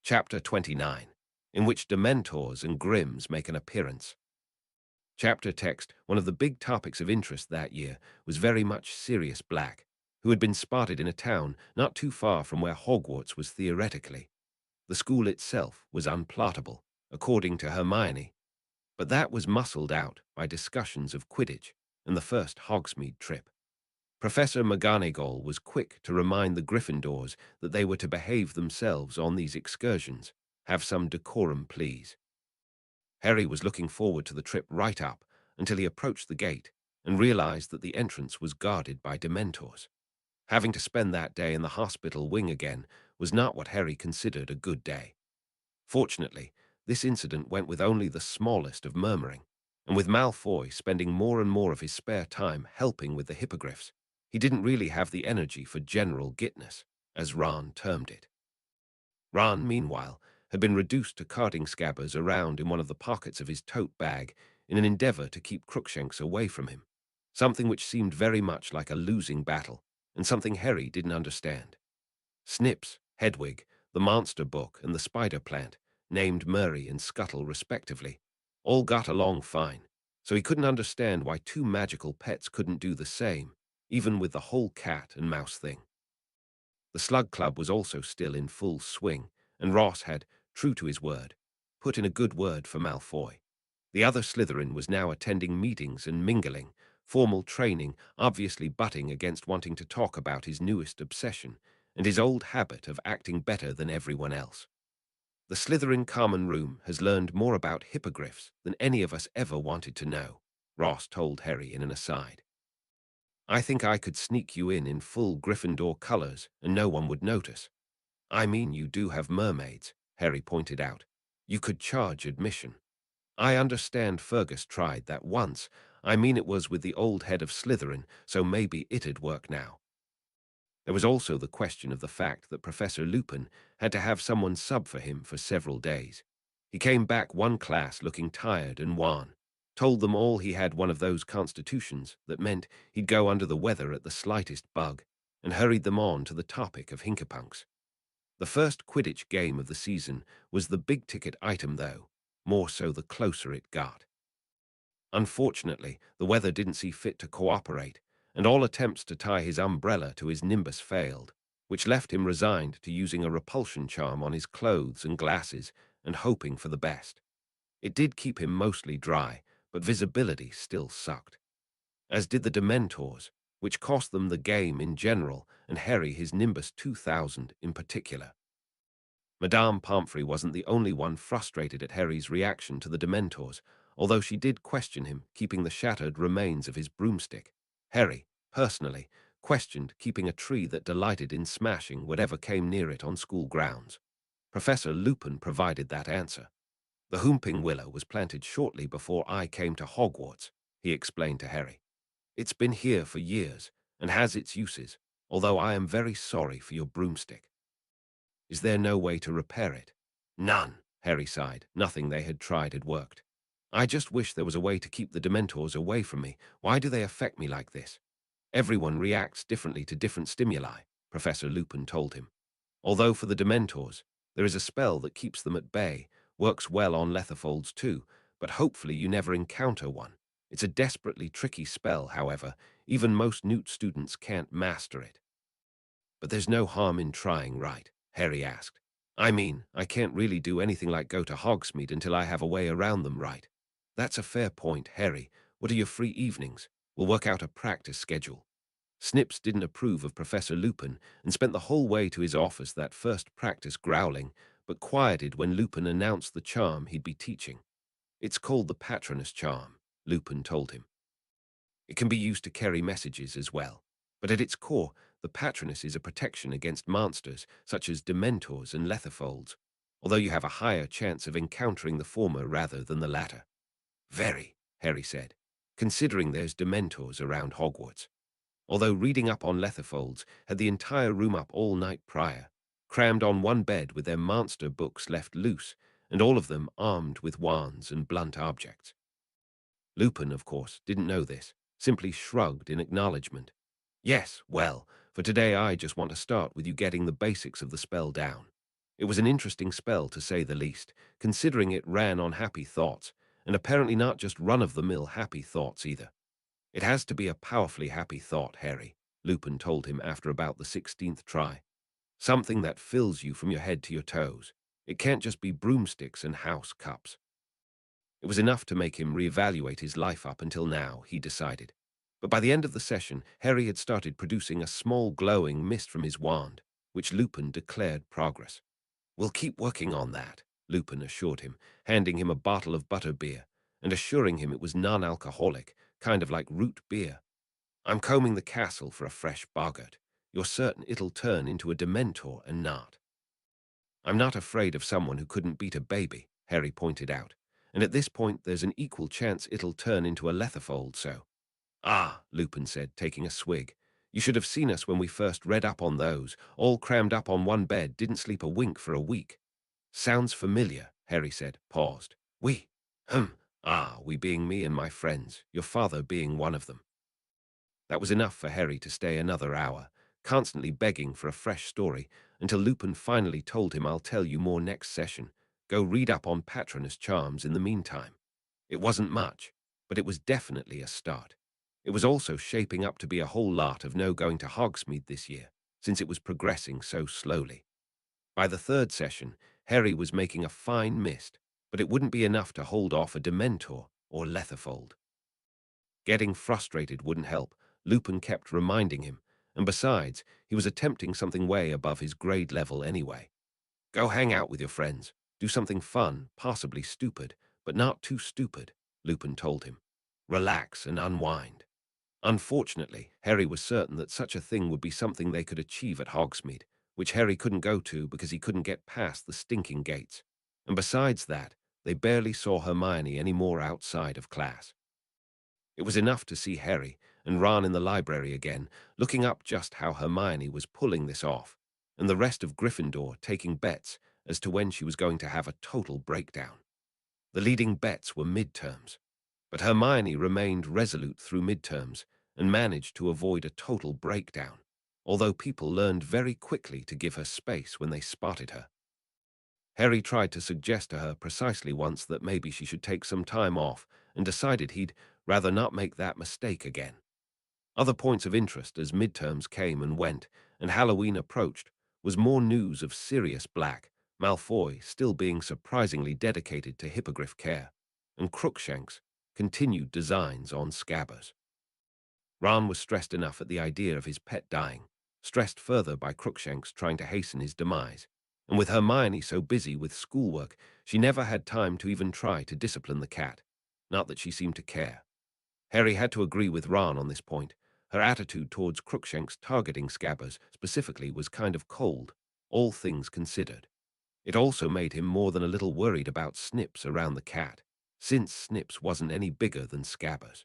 Chapter 29, in which Dementors and Grimms make an appearance. Chapter text. One of the big topics of interest that year was very much Sirius Black, who had been spotted in a town not too far from where Hogwarts was theoretically. The school itself was unplottable, according to Hermione, but that was muscled out by discussions of Quidditch and the first Hogsmeade trip. Professor McGonagall was quick to remind the Gryffindors that they were to behave themselves on these excursions. Have some decorum, please. Harry was looking forward to the trip right up until he approached the gate and realized that the entrance was guarded by Dementors. Having to spend that day in the hospital wing again was not what Harry considered a good day. Fortunately, this incident went with only the smallest of murmuring, and with Malfoy spending more and more of his spare time helping with the hippogriffs, he didn't really have the energy for general gitness, as Ron termed it. Ron, meanwhile, had been reduced to carting scabbers around in one of the pockets of his tote bag in an endeavor to keep Crookshanks away from him, something which seemed very much like a losing battle, and something Harry didn't understand. Snips, Hedwig, the monster book, and the spider plant, named Murray and Scuttle respectively, all got along fine, so he couldn't understand why two magical pets couldn't do the same, even with the whole cat and mouse thing. The Slug Club was also still in full swing, and Ross had, true to his word, put in a good word for Malfoy. The other Slytherin was now attending meetings and mingling, formal training obviously butting against wanting to talk about his newest obsession and his old habit of acting better than everyone else. The Slytherin Common Room has learned more about hippogriffs than any of us ever wanted to know, Ross told Harry in an aside. I think I could sneak you in full Gryffindor colors and no one would notice. I mean, you do have mermaids, Harry pointed out. You could charge admission. I understand Fergus tried that once. I mean, it was with the old head of Slytherin, so maybe it'd work now. There was also the question of the fact that Professor Lupin had to have someone sub for him for several days. He came back one class looking tired and wan, told them all he had one of those constitutions that meant he'd go under the weather at the slightest bug, and hurried them on to the topic of hinkerpunks. The first Quidditch game of the season was the big-ticket item, though, more so the closer it got. Unfortunately, the weather didn't see fit to cooperate, and all attempts to tie his umbrella to his nimbus failed, which left him resigned to using a repulsion charm on his clothes and glasses and hoping for the best. It did keep him mostly dry, but visibility still sucked. As did the Dementors, which cost them the game in general and Harry his Nimbus 2000 in particular. Madame Pomfrey wasn't the only one frustrated at Harry's reaction to the Dementors, although she did question him keeping the shattered remains of his broomstick. Harry, personally, questioned keeping a tree that delighted in smashing whatever came near it on school grounds. Professor Lupin provided that answer. The Whomping Willow was planted shortly before I came to Hogwarts, he explained to Harry. It's been here for years and has its uses, although I am very sorry for your broomstick. Is there no way to repair it? None, Harry sighed. Nothing they had tried had worked. I just wish there was a way to keep the Dementors away from me. Why do they affect me like this? Everyone reacts differently to different stimuli, Professor Lupin told him. Although for the Dementors, there is a spell that keeps them at bay, works well on Letherfolds too, but hopefully you never encounter one. It's a desperately tricky spell, however. Even most Newt students can't master it. But there's no harm in trying, right? Harry asked. I mean, I can't really do anything like go to Hogsmeade until I have a way around them, right? That's a fair point, Harry. What are your free evenings? We'll work out a practice schedule. Snips didn't approve of Professor Lupin and spent the whole way to his office that first practice growling, but quieted when Lupin announced the charm he'd be teaching. It's called the Patronus Charm, Lupin told him. It can be used to carry messages as well, but at its core, the Patronus is a protection against monsters such as Dementors and Letherfolds, although you have a higher chance of encountering the former rather than the latter. Very, Harry said, considering there's Dementors around Hogwarts. Although reading up on Letherfolds had the entire room up all night prior, crammed on one bed with their monster books left loose, and all of them armed with wands and blunt objects. Lupin, of course, didn't know this, simply shrugged in acknowledgement. Yes, well, for today I just want to start with you getting the basics of the spell down. It was an interesting spell, to say the least, considering it ran on happy thoughts, and apparently not just run-of-the-mill happy thoughts either. It has to be a powerfully happy thought, Harry, Lupin told him after about the 16th try. Something that fills you from your head to your toes. It can't just be broomsticks and house cups. It was enough to make him reevaluate his life up until now, he decided. But by the end of the session, Harry had started producing a small glowing mist from his wand, which Lupin declared progress. "We'll keep working on that," Lupin assured him, handing him a bottle of butterbeer and assuring him it was non-alcoholic, kind of like root beer. "I'm combing the castle for a fresh boggart. You're certain it'll turn into a Dementor and not." "I'm not afraid of someone who couldn't beat a baby," Harry pointed out, "and at this point there's an equal chance it'll turn into a Lethifold, so—" "Ah," Lupin said, taking a swig. "You should have seen us when we first read up on those, all crammed up on one bed, didn't sleep a wink for a week." "Sounds familiar," Harry said, paused. "We? We being me and my friends, your father being one of them." That was enough for Harry to stay another hour, constantly begging for a fresh story, until Lupin finally told him, "I'll tell you more next session. Go read up on Patronus charms in the meantime." It wasn't much, but it was definitely a start. It was also shaping up to be a whole lot of no going to Hogsmeade this year, since it was progressing so slowly. By the third session, Harry was making a fine mist, but it wouldn't be enough to hold off a Dementor or Lethifold. Getting frustrated wouldn't help. Lupin kept reminding him, and besides, he was attempting something way above his grade level anyway. "Go hang out with your friends. Do something fun, possibly stupid, but not too stupid," Lupin told him. "Relax and unwind." Unfortunately, Harry was certain that such a thing would be something they could achieve at Hogsmeade, which Harry couldn't go to because he couldn't get past the stinking gates. And besides that, they barely saw Hermione any more outside of class. It was enough to see Harry and Ron in the library again, looking up just how Hermione was pulling this off, and the rest of Gryffindor taking bets as to when she was going to have a total breakdown. The leading bets were midterms, but Hermione remained resolute through midterms and managed to avoid a total breakdown, although people learned very quickly to give her space when they spotted her. Harry tried to suggest to her precisely once that maybe she should take some time off, and decided he'd rather not make that mistake again. Other points of interest as midterms came and went, and Halloween approached, was more news of Sirius Black, Malfoy still being surprisingly dedicated to hippogriff care, and Crookshank's continued designs on Scabbers. Ron was stressed enough at the idea of his pet dying, stressed further by Crookshanks trying to hasten his demise, and with Hermione so busy with schoolwork, she never had time to even try to discipline the cat. Not that she seemed to care. Harry had to agree with Ron on this point. Her attitude towards Crookshanks targeting Scabbers specifically was kind of cold, all things considered. It also made him more than a little worried about Snips around the cat, since Snips wasn't any bigger than Scabbers.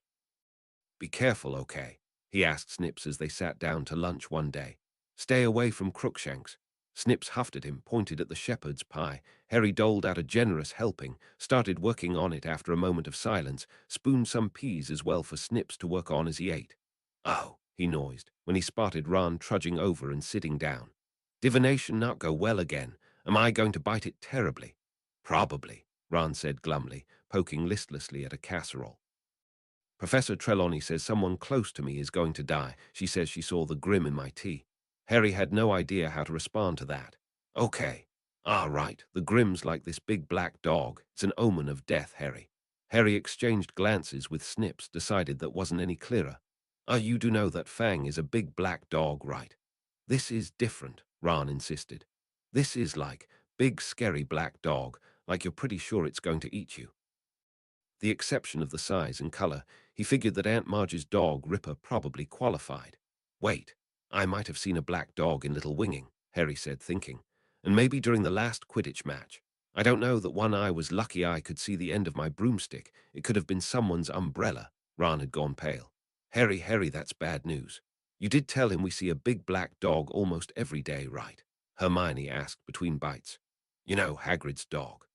"Be careful, okay?" he asked Snips as they sat down to lunch one day. "Stay away from Crookshanks." Snips huffed at him, pointed at the shepherd's pie. Harry doled out a generous helping, started working on it after a moment of silence, spooned some peas as well for Snips to work on as he ate. "Oh," he noised, when he spotted Ron trudging over and sitting down. "Divination not go well again. Am I going to bite it terribly?" "Probably," Ron said glumly, poking listlessly at a casserole. "Professor Trelawney says someone close to me is going to die. She says she saw the Grim in my tea." Harry had no idea how to respond to that. "Okay. Ah, right. The Grim's like this big black dog. It's an omen of death, Harry." Harry exchanged glances with Snips, decided that wasn't any clearer. "Ah, you do know that Fang is a big black dog, right?" "This is different," Ron insisted. "This is like big scary black dog, like you're pretty sure it's going to eat you." The exception of the size and color, he figured that Aunt Marge's dog, Ripper, probably qualified. "Wait, I might have seen a black dog in Little Winging," Harry said, thinking. "And maybe during the last Quidditch match. I don't know that one eye was lucky I could see the end of my broomstick. It could have been someone's umbrella." Ron had gone pale. Harry, that's bad news. You did tell him we see a big black dog almost every day, right?" Hermione asked between bites. "You know, Hagrid's dog."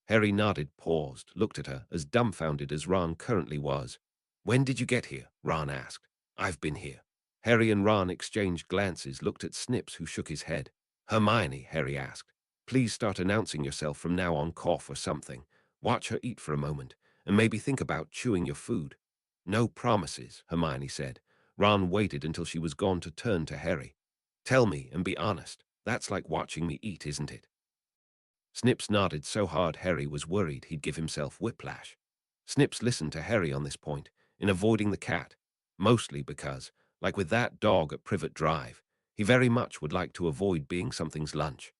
Harry nodded, paused, looked at her, as dumbfounded as Ron currently was. "When did you get here?" Ron asked. "I've been here." Harry and Ron exchanged glances, looked at Snips, who shook his head. "Hermione," Harry asked, Please start announcing yourself from now on, cough or something. Watch her eat for a moment, and maybe think about chewing your food. No promises, Hermione said. Ron waited until she was gone to turn to Harry. Tell me and be honest. That's like watching me eat, isn't it? Snips nodded so hard Harry was worried he'd give himself whiplash. Snips listened to Harry on this point, in avoiding the cat, mostly because, like with that dog at Privet Drive, he very much would like to avoid being something's lunch.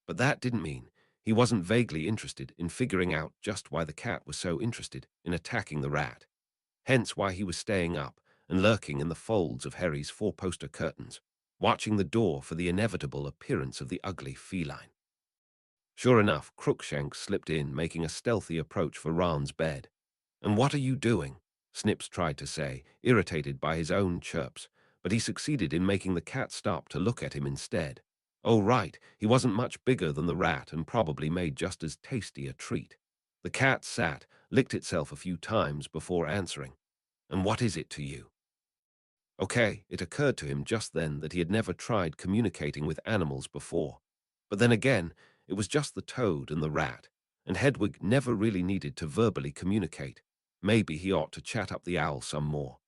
But that didn't mean he wasn't vaguely interested in figuring out just why the cat was so interested in attacking the rat. Hence why he was staying up and lurking in the folds of Harry's four-poster curtains, watching the door for the inevitable appearance of the ugly feline. Sure enough, Crookshanks slipped in, making a stealthy approach for Ron's bed. "And what are you doing?" Snips tried to say, irritated by his own chirps, but he succeeded in making the cat stop to look at him instead. Oh right, he wasn't much bigger than the rat and probably made just as tasty a treat. The cat sat, licked itself a few times before answering. "And what is it to you?" Okay, it occurred to him just then that he had never tried communicating with animals before. But then again, it was just the toad and the rat, and Hedwig never really needed to verbally communicate. Maybe he ought to chat up the owl some more.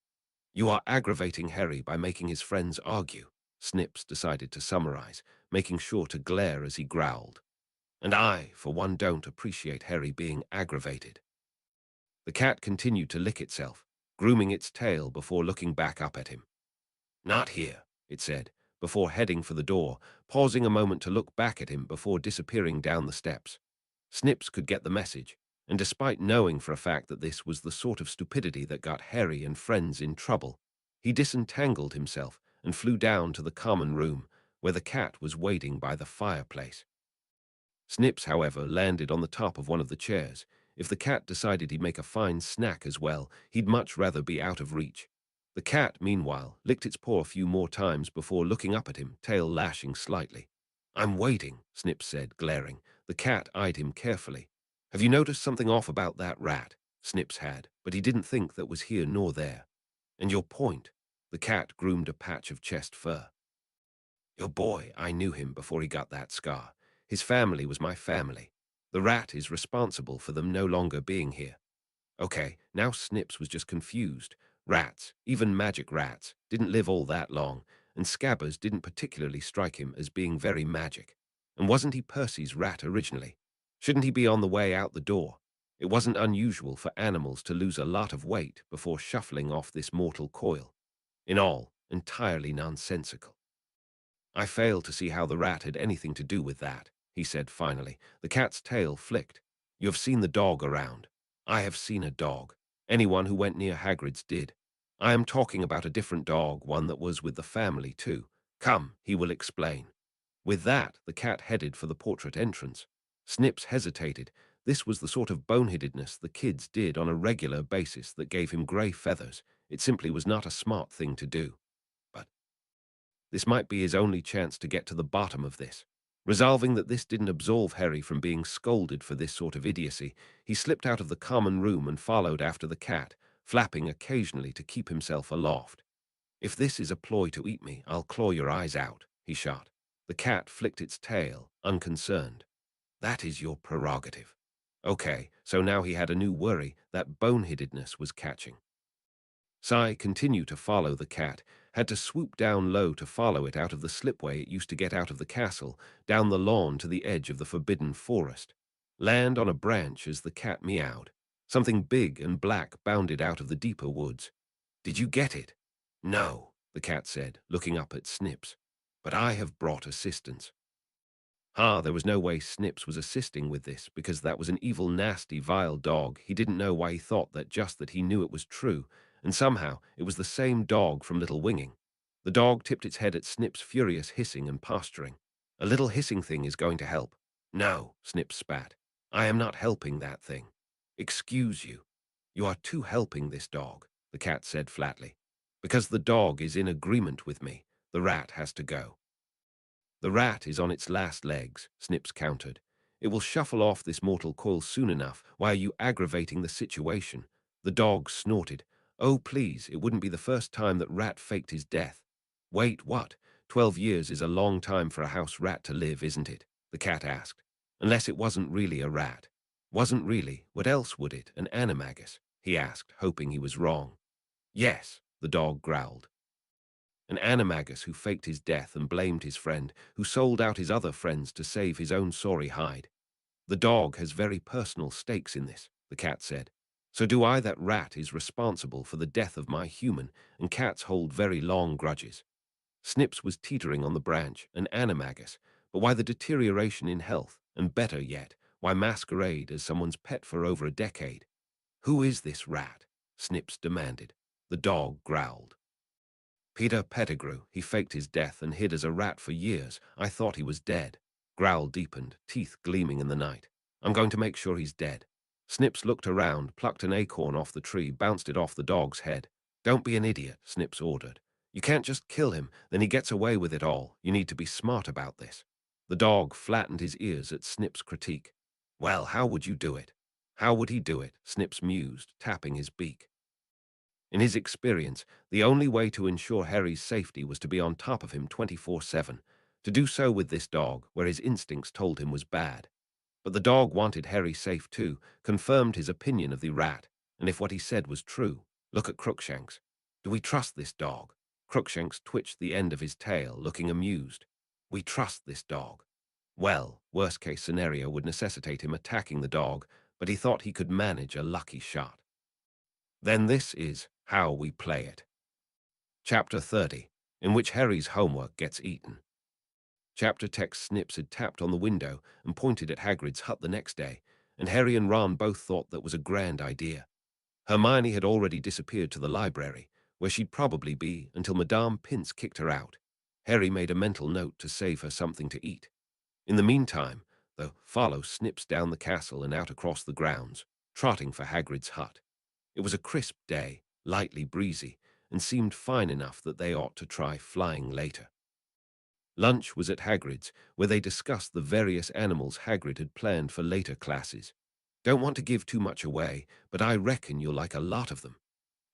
"You are aggravating Harry by making his friends argue," Snips decided to summarize, making sure to glare as he growled. "And I, for one, don't appreciate Harry being aggravated." The cat continued to lick itself, grooming its tail before looking back up at him. "Not here," it said, before heading for the door, pausing a moment to look back at him before disappearing down the steps. Snips could get the message, and despite knowing for a fact that this was the sort of stupidity that got Harry and friends in trouble, he disentangled himself and flew down to the common room, where the cat was waiting by the fireplace. Snips, however, landed on the top of one of the chairs. If the cat decided he'd make a fine snack as well, he'd much rather be out of reach. The cat, meanwhile, licked its paw a few more times before looking up at him, tail lashing slightly. "I'm waiting," Snips said, glaring. The cat eyed him carefully. "Have you noticed something off about that rat?" Snips had, but he didn't think that was here nor there. "And your point?" The cat groomed a patch of chest fur. "Your boy, I knew him before he got that scar. His family was my family. The rat is responsible for them no longer being here." Okay, now Snips was just confused. Rats, even magic rats, didn't live all that long, and Scabbers didn't particularly strike him as being very magic. And wasn't he Percy's rat originally? Shouldn't he be on the way out the door? It wasn't unusual for animals to lose a lot of weight before shuffling off this mortal coil. In all, entirely nonsensical. "I fail to see how the rat had anything to do with that," he said finally. The cat's tail flicked. "You have seen the dog around." "I have seen a dog. Anyone who went near Hagrid's did. I am talking about a different dog, one that was with the family too. Come, he will explain." With that, the cat headed for the portrait entrance. Snips hesitated. This was the sort of boneheadedness the kids did on a regular basis that gave him grey feathers. It simply was not a smart thing to do. But this might be his only chance to get to the bottom of this. Resolving that this didn't absolve Harry from being scolded for this sort of idiocy, he slipped out of the common room and followed after the cat, flapping occasionally to keep himself aloft. "If this is a ploy to eat me, I'll claw your eyes out," he shot. The cat flicked its tail, unconcerned. "That is your prerogative." Okay, so now he had a new worry that boneheadedness was catching. Sai continued to follow the cat, had to swoop down low to follow it out of the slipway it used to get out of the castle, down the lawn to the edge of the forbidden forest. Land on a branch as the cat meowed. Something big and black bounded out of the deeper woods. "Did you get it?" "No," the cat said, looking up at Snips. "But I have brought assistance." There was no way Snips was assisting with this, because that was an evil, nasty, vile dog. He didn't know why he thought that, just that he knew it was true, and somehow it was the same dog from Little Winging. The dog tipped its head at Snips' furious hissing and posturing. "A little hissing thing is going to help." "No," Snips spat. "I am not helping that thing." "Excuse you. You are too helping this dog," the cat said flatly. "Because the dog is in agreement with me, the rat has to go." "The rat is on its last legs," Snips countered. "It will shuffle off this mortal coil soon enough. Why are you aggravating the situation?" The dog snorted. "Oh, please, it wouldn't be the first time that rat faked his death." "Wait, what? 12 years is a long time for a house rat to live, isn't it?" the cat asked. Unless it wasn't really a rat. Wasn't really? What else would it? An animagus? He asked, hoping he was wrong. Yes, the dog growled. An animagus who faked his death and blamed his friend, who sold out his other friends to save his own sorry hide. The dog has very personal stakes in this, the cat said. So do I. That rat is responsible for the death of my human, and cats hold very long grudges. Snips was teetering on the branch, an animagus, but why the deterioration in health, and better yet, why masquerade as someone's pet for over a decade? Who is this rat? Snips demanded. The dog growled. Peter Pettigrew. He faked his death and hid as a rat for years. I thought he was dead. Growl deepened, teeth gleaming in the night. I'm going to make sure he's dead. Snips looked around, plucked an acorn off the tree, bounced it off the dog's head. Don't be an idiot, Snips ordered. You can't just kill him, then he gets away with it all. You need to be smart about this. The dog flattened his ears at Snips' critique. Well, how would you do it? How would he do it? Snips mused, tapping his beak. In his experience, the only way to ensure Harry's safety was to be on top of him 24/7. To do so with this dog, where his instincts told him was bad. But the dog wanted Harry safe too, confirmed his opinion of the rat, and if what he said was true, look at Crookshanks. Do we trust this dog? Crookshanks twitched the end of his tail, looking amused. We trust this dog. Well, worst-case scenario would necessitate him attacking the dog, but he thought he could manage a lucky shot. Then this is how we play it. Chapter 30, in which Harry's homework gets eaten. Chapter text. Snips had tapped on the window and pointed at Hagrid's hut the next day, and Harry and Ron both thought that was a grand idea. Hermione had already disappeared to the library, where she'd probably be until Madame Pince kicked her out. Harry made a mental note to save her something to eat. In the meantime, though, follow Snips down the castle and out across the grounds, trotting for Hagrid's hut. It was a crisp day, lightly breezy, and seemed fine enough that they ought to try flying later. Lunch was at Hagrid's, where they discussed the various animals Hagrid had planned for later classes. Don't want to give too much away, but I reckon you'll like a lot of them.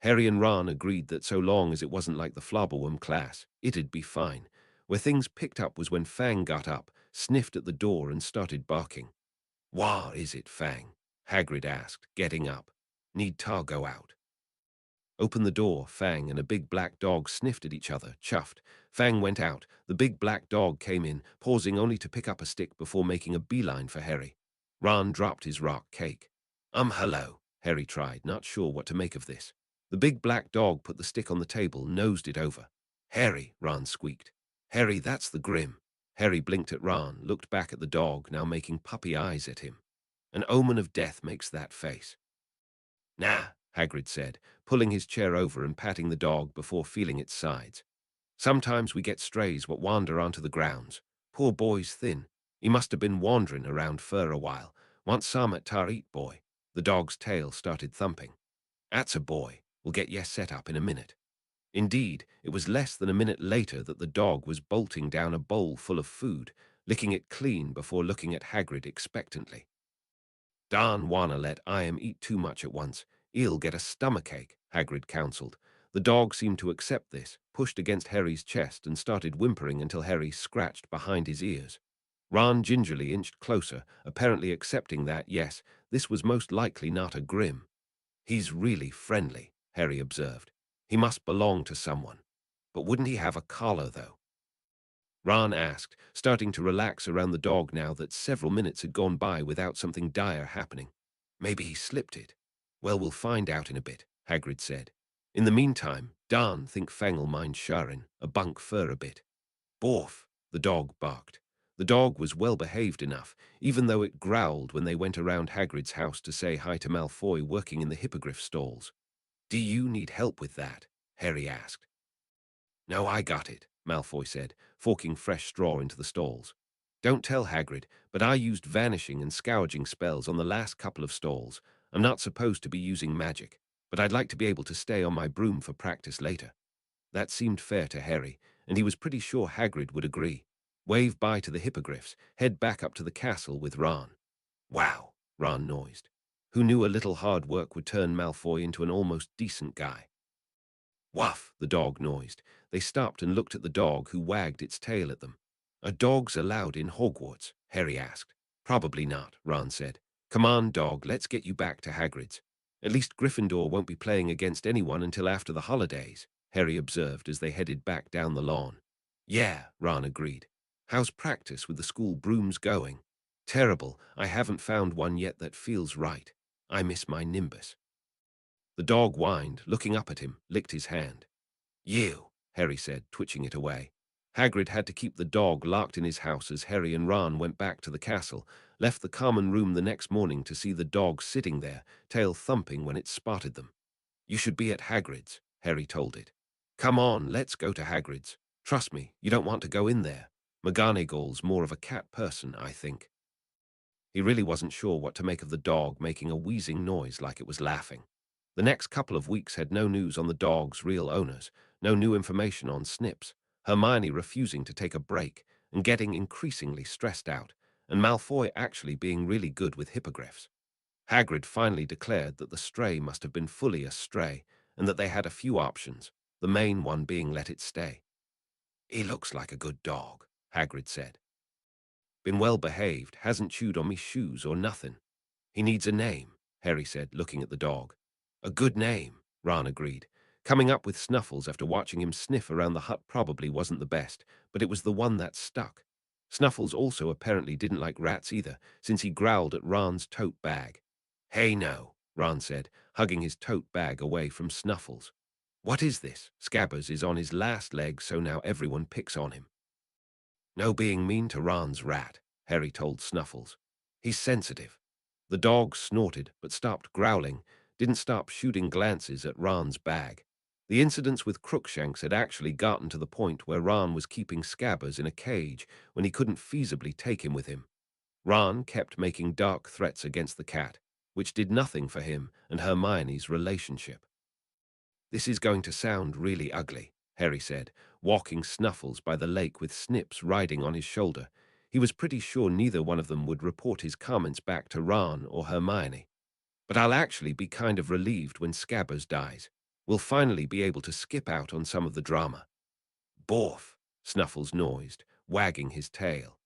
Harry and Ron agreed that so long as it wasn't like the Flobberworm class, it'd be fine. Where things picked up was when Fang got up, sniffed at the door, and started barking. What is it, Fang? Hagrid asked, getting up. Need tar go out. Open the door. Fang and a big black dog sniffed at each other, chuffed. Fang went out. The big black dog came in, pausing only to pick up a stick before making a beeline for Harry. Ron dropped his rock cake. Hello, Harry tried, not sure what to make of this. The big black dog put the stick on the table, nosed it over. Harry, Ron squeaked. Harry, that's the Grim. Harry blinked at Ron, looked back at the dog, now making puppy eyes at him. An omen of death makes that face. Nah, Hagrid said, pulling his chair over and patting the dog before feeling its sides. Sometimes we get strays what wander onto the grounds. Poor boy's thin. He must have been wandering around fur a while. Want some at tar eat, boy. The dog's tail started thumping. That's a boy. We'll get ye set up in a minute. Indeed, it was less than a minute later that the dog was bolting down a bowl full of food, licking it clean before looking at Hagrid expectantly. Darn wanna let Iam eat too much at once. He'll get a stomachache, Hagrid counseled. The dog seemed to accept this, pushed against Harry's chest and started whimpering until Harry scratched behind his ears. Ron gingerly inched closer, apparently accepting that, yes, this was most likely not a Grim. He's really friendly, Harry observed. He must belong to someone. But wouldn't he have a collar, though? Ron asked, starting to relax around the dog now that several minutes had gone by without something dire happening. Maybe he slipped it. Well, we'll find out in a bit, Hagrid said. In the meantime, darn think Fang'll mind Sharin, a bunk fur a bit. Borf, the dog barked. The dog was well-behaved enough, even though it growled when they went around Hagrid's house to say hi to Malfoy working in the hippogriff stalls. Do you need help with that? Harry asked. No, I got it, Malfoy said, forking fresh straw into the stalls. Don't tell Hagrid, but I used vanishing and scourging spells on the last couple of stalls. I'm not supposed to be using magic, but I'd like to be able to stay on my broom for practice later. That seemed fair to Harry, and he was pretty sure Hagrid would agree. Wave bye to the hippogriffs, head back up to the castle with Ron. Wow, Ron noised. Who knew a little hard work would turn Malfoy into an almost decent guy? Wuff, the dog noised. They stopped and looked at the dog, who wagged its tail at them. Are dogs allowed in Hogwarts? Harry asked. Probably not, Ron said. Come on, dog, let's get you back to Hagrid's. At least Gryffindor won't be playing against anyone until after the holidays, Harry observed as they headed back down the lawn. Yeah, Ron agreed. How's practice with the school brooms going? Terrible. I haven't found one yet that feels right. I miss my Nimbus. The dog whined, looking up at him, licked his hand. You, Harry said, twitching it away. Hagrid had to keep the dog locked in his house as Harry and Ron went back to the castle, left the common room the next morning to see the dog sitting there, tail thumping when it spotted them. You should be at Hagrid's, Harry told it. Come on, let's go to Hagrid's. Trust me, you don't want to go in there. McGonagall's more of a cat person, I think. He really wasn't sure what to make of the dog making a wheezing noise like it was laughing. The next couple of weeks had no news on the dog's real owners, no new information on Snips, Hermione refusing to take a break and getting increasingly stressed out, and Malfoy actually being really good with hippogriffs. Hagrid finally declared that the stray must have been fully a stray and that they had a few options, the main one being let it stay. He looks like a good dog, Hagrid said. Been well behaved, hasn't chewed on me shoes or nothing. He needs a name, Harry said, looking at the dog. A good name, Ron agreed. Coming up with Snuffles after watching him sniff around the hut probably wasn't the best, but it was the one that stuck. Snuffles also apparently didn't like rats either, since he growled at Ron's tote bag. Hey no, Ron said, hugging his tote bag away from Snuffles. What is this? Scabbers is on his last leg, so now everyone picks on him. No being mean to Ron's rat, Harry told Snuffles. He's sensitive. The dog snorted, but stopped growling, didn't stop shooting glances at Ron's bag. The incidents with Crookshanks had actually gotten to the point where Ron was keeping Scabbers in a cage when he couldn't feasibly take him with him. Ron kept making dark threats against the cat, which did nothing for him and Hermione's relationship. This is going to sound really ugly, Harry said, walking Snuffles by the lake with Snips riding on his shoulder. He was pretty sure neither one of them would report his comments back to Ron or Hermione. But I'll actually be kind of relieved when Scabbers dies. We'll finally be able to skip out on some of the drama. Borf, Snuffles noised, wagging his tail.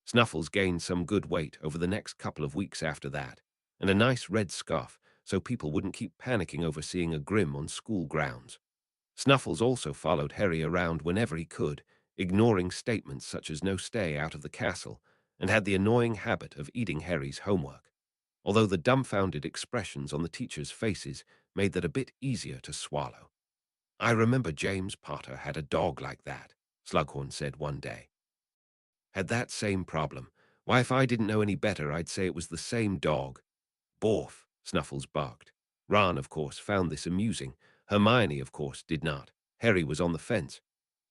Snuffles gained some good weight over the next couple of weeks after that, and a nice red scarf so people wouldn't keep panicking over seeing a Grim on school grounds. Snuffles also followed Harry around whenever he could, ignoring statements such as no stay out of the castle, and had the annoying habit of eating Harry's homework, although the dumbfounded expressions on the teachers' faces made that a bit easier to swallow. I remember James Potter had a dog like that, Slughorn said one day. Had that same problem. Why, if I didn't know any better, I'd say it was the same dog. Borf, Snuffles barked. Ron, of course, found this amusing. Hermione, of course, did not. Harry was on the fence.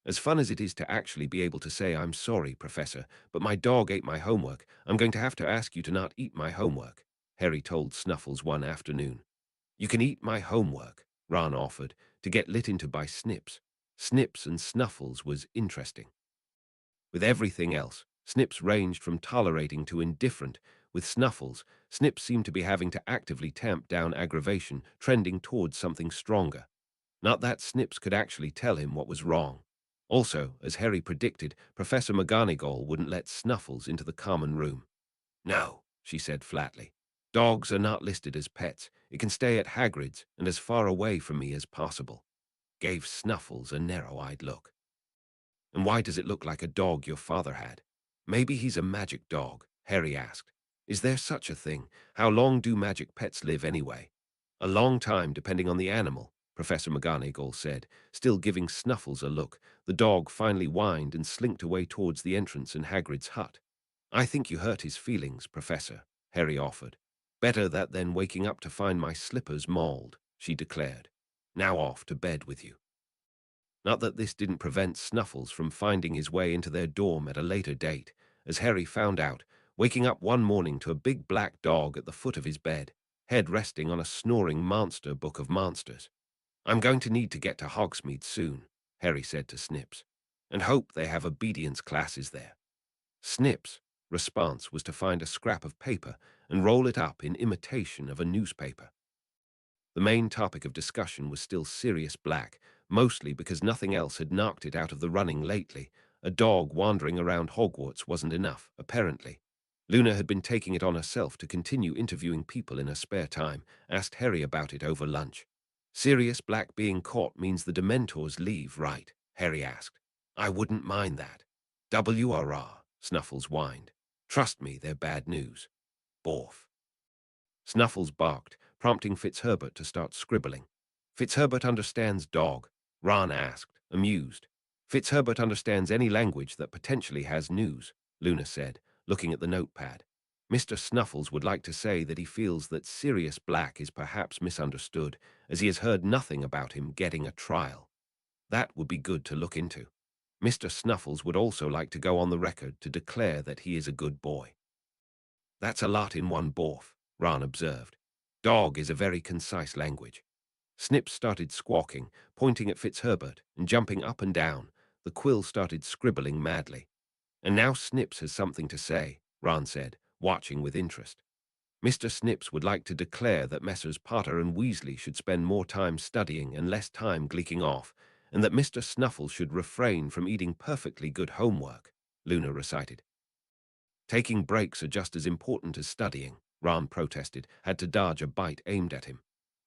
As fun as it is to actually be able to say, I'm sorry, Professor, but my dog ate my homework. I'm going to have to ask you to not eat my homework, Harry told Snuffles one afternoon. You can eat my homework, Ron offered, to get lit into by Snips. Snips and Snuffles was interesting. With everything else, Snips ranged from tolerating to indifferent. With Snuffles, Snips seemed to be having to actively tamp down aggravation, trending towards something stronger. Not that Snips could actually tell him what was wrong. Also, as Harry predicted, Professor McGonagall wouldn't let Snuffles into the common room. No, she said flatly. Dogs are not listed as pets. It can stay at Hagrid's and as far away from me as possible. Gave Snuffles a narrow-eyed look. And why does it look like a dog your father had? Maybe he's a magic dog, Harry asked. Is there such a thing? How long do magic pets live anyway? A long time, depending on the animal, Professor McGonagall said, still giving Snuffles a look. The dog finally whined and slinked away towards the entrance in Hagrid's hut. I think you hurt his feelings, Professor, Harry offered. Better that than waking up to find my slippers mauled, she declared. Now off to bed with you. Not that this didn't prevent Snuffles from finding his way into their dorm at a later date, as Harry found out, waking up one morning to a big black dog at the foot of his bed, head resting on a snoring monster book of monsters. I'm going to need to get to Hogsmeade soon, Harry said to Snips, and hope they have obedience classes there. Snips' response was to find a scrap of paper and roll it up in imitation of a newspaper. The main topic of discussion was still Sirius Black, mostly because nothing else had knocked it out of the running lately, A dog wandering around Hogwarts wasn't enough, apparently. Luna had been taking it on herself to continue interviewing people in her spare time, asked Harry about it over lunch. Sirius Black being caught means the Dementors leave, right? Harry asked. I wouldn't mind that. WRR, Snuffles whined. Trust me, they're bad news. Borf. Snuffles barked, prompting Fitzherbert to start scribbling. Fitzherbert understands dog, Ron asked, amused. Fitzherbert understands any language that potentially has news, Luna said, looking at the notepad. Mr. Snuffles would like to say that he feels that Sirius Black is perhaps misunderstood, as he has heard nothing about him getting a trial. That would be good to look into. Mr. Snuffles would also like to go on the record to declare that he is a good boy. That's a lot in one borf, Ron observed. Dog is a very concise language. Snips started squawking, pointing at Fitzherbert and jumping up and down. The quill started scribbling madly. And now Snips has something to say, Ron said, watching with interest. Mr. Snips would like to declare that Messrs. Potter and Weasley should spend more time studying and less time gleeking off, and that Mr. Snuffles should refrain from eating perfectly good homework, Luna recited. Taking breaks are just as important as studying, Ron protested, had to dodge a bite aimed at him.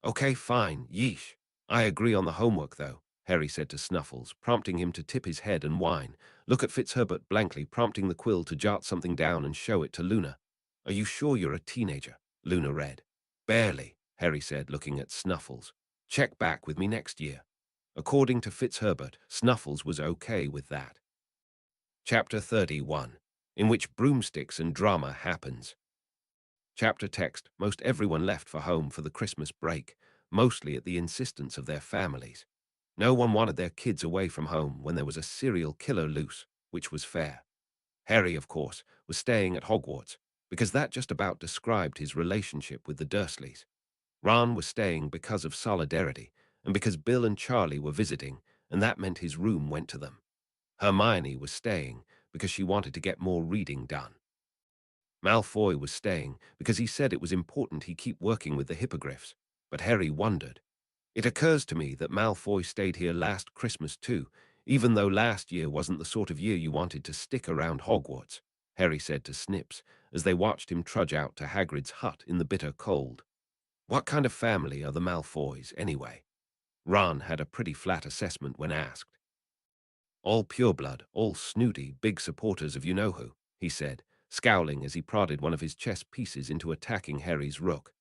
Okay, fine, yeesh. I agree on the homework, though, Harry said to Snuffles, prompting him to tip his head and whine. Look at Fitzherbert blankly, prompting the quill to jot something down and show it to Luna. Are you sure you're a teenager? Luna read. Barely, Harry said, looking at Snuffles. Check back with me next year. According to Fitzherbert, Snuffles was okay with that. Chapter 31, in which broomsticks and drama happens. Chapter text, most everyone left for home for the Christmas break, mostly at the insistence of their families. No one wanted their kids away from home when there was a serial killer loose, which was fair. Harry, of course, was staying at Hogwarts, because that just about described his relationship with the Dursleys. Ron was staying because of solidarity, and because Bill and Charlie were visiting, and that meant his room went to them. Hermione was staying because she wanted to get more reading done. Malfoy was staying because he said it was important he keep working with the hippogriffs, but Harry wondered. It occurs to me that Malfoy stayed here last Christmas too, even though last year wasn't the sort of year you wanted to stick around Hogwarts, Harry said to Snips as they watched him trudge out to Hagrid's hut in the bitter cold. What kind of family are the Malfoys, anyway? Ron had a pretty flat assessment when asked. All pureblood, all snooty, big supporters of you-know-who, he said, scowling as he prodded one of his chess pieces into attacking Harry's rook.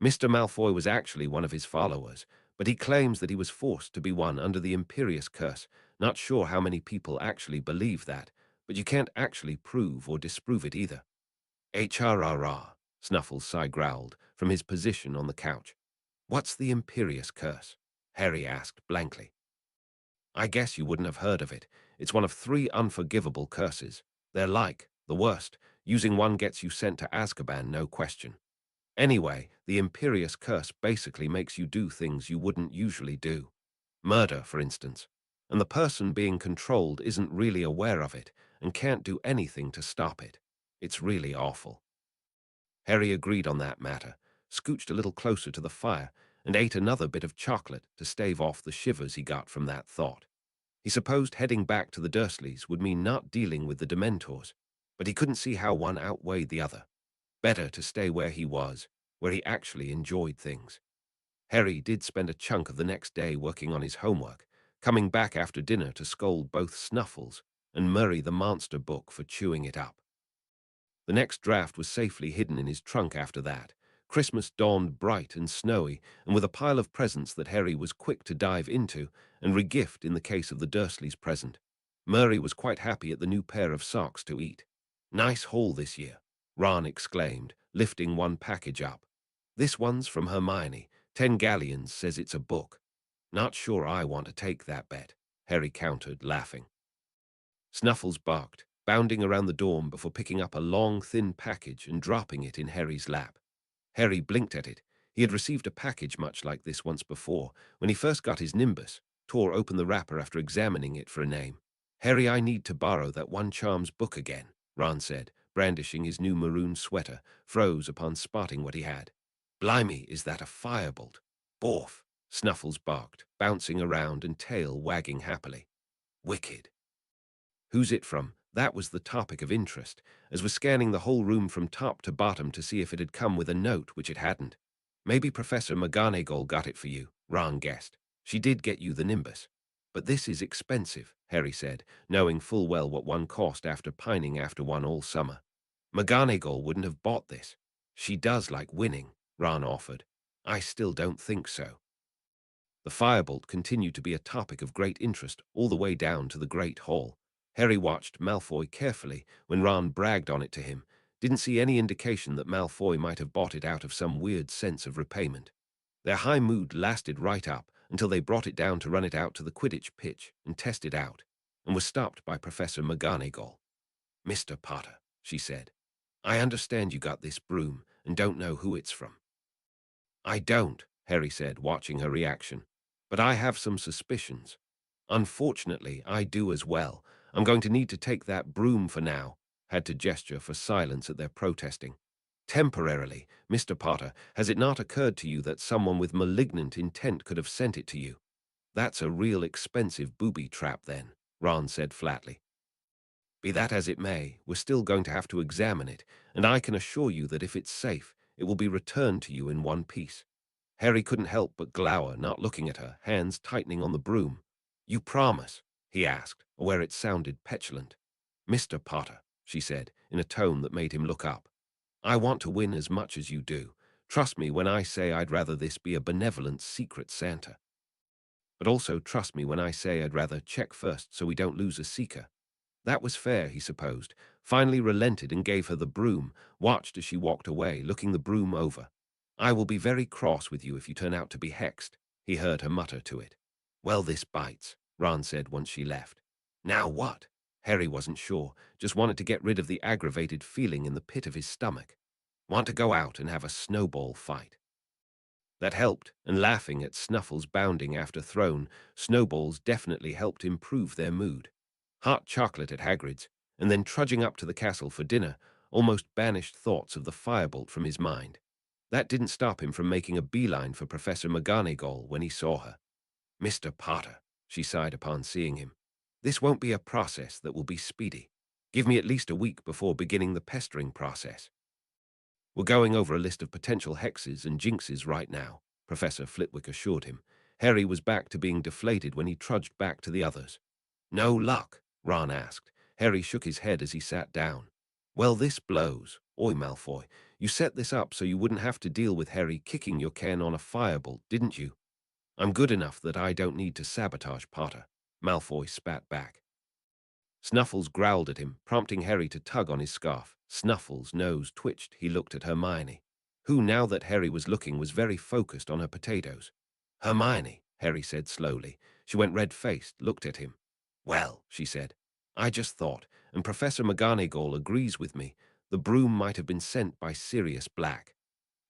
Mr. Malfoy was actually one of his followers, but he claims that he was forced to be one under the Imperious Curse. Not sure how many people actually believe that, but you can't actually prove or disprove it either. HRRR, Snuffles growled from his position on the couch. What's the Imperious Curse? Harry asked blankly. I guess you wouldn't have heard of it. It's one of 3 unforgivable curses. They're like, the worst. Using one gets you sent to Azkaban, no question. Anyway, the Imperious Curse basically makes you do things you wouldn't usually do. Murder, for instance. And the person being controlled isn't really aware of it and can't do anything to stop it. It's really awful. Harry agreed on that matter, scooched a little closer to the fire, and ate another bit of chocolate to stave off the shivers he got from that thought. He supposed heading back to the Dursleys would mean not dealing with the Dementors, but he couldn't see how one outweighed the other. Better to stay where he was, where he actually enjoyed things. Harry did spend a chunk of the next day working on his homework, coming back after dinner to scold both Snuffles and Murray the monster book for chewing it up. The next draft was safely hidden in his trunk after that. Christmas dawned bright and snowy, and with a pile of presents that Harry was quick to dive into and regift in the case of the Dursleys present. Murray was quite happy at the new pair of socks to eat. Nice haul this year, Ron exclaimed, lifting one package up. This one's from Hermione. 10 galleons says it's a book. Not sure I want to take that bet, Harry countered, laughing. Snuffles barked, bounding around the dorm before picking up a long, thin package and dropping it in Harry's lap. Harry blinked at it. He had received a package much like this once before, when he first got his Nimbus, tore open the wrapper after examining it for a name. Harry, I need to borrow that one charms book again, Ron said, brandishing his new maroon sweater, froze upon spotting what he had. Blimey, is that a firebolt? Borf, Snuffles barked, bouncing around and tail wagging happily. Wicked. Who's it from? That was the topic of interest, as was scanning the whole room from top to bottom to see if it had come with a note, which it hadn't. Maybe Professor McGonagall got it for you, Ron guessed. She did get you the nimbus. But this is expensive, Harry said, knowing full well what one cost after pining after one all summer. McGonagall wouldn't have bought this. She does like winning, Ron offered. I still don't think so. The firebolt continued to be a topic of great interest all the way down to the Great Hall. Harry watched Malfoy carefully when Ron bragged on it to him, didn't see any indication that Malfoy might have bought it out of some weird sense of repayment. Their high mood lasted right up until they brought it down to run it out to the Quidditch pitch and test it out, and was stopped by Professor McGonagall. "Mr. Potter," she said, "I understand you got this broom and don't know who it's from." "I don't," Harry said, watching her reaction, "but I have some suspicions. Unfortunately, I do as well. I'm going to need to take that broom for now," had to gesture for silence at their protesting. "Temporarily, Mr. Potter, has it not occurred to you that someone with malignant intent could have sent it to you?" "That's a real expensive booby trap then," Ron said flatly. "Be that as it may, we're still going to have to examine it, and I can assure you that if it's safe, it will be returned to you in one piece." Harry couldn't help but glower, not looking at her, hands tightening on the broom. "You promise?" he asked, aware it sounded petulant. "Mr. Potter," she said, in a tone that made him look up, "I want to win as much as you do. Trust me when I say I'd rather this be a benevolent secret Santa. But also trust me when I say I'd rather check first so we don't lose a seeker." That was fair, he supposed, finally relented and gave her the broom, watched as she walked away, looking the broom over. "I will be very cross with you if you turn out to be hexed," he heard her mutter to it. "Well, this bites," Ron said once she left. "Now what?" Harry wasn't sure, just wanted to get rid of the aggravated feeling in the pit of his stomach. Want to go out and have a snowball fight. That helped, and laughing at Snuffles bounding after Throne, snowballs definitely helped improve their mood. Hot chocolate at Hagrid's, and then trudging up to the castle for dinner, almost banished thoughts of the firebolt from his mind. That didn't stop him from making a beeline for Professor McGonagall when he saw her. "Mr. Potter," she sighed upon seeing him, "this won't be a process that will be speedy. Give me at least a week before beginning the pestering process." "We're going over a list of potential hexes and jinxes right now," Professor Flitwick assured him. Harry was back to being deflated when he trudged back to the others. "No luck?" Ron asked. Harry shook his head as he sat down. "Well, this blows. Oi, Malfoy, you set this up so you wouldn't have to deal with Harry kicking your can on a firebolt, didn't you?" "I'm good enough that I don't need to sabotage Potter," Malfoy spat back. Snuffles growled at him, prompting Harry to tug on his scarf. Snuffles' nose twitched. He looked at Hermione, who, now that Harry was looking, was very focused on her potatoes. "Hermione," Harry said slowly. She went red-faced, looked at him. "Well," she said, "I just thought, and Professor McGonagall agrees with me, the broom might have been sent by Sirius Black."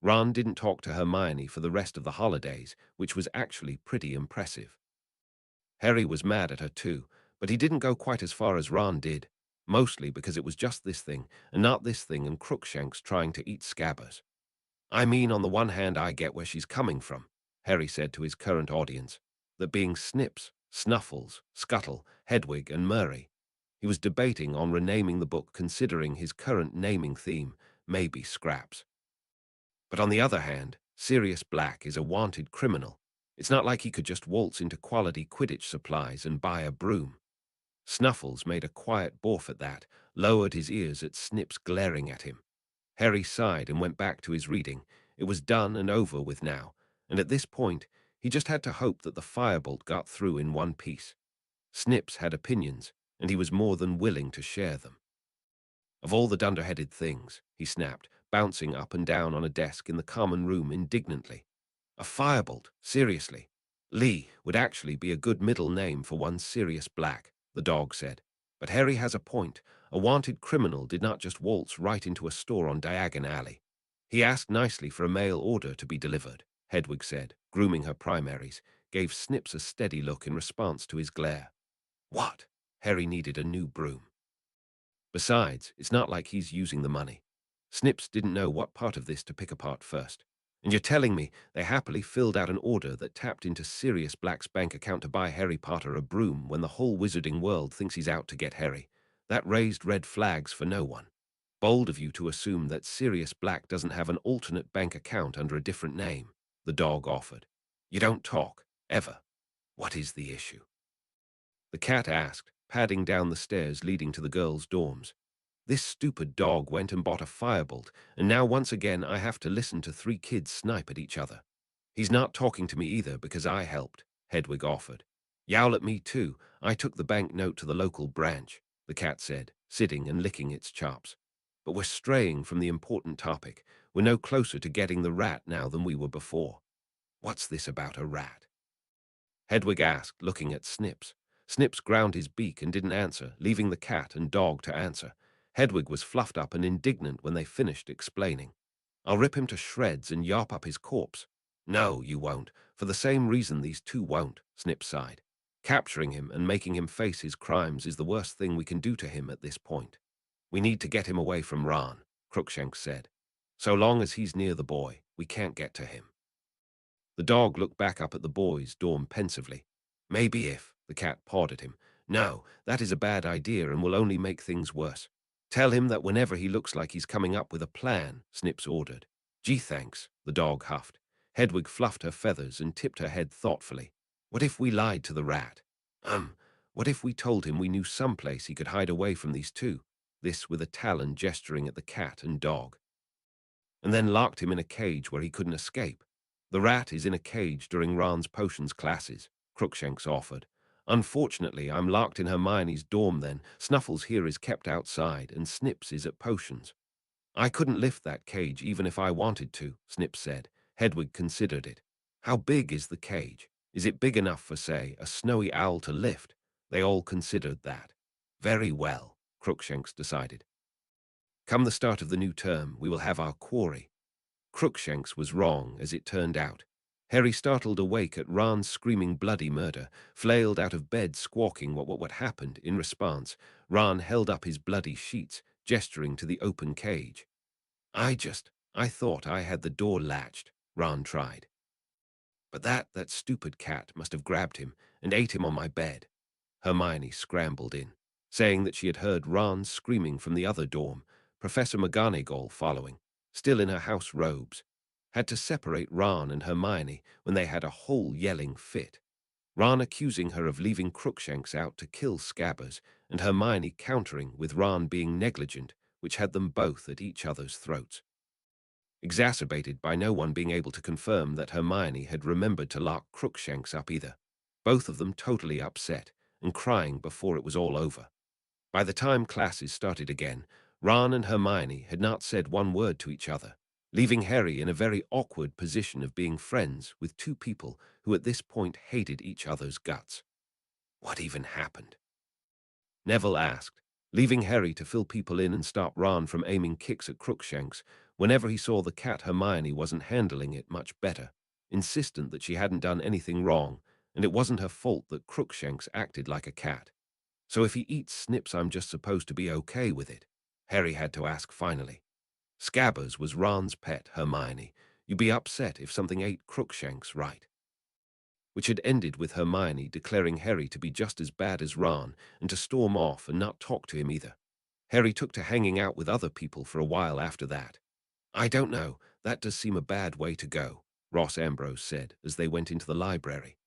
Ron didn't talk to Hermione for the rest of the holidays, which was actually pretty impressive. Harry was mad at her too, but he didn't go quite as far as Ron did, mostly because it was just this thing, and not this thing and Crookshanks trying to eat Scabbers. "I mean, on the one hand, I get where she's coming from," Harry said to his current audience, that being Snips, Snuffles, Scuttle, Hedwig, and Murray, he was debating on renaming the book considering his current naming theme, maybe Scraps. But on the other hand, Sirius Black is a wanted criminal. It's not like he could just waltz into quality Quidditch supplies and buy a broom. Snuffles made a quiet borf at that, lowered his ears at Snips glaring at him. Harry sighed and went back to his reading. It was done and over with now, and at this point, he just had to hope that the firebolt got through in one piece. Snips had opinions, and he was more than willing to share them. "Of all the dunderheaded things," he snapped, bouncing up and down on a desk in the common room indignantly. "A firebolt, seriously. Lee would actually be a good middle name for one Sirius Black," the dog said. "But Harry has a point. A wanted criminal did not just waltz right into a store on Diagon Alley. He asked nicely for a mail order to be delivered," Hedwig said, grooming her primaries, gave Snips a steady look in response to his glare. "What?" Harry needed a new broom. "Besides, it's not like he's using the money." Snips didn't know what part of this to pick apart first. "And you're telling me they happily filled out an order that tapped into Sirius Black's bank account to buy Harry Potter a broom when the whole wizarding world thinks he's out to get Harry?" That raised red flags for no one. Bold of you to assume that Sirius Black doesn't have an alternate bank account under a different name, the dog offered. You don't talk, ever. What is the issue? The cat asked, padding down the stairs leading to the girls' dorms. This stupid dog went and bought a firebolt, and now once again I have to listen to three kids snipe at each other. He's not talking to me either because I helped, Hedwig offered. Yowl at me too. I took the banknote to the local branch, the cat said, sitting and licking its chops. But we're straying from the important topic. We're no closer to getting the rat now than we were before. What's this about a rat? Hedwig asked, looking at Snips. Snips ground his beak and didn't answer, leaving the cat and dog to answer. Hedwig was fluffed up and indignant when they finished explaining. I'll rip him to shreds and yop up his corpse. No, you won't, for the same reason these two won't, Snips sighed. Capturing him and making him face his crimes is the worst thing we can do to him at this point. We need to get him away from Ran, Crookshanks said. So long as he's near the boy, we can't get to him. The dog looked back up at the boys' dorm pensively. Maybe if, the cat pawed at him. No, that is a bad idea and will only make things worse. Tell him that whenever he looks like he's coming up with a plan, Snips ordered. Gee, thanks, the dog huffed. Hedwig fluffed her feathers and tipped her head thoughtfully. What if we lied to the rat? What if we told him we knew someplace he could hide away from these two? This with a talon gesturing at the cat and dog. And then locked him in a cage where he couldn't escape. The rat is in a cage during Ran's potions classes, Crookshanks offered. Unfortunately, I'm locked in Hermione's dorm then. Snuffles here is kept outside, and Snips is at potions. I couldn't lift that cage even if I wanted to, Snips said. Hedwig considered it. How big is the cage? Is it big enough for, say, a snowy owl to lift? They all considered that. Very well, Crookshanks decided. Come the start of the new term, we will have our quarry. Crookshanks was wrong, as it turned out. Harry, startled awake at Ran's screaming bloody murder, flailed out of bed squawking what happened. In response, Ran held up his bloody sheets, gesturing to the open cage. I thought I had the door latched, Ran tried. But that stupid cat must have grabbed him and ate him on my bed. Hermione scrambled in, saying that she had heard Ran screaming from the other dorm, Professor McGonagall following, still in her house robes, had to separate Ran and Hermione when they had a whole yelling fit. Ran accusing her of leaving Crookshanks out to kill Scabbers, and Hermione countering with Ran being negligent, which had them both at each other's throats. Exacerbated by no one being able to confirm that Hermione had remembered to lock Crookshanks up either, both of them totally upset and crying before it was all over. By the time classes started again, Ron and Hermione had not said one word to each other, leaving Harry in a very awkward position of being friends with two people who at this point hated each other's guts. What even happened? Neville asked, leaving Harry to fill people in and stop Ron from aiming kicks at Crookshanks whenever he saw the cat Hermione wasn't handling it much better, insistent that she hadn't done anything wrong and it wasn't her fault that Crookshanks acted like a cat. So if he eats Snips, I'm just supposed to be okay with it? Harry had to ask finally. Scabbers was Ron's pet, Hermione. You'd be upset if something ate Crookshanks, right? Which had ended with Hermione declaring Harry to be just as bad as Ron and to storm off and not talk to him either. Harry took to hanging out with other people for a while after that. I don't know, that does seem a bad way to go, Ross Ambrose said as they went into the library.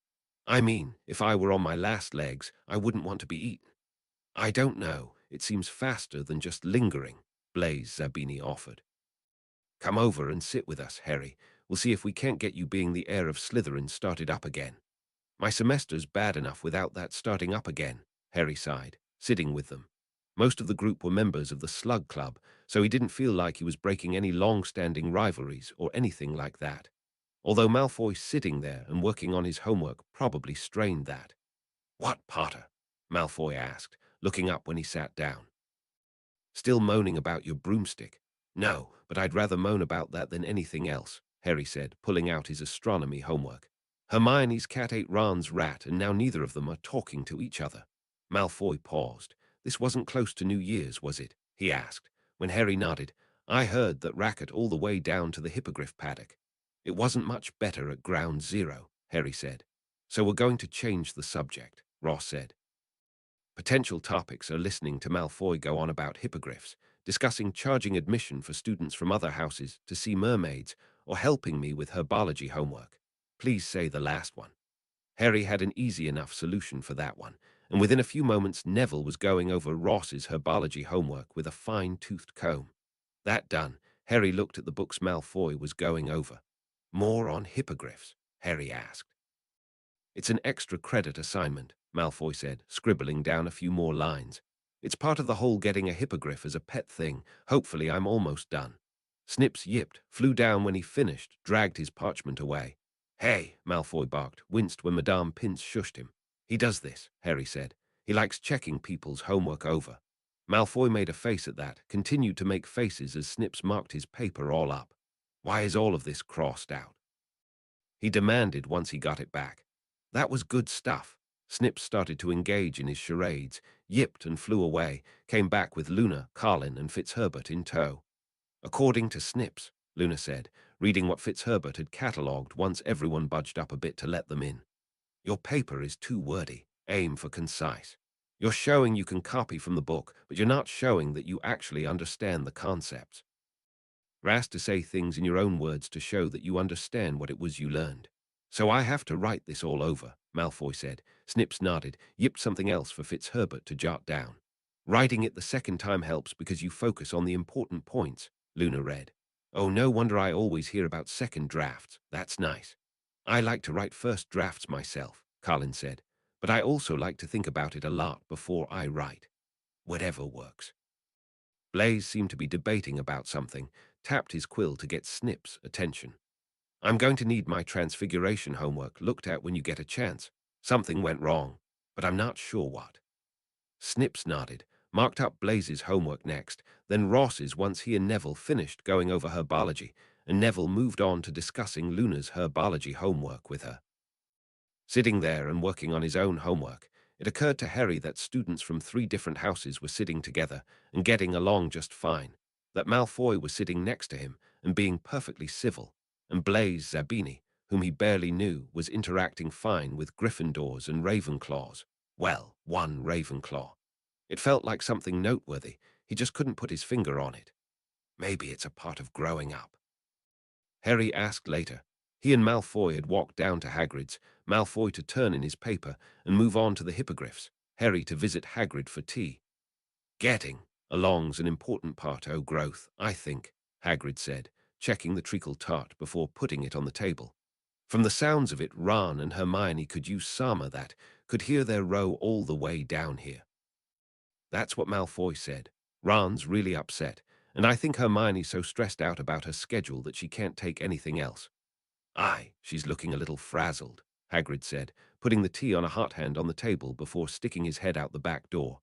I mean, if I were on my last legs, I wouldn't want to be eaten. I don't know, it seems faster than just lingering, Blaise Zabini offered. Come over and sit with us, Harry. We'll see if we can't get you being the heir of Slytherin started up again. My semester's bad enough without that starting up again, Harry sighed, sitting with them. Most of the group were members of the Slug Club, so he didn't feel like he was breaking any long-standing rivalries or anything like that. Although Malfoy sitting there and working on his homework probably strained that. What, Potter? Malfoy asked, looking up when he sat down. Still moaning about your broomstick? No, but I'd rather moan about that than anything else, Harry said, pulling out his astronomy homework. Hermione's cat ate Ron's rat, and now neither of them are talking to each other. Malfoy paused. This wasn't close to New Year's, was it? He asked. When Harry nodded, I heard that racket all the way down to the hippogriff paddock. It wasn't much better at ground zero, Harry said. So we're going to change the subject, Ross said. Potential topics are listening to Malfoy go on about hippogriffs, discussing charging admission for students from other houses to see mermaids, or helping me with herbology homework. Please say the last one. Harry had an easy enough solution for that one, and within a few moments Neville was going over Ross's herbology homework with a fine-toothed comb. That done, Harry looked at the books Malfoy was going over. More on hippogriffs? Harry asked. It's an extra credit assignment, Malfoy said, scribbling down a few more lines. It's part of the whole getting a hippogriff as a pet thing. Hopefully I'm almost done. Snips yipped, flew down when he finished, dragged his parchment away. Hey, Malfoy barked, winced when Madame Pince shushed him. He does this, Harry said. He likes checking people's homework over. Malfoy made a face at that, continued to make faces as Snips marked his paper all up. Why is all of this crossed out? He demanded once he got it back. That was good stuff. Snips started to engage in his charades, yipped and flew away, came back with Luna, Carlin, and Fitzherbert in tow. According to Snips, Luna said, reading what Fitzherbert had catalogued once everyone budged up a bit to let them in. Your paper is too wordy. Aim for concise. You're showing you can copy from the book, but you're not showing that you actually understand the concepts. You're asked to say things in your own words to show that you understand what it was you learned. So I have to write this all over, Malfoy said. Snips nodded, yipped something else for Fitzherbert to jot down. Writing it the second time helps because you focus on the important points, Luna read. Oh, no wonder I always hear about second drafts. That's nice. I like to write first drafts myself, Carlin said, but I also like to think about it a lot before I write. Whatever works. Blaze seemed to be debating about something, tapped his quill to get Snip's attention. I'm going to need my transfiguration homework looked at when you get a chance. Something went wrong, but I'm not sure what. Snips nodded, marked up Blaze's homework next, then Ross's once he and Neville finished going over herbology, and Neville moved on to discussing Luna's herbology homework with her. Sitting there and working on his own homework, it occurred to Harry that students from 3 different houses were sitting together and getting along just fine, that Malfoy was sitting next to him and being perfectly civil, and Blaise Zabini, whom he barely knew, was interacting fine with Gryffindors and Ravenclaws. Well, one Ravenclaw. It felt like something noteworthy. He just couldn't put his finger on it. Maybe it's a part of growing up. Harry asked later. He and Malfoy had walked down to Hagrid's, Malfoy to turn in his paper and move on to the hippogriffs, Harry to visit Hagrid for tea. Getting along's an important part o' growth, I think, Hagrid said, checking the treacle tart before putting it on the table. From the sounds of it, Ron and Hermione could use Sama that, could hear their row all the way down here. That's what Malfoy said. Ron's really upset, and I think Hermione's so stressed out about her schedule that she can't take anything else. Aye, she's looking a little frazzled, Hagrid said, putting the tea on a hot hand on the table before sticking his head out the back door.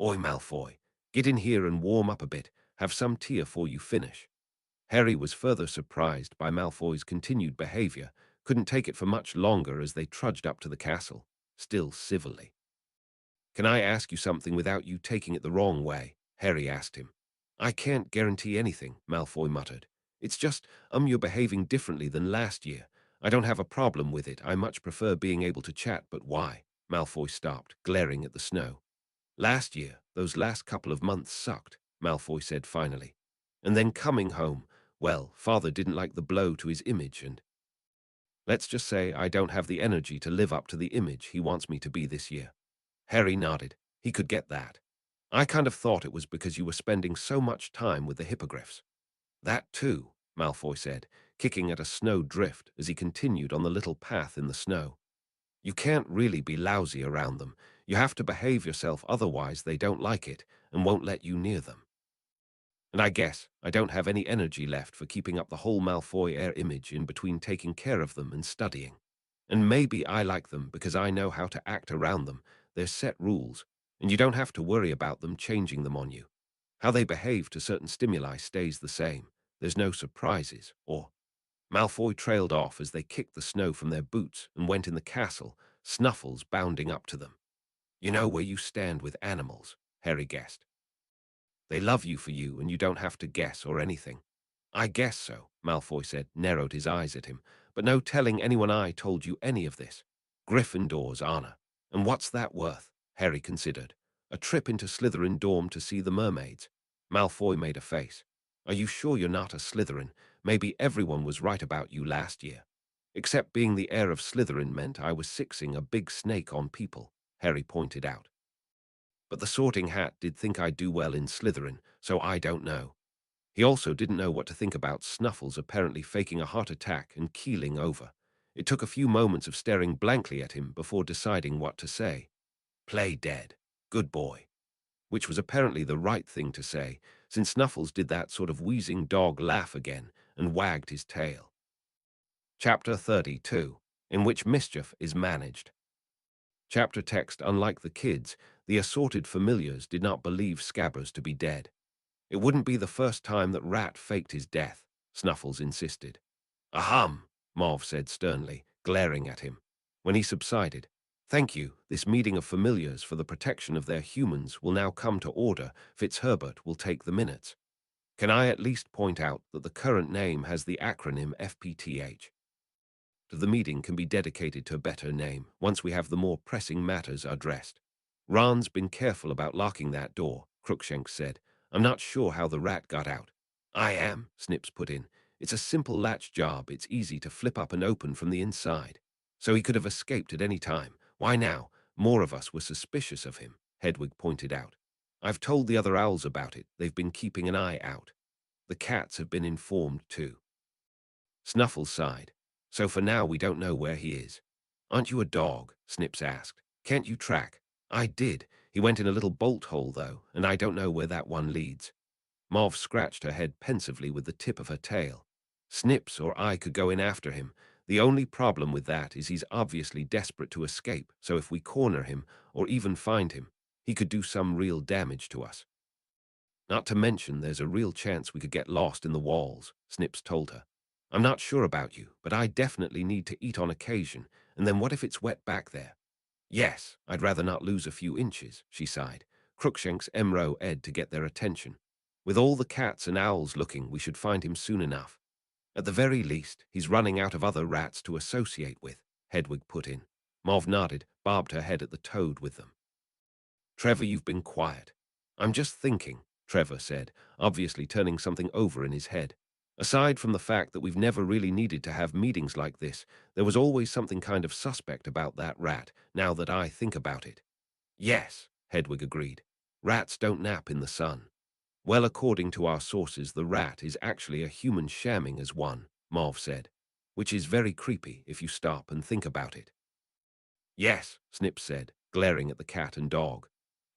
Oi, Malfoy, get in here and warm up a bit. Have some tea afore you finish. Harry was further surprised by Malfoy's continued behavior, couldn't take it for much longer as they trudged up to the castle, still civilly. Can I ask you something without you taking it the wrong way? Harry asked him. I can't guarantee anything, Malfoy muttered. It's just, you're behaving differently than last year. I don't have a problem with it. I much prefer being able to chat, but why? Malfoy stopped, glaring at the snow. Last year, those last couple of months sucked, Malfoy said finally. And then coming home, well, Father didn't like the blow to his image and… Let's just say I don't have the energy to live up to the image he wants me to be this year. Harry nodded. He could get that. I kind of thought it was because you were spending so much time with the hippogriffs. That too, Malfoy said, kicking at a snow drift as he continued on the little path in the snow. You can't really be lousy around them. You have to behave yourself, otherwise they don't like it and won't let you near them. And I guess I don't have any energy left for keeping up the whole Malfoy air image in between taking care of them and studying. And maybe I like them because I know how to act around them. There's set rules, and you don't have to worry about them changing them on you. How they behave to certain stimuli stays the same. There's no surprises, or… Malfoy trailed off as they kicked the snow from their boots and went in the castle, Snuffles bounding up to them. You know where you stand with animals, Harry guessed. They love you for you, and you don't have to guess or anything. I guess so, Malfoy said, narrowed his eyes at him, but no telling anyone I told you any of this. Gryffindor's honor. And what's that worth? Harry considered. A trip into Slytherin dorm to see the mermaids. Malfoy made a face. Are you sure you're not a Slytherin? Maybe everyone was right about you last year. Except being the heir of Slytherin meant I was sixing a big snake on people, Harry pointed out. But the Sorting Hat did think I'd do well in Slytherin, so I don't know. He also didn't know what to think about Snuffles apparently faking a heart attack and keeling over. It took a few moments of staring blankly at him before deciding what to say. Play dead. Good boy. Which was apparently the right thing to say, since Snuffles did that sort of wheezing dog laugh again and wagged his tail. Chapter 32, in which mischief is managed. Chapter text: Unlike the kids, the assorted familiars did not believe Scabbers to be dead. It wouldn't be the first time that Rat faked his death, Snuffles insisted. Ahem, Marv said sternly, glaring at him. When he subsided, thank you, this meeting of familiars for the protection of their humans will now come to order. Fitzherbert will take the minutes. Can I at least point out that the current name has the acronym FPTH? The meeting can be dedicated to a better name once we have the more pressing matters addressed. Ron's been careful about locking that door, Crookshanks said. I'm not sure how the rat got out. I am, Snips put in. It's a simple latch job. It's easy to flip up and open from the inside. So he could have escaped at any time. Why now? More of us were suspicious of him, Hedwig pointed out. I've told the other owls about it. They've been keeping an eye out. The cats have been informed too. Snuffles sighed. So for now we don't know where he is. Aren't you a dog? Snips asked. Can't you track? I did. He went in a little bolt hole, though, and I don't know where that one leads. Marv scratched her head pensively with the tip of her tail. Snips or I could go in after him. The only problem with that is he's obviously desperate to escape, so if we corner him, or even find him, he could do some real damage to us. Not to mention there's a real chance we could get lost in the walls, Snips told her. I'm not sure about you, but I definitely need to eat on occasion, and then what if it's wet back there? Yes, I'd rather not lose a few inches, she sighed. Crookshanks Emro Ed to get their attention. With all the cats and owls looking, we should find him soon enough. At the very least, he's running out of other rats to associate with, Hedwig put in. Mauve nodded, bobbed her head at the toad with them. Trevor, you've been quiet. I'm just thinking, Trevor said, obviously turning something over in his head. Aside from the fact that we've never really needed to have meetings like this, there was always something kind of suspect about that rat, now that I think about it. Yes, Hedwig agreed. Rats don't nap in the sun. Well, according to our sources, the rat is actually a human shamming as one, Marv said, which is very creepy if you stop and think about it. Yes, Snip said, glaring at the cat and dog.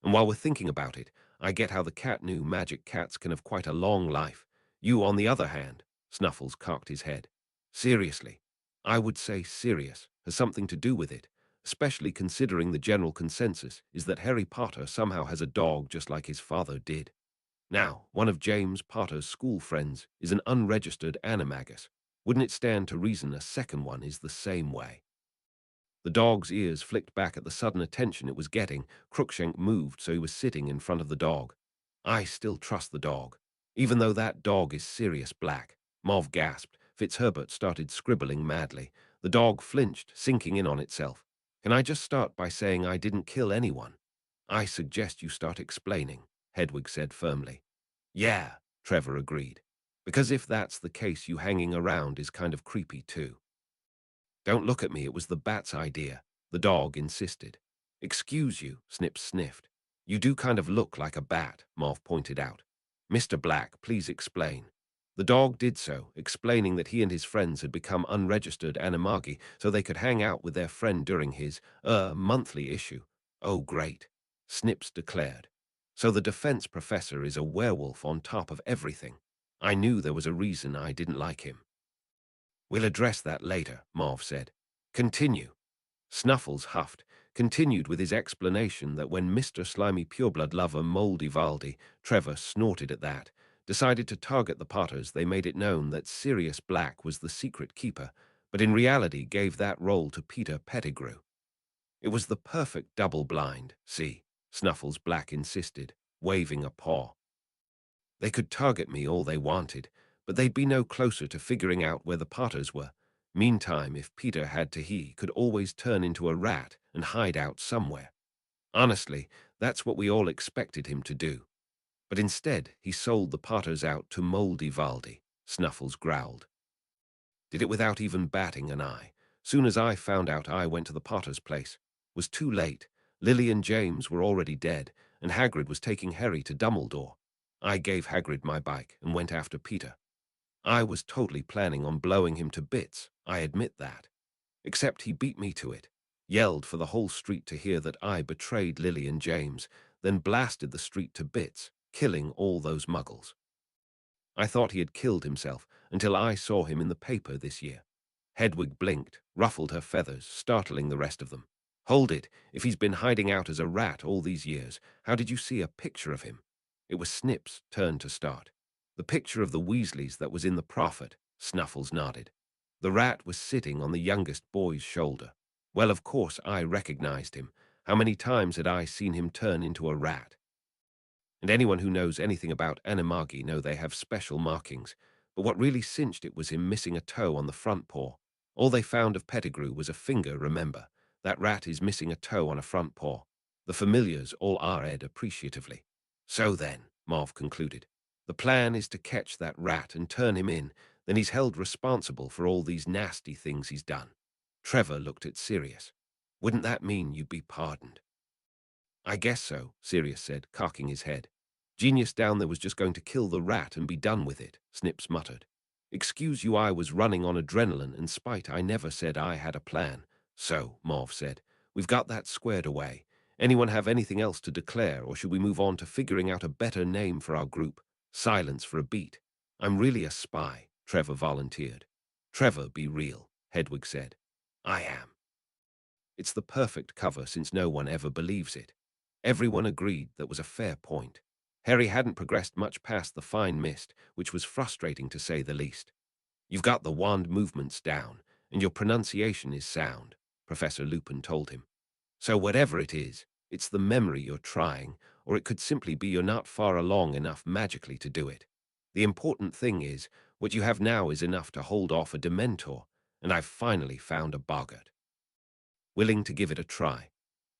And while we're thinking about it, I get how the cat knew magic cats can have quite a long life. You, on the other hand, Snuffles cocked his head. Seriously, I would say serious has something to do with it, especially considering the general consensus is that Harry Potter somehow has a dog just like his father did. Now, one of James Potter's school friends is an unregistered animagus. Wouldn't it stand to reason a second one is the same way? The dog's ears flicked back at the sudden attention it was getting. Crookshank moved so he was sitting in front of the dog. I still trust the dog. Even though that dog is Sirius Black. Mauve gasped. Fitzherbert started scribbling madly. The dog flinched, sinking in on itself. Can I just start by saying I didn't kill anyone? I suggest you start explaining, Hedwig said firmly. Yeah, Trevor agreed. Because if that's the case, you hanging around is kind of creepy too. Don't look at me, it was the bat's idea, the dog insisted. Excuse you, Snips sniffed. You do kind of look like a bat, Marv pointed out. Mr. Black, please explain. The dog did so, explaining that he and his friends had become unregistered animagi so they could hang out with their friend during his, monthly issue. Oh, great, Snips declared. So the defense professor is a werewolf on top of everything. I knew there was a reason I didn't like him. We'll address that later, Marv said. Continue. Snuffles huffed, continued with his explanation that when Mr. Slimy Pureblood lover Moldy Valdi, Trevor snorted at that, decided to target the Potters, they made it known that Sirius Black was the secret keeper, but in reality gave that role to Peter Pettigrew. It was the perfect double blind, see, Snuffles Black insisted, waving a paw. They could target me all they wanted, but they'd be no closer to figuring out where the Potters were. Meantime, if Peter had to, he could always turn into a rat and hide out somewhere. Honestly, That's what we all expected him to do. But instead, he sold the Potters out to Moldy Valdi, Snuffles growled. Did it without even batting an eye. Soon as I found out, I went to the Potter's place. Was too late. Lily and James were already dead, and Hagrid was taking Harry to Dumbledore. I gave Hagrid my bike and went after Peter. I was totally planning on blowing him to bits, I admit that. Except he beat me to it, yelled for the whole street to hear that I betrayed Lily and James, then blasted the street to bits, killing all those muggles. I thought he had killed himself until I saw him in the paper this year. Hedwig blinked, ruffled her feathers, startling the rest of them. Hold it, if he's been hiding out as a rat all these years, how did you see a picture of him? It was Snips' turn to start. The picture of the Weasleys that was in the Prophet, Snuffles nodded. The rat was sitting on the youngest boy's shoulder. Well, of course I recognized him. How many times had I seen him turn into a rat? And anyone who knows anything about animagi know they have special markings. But what really cinched it was him missing a toe on the front paw. All they found of Pettigrew was a finger, remember. That rat is missing a toe on a front paw. The familiars all are-ed appreciatively. So then, Marv concluded, the plan is to catch that rat and turn him in, then he's held responsible for all these nasty things he's done. Trevor looked at Sirius. Wouldn't that mean you'd be pardoned? I guess so, Sirius said, cocking his head. Genius down there was just going to kill the rat and be done with it, Snips muttered. Excuse you, I was running on adrenaline, and spite I never said I had a plan. So, Marv said, we've got that squared away. Anyone have anything else to declare, or should we move on to figuring out a better name for our group? Silence for a beat. I'm really a spy, Trevor volunteered. Trevor, be real, Hedwig said. I am. It's the perfect cover since no one ever believes it. Everyone agreed that was a fair point. Harry hadn't progressed much past the fine mist, which was frustrating to say the least. You've got the wand movements down, and your pronunciation is sound, Professor Lupin told him. So whatever it is, it's the memory you're trying, or it could simply be you're not far along enough magically to do it. The important thing is, what you have now is enough to hold off a Dementor, and I've finally found a boggart. Willing to give it a try?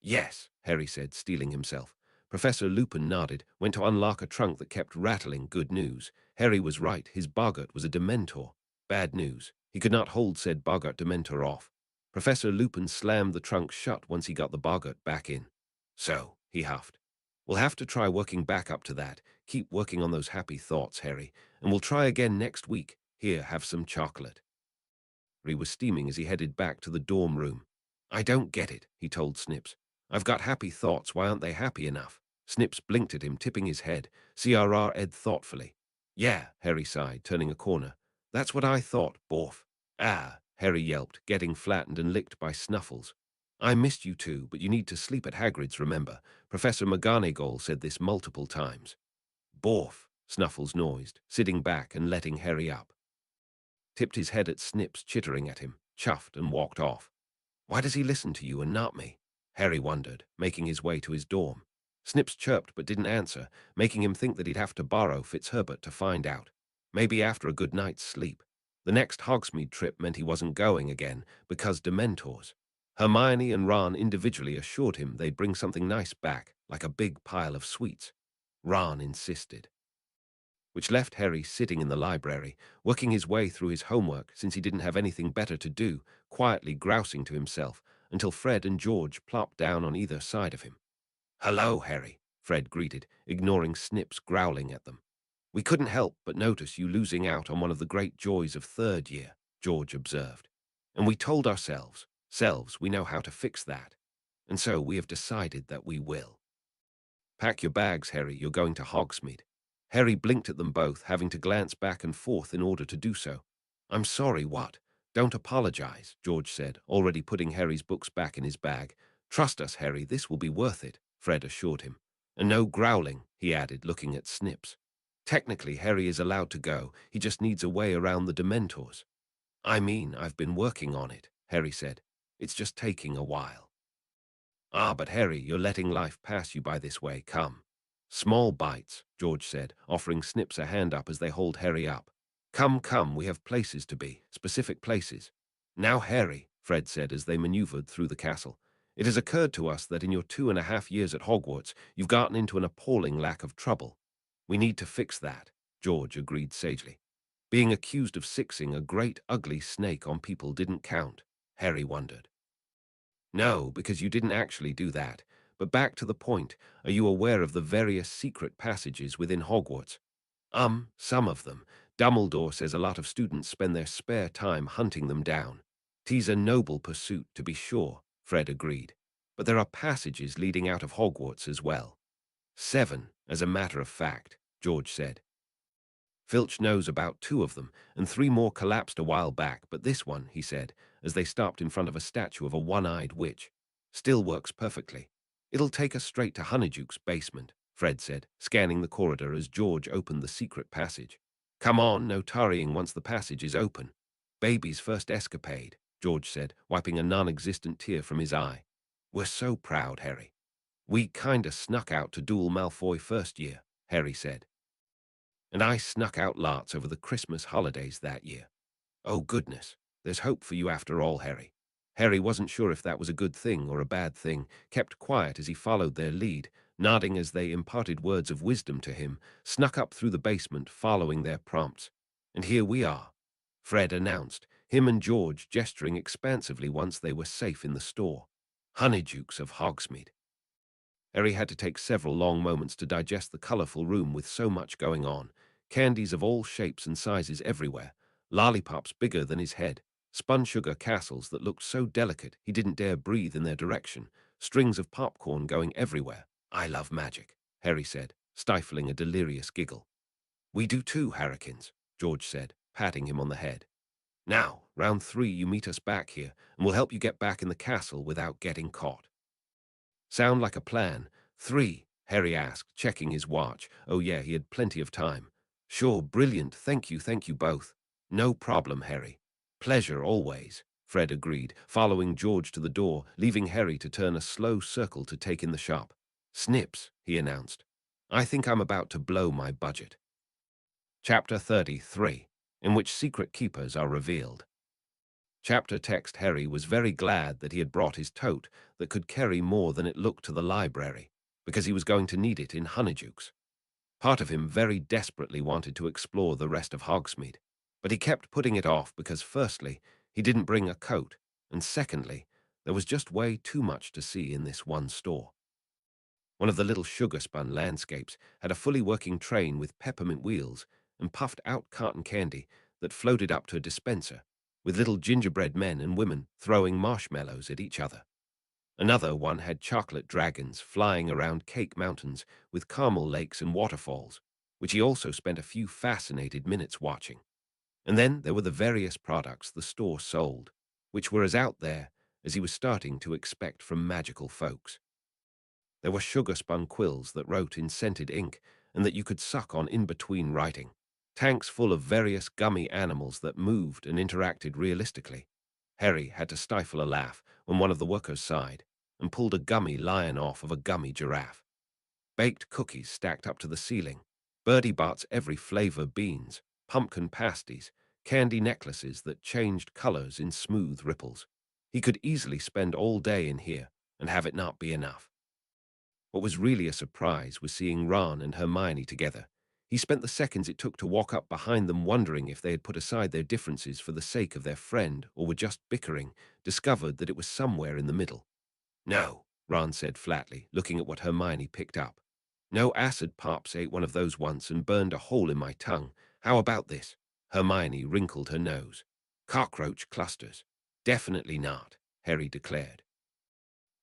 Yes, Harry said, steeling himself. Professor Lupin nodded, went to unlock a trunk that kept rattling. Good news. Harry was right, his boggart was a Dementor. Bad news. He could not hold said boggart Dementor off. Professor Lupin slammed the trunk shut once he got the boggart back in. So, he huffed. We'll have to try working back up to that. Keep working on those happy thoughts, Harry, and we'll try again next week. Here, have some chocolate. Harry was steaming as he headed back to the dorm room. I don't get it, he told Snips. I've got happy thoughts, why aren't they happy enough? Snips blinked at him, tipping his head. CRR Ed thoughtfully. Yeah, Harry sighed, turning a corner. That's what I thought, Borf. Ah, Harry yelped, getting flattened and licked by Snuffles. I missed you too, but you need to sleep at Hagrid's, remember. Professor McGonagall said this multiple times. Borf, Snuffles noised, sitting back and letting Harry up. Tipped his head at Snips, chittering at him, chuffed and walked off. Why does he listen to you and not me? Harry wondered, making his way to his dorm. Snips chirped but didn't answer, making him think that he'd have to borrow Fitzherbert to find out. Maybe after a good night's sleep. The next Hogsmeade trip meant he wasn't going again, because Dementors. Hermione and Ron individually assured him they'd bring something nice back, like a big pile of sweets. Ron insisted. Which left Harry sitting in the library, working his way through his homework since he didn't have anything better to do, quietly grousing to himself, until Fred and George plopped down on either side of him. Hello, Harry, Fred greeted, ignoring Snips growling at them. We couldn't help but notice you losing out on one of the great joys of third year, George observed. And we told ourselves, we know how to fix that. And so we have decided that we will. Pack your bags, Harry, you're going to Hogsmeade. Harry blinked at them both, having to glance back and forth in order to do so. I'm sorry, what? Don't apologize, George said, already putting Harry's books back in his bag. Trust us, Harry, this will be worth it, Fred assured him. And no growling, he added, looking at Snips. Technically, Harry is allowed to go. He just needs a way around the Dementors. I mean, I've been working on it, Harry said. It's just taking a while. Ah, but Harry, you're letting life pass you by this way, come. Small bites, George said, offering Snips a hand up as they hauled Harry up. Come, we have places to be, specific places. Now, Harry, Fred said as they maneuvered through the castle. It has occurred to us that in your 2.5 years at Hogwarts, you've gotten into an appalling lack of trouble. We need to fix that, George agreed sagely. Being accused of sixing a great ugly snake on people didn't count, Harry wondered. No, because you didn't actually do that. But back to the point, are you aware of the various secret passages within Hogwarts? Some of them. Dumbledore says a lot of students spend their spare time hunting them down. 'Tis a noble pursuit, to be sure, Fred agreed. But there are passages leading out of Hogwarts as well. 7, as a matter of fact, George said. Filch knows about 2 of them, and 3 more collapsed a while back, but this one, he said, as they stopped in front of a statue of a one-eyed witch, still works perfectly. It'll take us straight to Honeyduke's basement, Fred said, scanning the corridor as George opened the secret passage. Come on, no tarrying once the passage is open. Baby's first escapade, George said, wiping a non-existent tear from his eye. We're so proud, Harry. We kinda snuck out to duel Malfoy first year, Harry said. And I snuck out lots over the Christmas holidays that year. Oh, goodness, there's hope for you after all, Harry. Harry wasn't sure if that was a good thing or a bad thing, kept quiet as he followed their lead, nodding as they imparted words of wisdom to him, snuck up through the basement following their prompts. And here we are, Fred announced, him and George gesturing expansively once they were safe in the store. Honeydukes of Hogsmeade. Harry had to take several long moments to digest the colourful room with so much going on. Candies of all shapes and sizes everywhere, lollipops bigger than his head, spun sugar castles that looked so delicate he didn't dare breathe in their direction, strings of popcorn going everywhere. I love magic, Harry said, stifling a delirious giggle. We do too, Harrikins, George said, patting him on the head. Now, round 3 you meet us back here, and we'll help you get back in the castle without getting caught. Sound like a plan? 3, Harry asked, checking his watch. Oh yeah, he had plenty of time. Sure, brilliant, thank you both. No problem, Harry. Pleasure always, Fred agreed, following George to the door, leaving Harry to turn a slow circle to take in the shop. Snips, he announced. I think I'm about to blow my budget. Chapter 33, in which secret keepers are revealed. Chapter text. Harry was very glad that he had brought his tote that could carry more than it looked to the library, because he was going to need it in Honeydukes. Part of him very desperately wanted to explore the rest of Hogsmeade, but he kept putting it off because firstly, he didn't bring a coat, and secondly, there was just way too much to see in this one store. One of the little sugar-spun landscapes had a fully working train with peppermint wheels and puffed-out cotton candy that floated up to a dispenser, with little gingerbread men and women throwing marshmallows at each other. Another one had chocolate dragons flying around cake mountains with caramel lakes and waterfalls, which he also spent a few fascinated minutes watching. And then there were the various products the store sold, which were as out there as he was starting to expect from magical folks. There were sugar-spun quills that wrote in scented ink and that you could suck on in between writing, tanks full of various gummy animals that moved and interacted realistically. Harry had to stifle a laugh when one of the workers sighed and pulled a gummy lion off of a gummy giraffe. Baked cookies stacked up to the ceiling, Birdie Bart's every flavor beans, pumpkin pasties, candy necklaces that changed colors in smooth ripples. He could easily spend all day in here and have it not be enough. What was really a surprise was seeing Ron and Hermione together. He spent the seconds it took to walk up behind them wondering if they had put aside their differences for the sake of their friend or were just bickering, discovered that it was somewhere in the middle. No, Ron said flatly, looking at what Hermione picked up. No, acid pops ate one of those once and burned a hole in my tongue. How about this? Hermione wrinkled her nose. Cockroach clusters. Definitely not, Harry declared.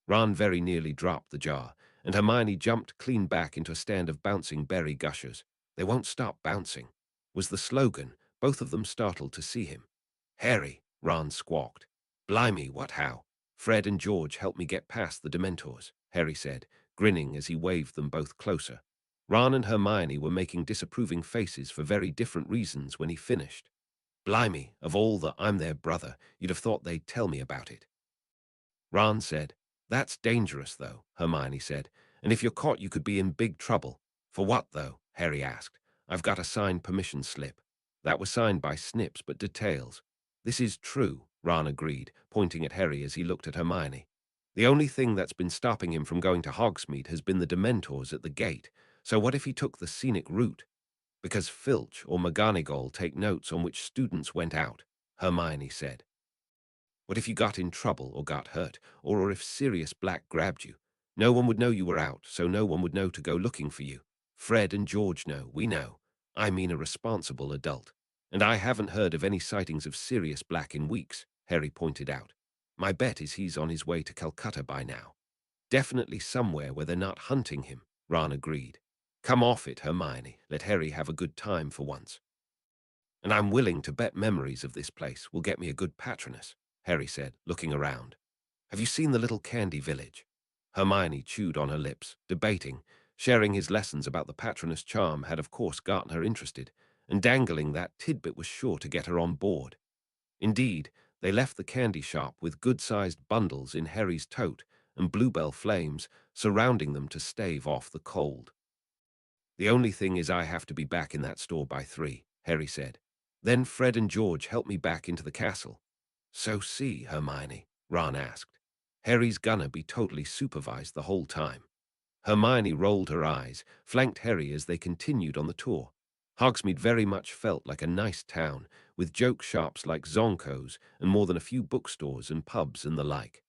Ron very nearly dropped the jar, and Hermione jumped clean back into a stand of bouncing berry gushers. They won't stop bouncing, was the slogan, both of them startled to see him. Harry, Ron squawked. Blimey, what how? Fred and George helped me get past the Dementors, Harry said, grinning as he waved them both closer. Ron and Hermione were making disapproving faces for very different reasons when he finished. Blimey, of all the I'm their brother, you'd have thought they'd tell me about it. Ron said, That's dangerous, though, Hermione said, and if you're caught you could be in big trouble. For what, though? Harry asked. I've got a signed permission slip. That was signed by Snips, but details. This is true, Ron agreed, pointing at Harry as he looked at Hermione. The only thing that's been stopping him from going to Hogsmeade has been the Dementors at the gate, so what if he took the scenic route? Because Filch or McGonagall take notes on which students went out, Hermione said. What if you got in trouble or got hurt, or if Sirius Black grabbed you? No one would know you were out, so no one would know to go looking for you. Fred and George know, we know. I mean a responsible adult. And I haven't heard of any sightings of Sirius Black in weeks, Harry pointed out. My bet is he's on his way to Calcutta by now. Definitely somewhere where they're not hunting him, Ron agreed. Come off it, Hermione. Let Harry have a good time for once. And I'm willing to bet memories of this place will get me a good patroness, Harry said, looking around. Have you seen the little candy village? Hermione chewed on her lips, debating. Sharing his lessons about the patroness charm had of course gotten her interested, and dangling that tidbit was sure to get her on board. Indeed, they left the candy shop with good-sized bundles in Harry's tote and bluebell flames surrounding them to stave off the cold. The only thing is I have to be back in that store by 3, Harry said. Then Fred and George help me back into the castle. So see, Hermione, Ron asked. Harry's gonna be totally supervised the whole time. Hermione rolled her eyes, flanked Harry as they continued on the tour. Hogsmeade very much felt like a nice town, with joke shops like Zonko's and more than a few bookstores and pubs and the like.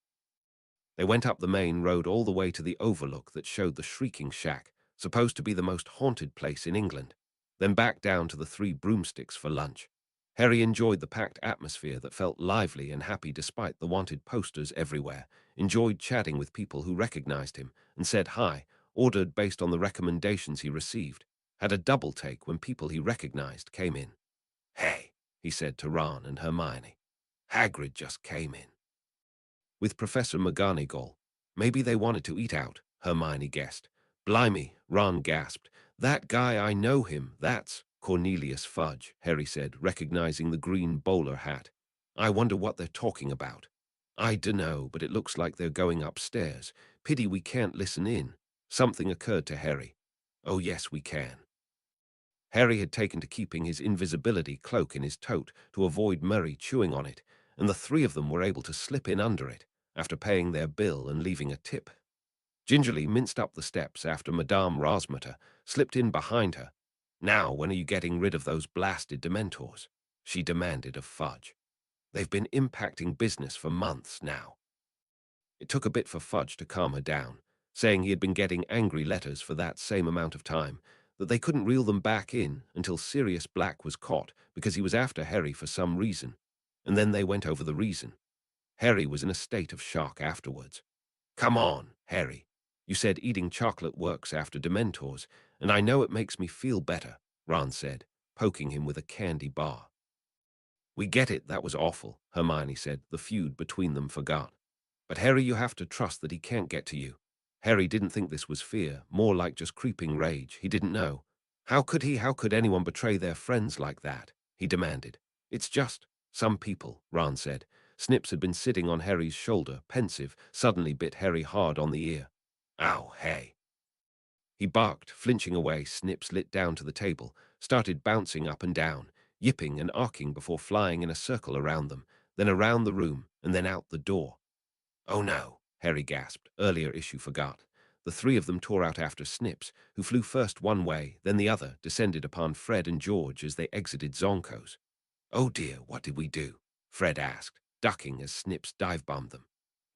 They went up the main road all the way to the overlook that showed the Shrieking Shack, supposed to be the most haunted place in England, then back down to the Three Broomsticks for lunch. Harry enjoyed the packed atmosphere that felt lively and happy despite the wanted posters everywhere, enjoyed chatting with people who recognized him and said hi, ordered based on the recommendations he received, had a double take when people he recognized came in. Hey, he said to Ron and Hermione. Hagrid just came in. With Professor McGonagall. Maybe they wanted to eat out, Hermione guessed. Blimey, Ron gasped. That guy, I know him. That's Cornelius Fudge, Harry said, recognizing the green bowler hat. I wonder what they're talking about. I dunno, but it looks like they're going upstairs. Pity we can't listen in. Something occurred to Harry. Oh yes, we can. Harry had taken to keeping his invisibility cloak in his tote to avoid Murray chewing on it, and the three of them were able to slip in under it, after paying their bill and leaving a tip. Gingerly minced up the steps after Madame Rosmeter slipped in behind her. Now, when are you getting rid of those blasted Dementors? She demanded of Fudge. They've been impacting business for months now. It took a bit for Fudge to calm her down, saying he had been getting angry letters for that same amount of time, that they couldn't reel them back in until Sirius Black was caught because he was after Harry for some reason, and then they went over the reason. Harry was in a state of shock afterwards. Come on, Harry. You said eating chocolate works after Dementors, and I know it makes me feel better, Ron said, poking him with a candy bar. We get it, that was awful, Hermione said, the feud between them forgot. But Harry, you have to trust that he can't get to you. Harry didn't think this was fear, more like just creeping rage. He didn't know. How could anyone betray their friends like that? He demanded. It's just some people, Ron said. Snips had been sitting on Harry's shoulder, pensive, suddenly bit Harry hard on the ear. Ow, hey. He barked, flinching away. Snips lit down to the table, started bouncing up and down, yipping and arcing before flying in a circle around them, then around the room, and then out the door. Oh no, Harry gasped. Earlier issue forgot. The three of them tore out after Snips, who flew first one way, then the other, descended upon Fred and George as they exited Zonko's. Oh dear, what did we do? Fred asked, ducking as Snips dive-bombed them.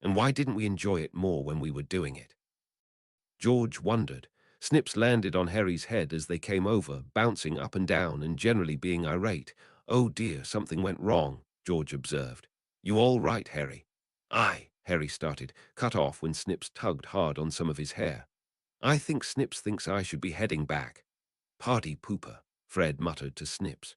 And why didn't we enjoy it more when we were doing it? George wondered. Snips landed on Harry's head as they came over, bouncing up and down and generally being irate. Oh dear, something went wrong, George observed. You all right, Harry? Aye, Harry started, cut off when Snips tugged hard on some of his hair. I think Snips thinks I should be heading back. Party pooper, Fred muttered to Snips.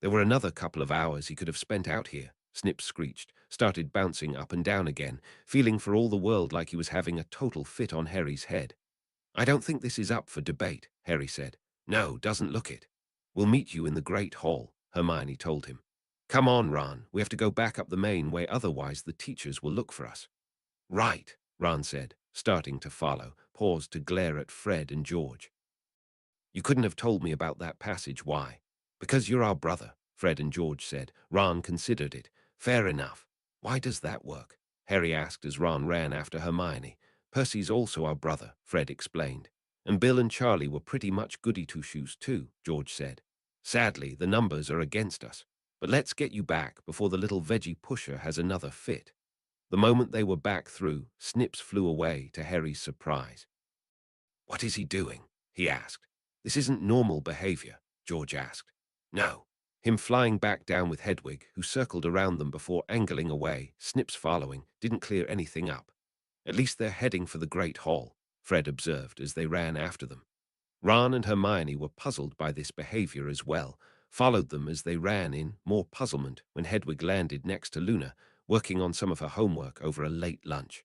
There were another couple of hours he could have spent out here, Snips screeched, started bouncing up and down again, feeling for all the world like he was having a total fit on Harry's head. I don't think this is up for debate, Harry said. No, doesn't look it. We'll meet you in the Great Hall, Hermione told him. Come on, Ron, we have to go back up the main way, otherwise the teachers will look for us. Right, Ron said, starting to follow, paused to glare at Fred and George. You couldn't have told me about that passage, why? Because you're our brother, Fred and George said. Ron considered it. Fair enough. Why does that work? Harry asked as Ron ran after Hermione. Percy's also our brother, Fred explained. And Bill and Charlie were pretty much goody-two-shoes too, George said. Sadly, the numbers are against us. But let's get you back before the little veggie pusher has another fit. The moment they were back through, Snips flew away to Harry's surprise. What is he doing? He asked. This isn't normal behavior, George asked. No. Him flying back down with Hedwig, who circled around them before angling away, Snips following, didn't clear anything up. At least they're heading for the Great Hall, Fred observed as they ran after them. Ron and Hermione were puzzled by this behavior as well, followed them as they ran in more puzzlement when Hedwig landed next to Luna, working on some of her homework over a late lunch.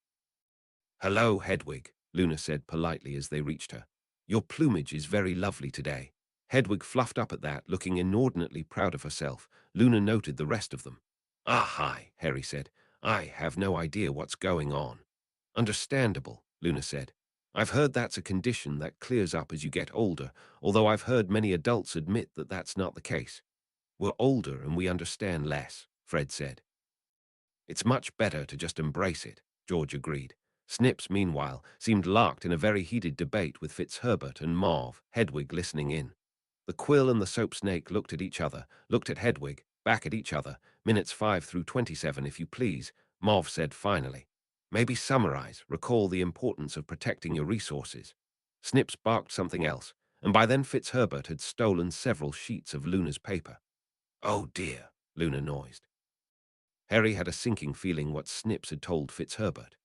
Hello, Hedwig, Luna said politely as they reached her. Your plumage is very lovely today. Hedwig fluffed up at that, looking inordinately proud of herself. Luna noted the rest of them. Ah, hi, Harry said. I have no idea what's going on. Understandable, Luna said. I've heard that's a condition that clears up as you get older, although I've heard many adults admit that that's not the case. We're older and we understand less, Fred said. It's much better to just embrace it, George agreed. Snips, meanwhile, seemed locked in a very heated debate with Fitzherbert and Marv, Hedwig listening in. The Quill and the Soap Snake looked at each other, looked at Hedwig, back at each other. Minutes 5 through 27, if you please, Marv said finally. Maybe summarize, recall the importance of protecting your resources. Snips barked something else, and by then Fitzherbert had stolen several sheets of Luna's paper. Oh dear, Luna noised. Harry had a sinking feeling what Snips had told Fitzherbert.